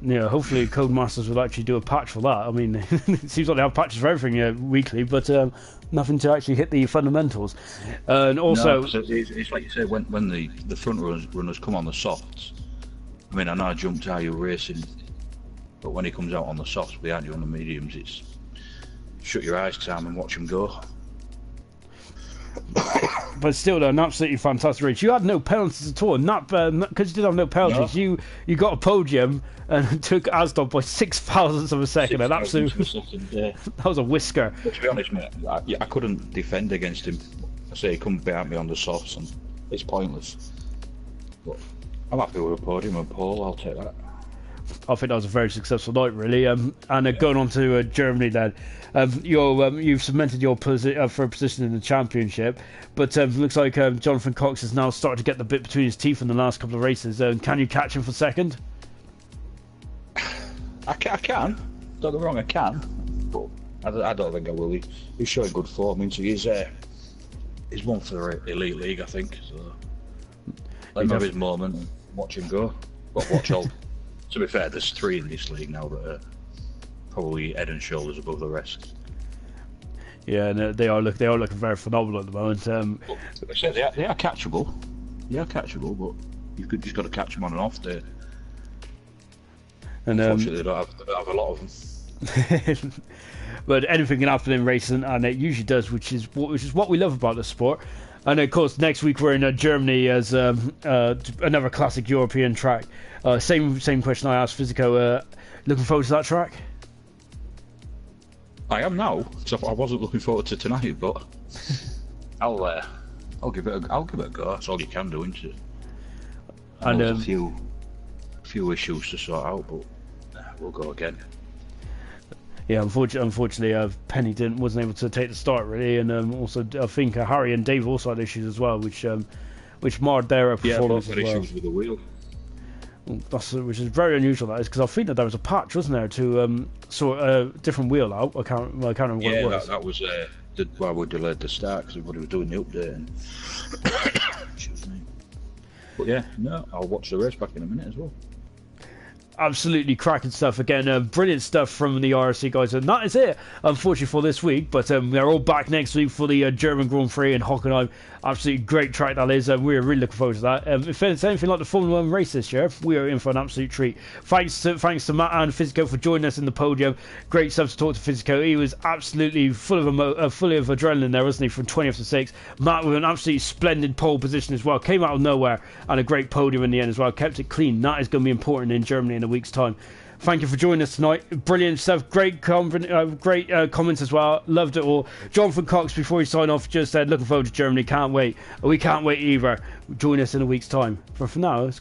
Yeah, hopefully Codemasters will actually do a patch for that. I mean, it seems like they have patches for everything weekly, but nothing to actually hit the fundamentals. And also, it's like you say, when the front runners come on the softs. I mean, I know I jumped how you were racing But when he comes out on the softs behind you on the mediums, it's shut your eyes time and watch him go. But still, though, an absolutely fantastic race. You had no penalties at all, not because you did have no penalties. No. You got a podium and took Asdod by 6 thousandths of a second. An absolute Yeah. that was a whisker. But to be honest, mate, I couldn't defend against him. I say he come behind me on the softs, and it's pointless. But I'm happy with a podium and pole. I'll take that. I think that was a very successful night, really. And going on to Germany, then, you've cemented your for a position in the championship, but looks like Jonathan Cox has now started to get the bit between his teeth in the last couple of races. Can you catch him for second? I can. Don't get me wrong, I can. But I don't think I will. He's showing good form. I mean, so he's one for the Elite League, I think. So let him have his moment and watch him go. But watch all. To be fair, there's 3 in this league now that are probably head and shoulders above the rest. Yeah, and they are looking very phenomenal at the moment. But I said they are catchable. They are catchable, but you've just got to catch them on and off day. And unfortunately, they don't have a lot of them. But anything can happen in racing, and it usually does, which is what we love about the sport. And of course, next week we're in Germany as another classic European track. Same question I asked Physico. Looking forward to that track? I am now. So I wasn't looking forward to tonight, but I'll give it a go. That's all you can do, isn't it? And there's a few issues to sort out, but we'll go again. Yeah, unfortunately, Penny wasn't able to take the start really, and also I think Harry and Dave also had issues as well, which marred their performance as well. Issues with the wheel. Which is very unusual. That is because I think that there was a patch, wasn't there, to sort a different wheel out. I can't remember what it was. that was why we delayed the start because everybody was doing the update. And excuse me. But yeah, no, I'll watch the race back in a minute as well. Absolutely cracking stuff again. Brilliant stuff from the IRC guys, and that is it, unfortunately, for this week. But they're all back next week for the German Grand Prix in Hockenheim. Absolutely great track that is. We're really looking forward to that. If it's anything like the Formula 1 race this year, we are in for an absolute treat. Thanks to Matt and Physico for joining us in the podium. Great stuff to talk to Physico. He was absolutely full of adrenaline there, wasn't he, from 20th to 6th. Matt with an absolutely splendid pole position as well. Came out of nowhere and a great podium in the end as well. Kept it clean. That is going to be important in Germany in a week's time. Thank you for joining us tonight. Brilliant stuff. Great comments as well. Loved it all. Jonathan Cox, before he signed off, just said, looking forward to Germany. Can't wait. We can't wait either. Join us in a week's time. But for now,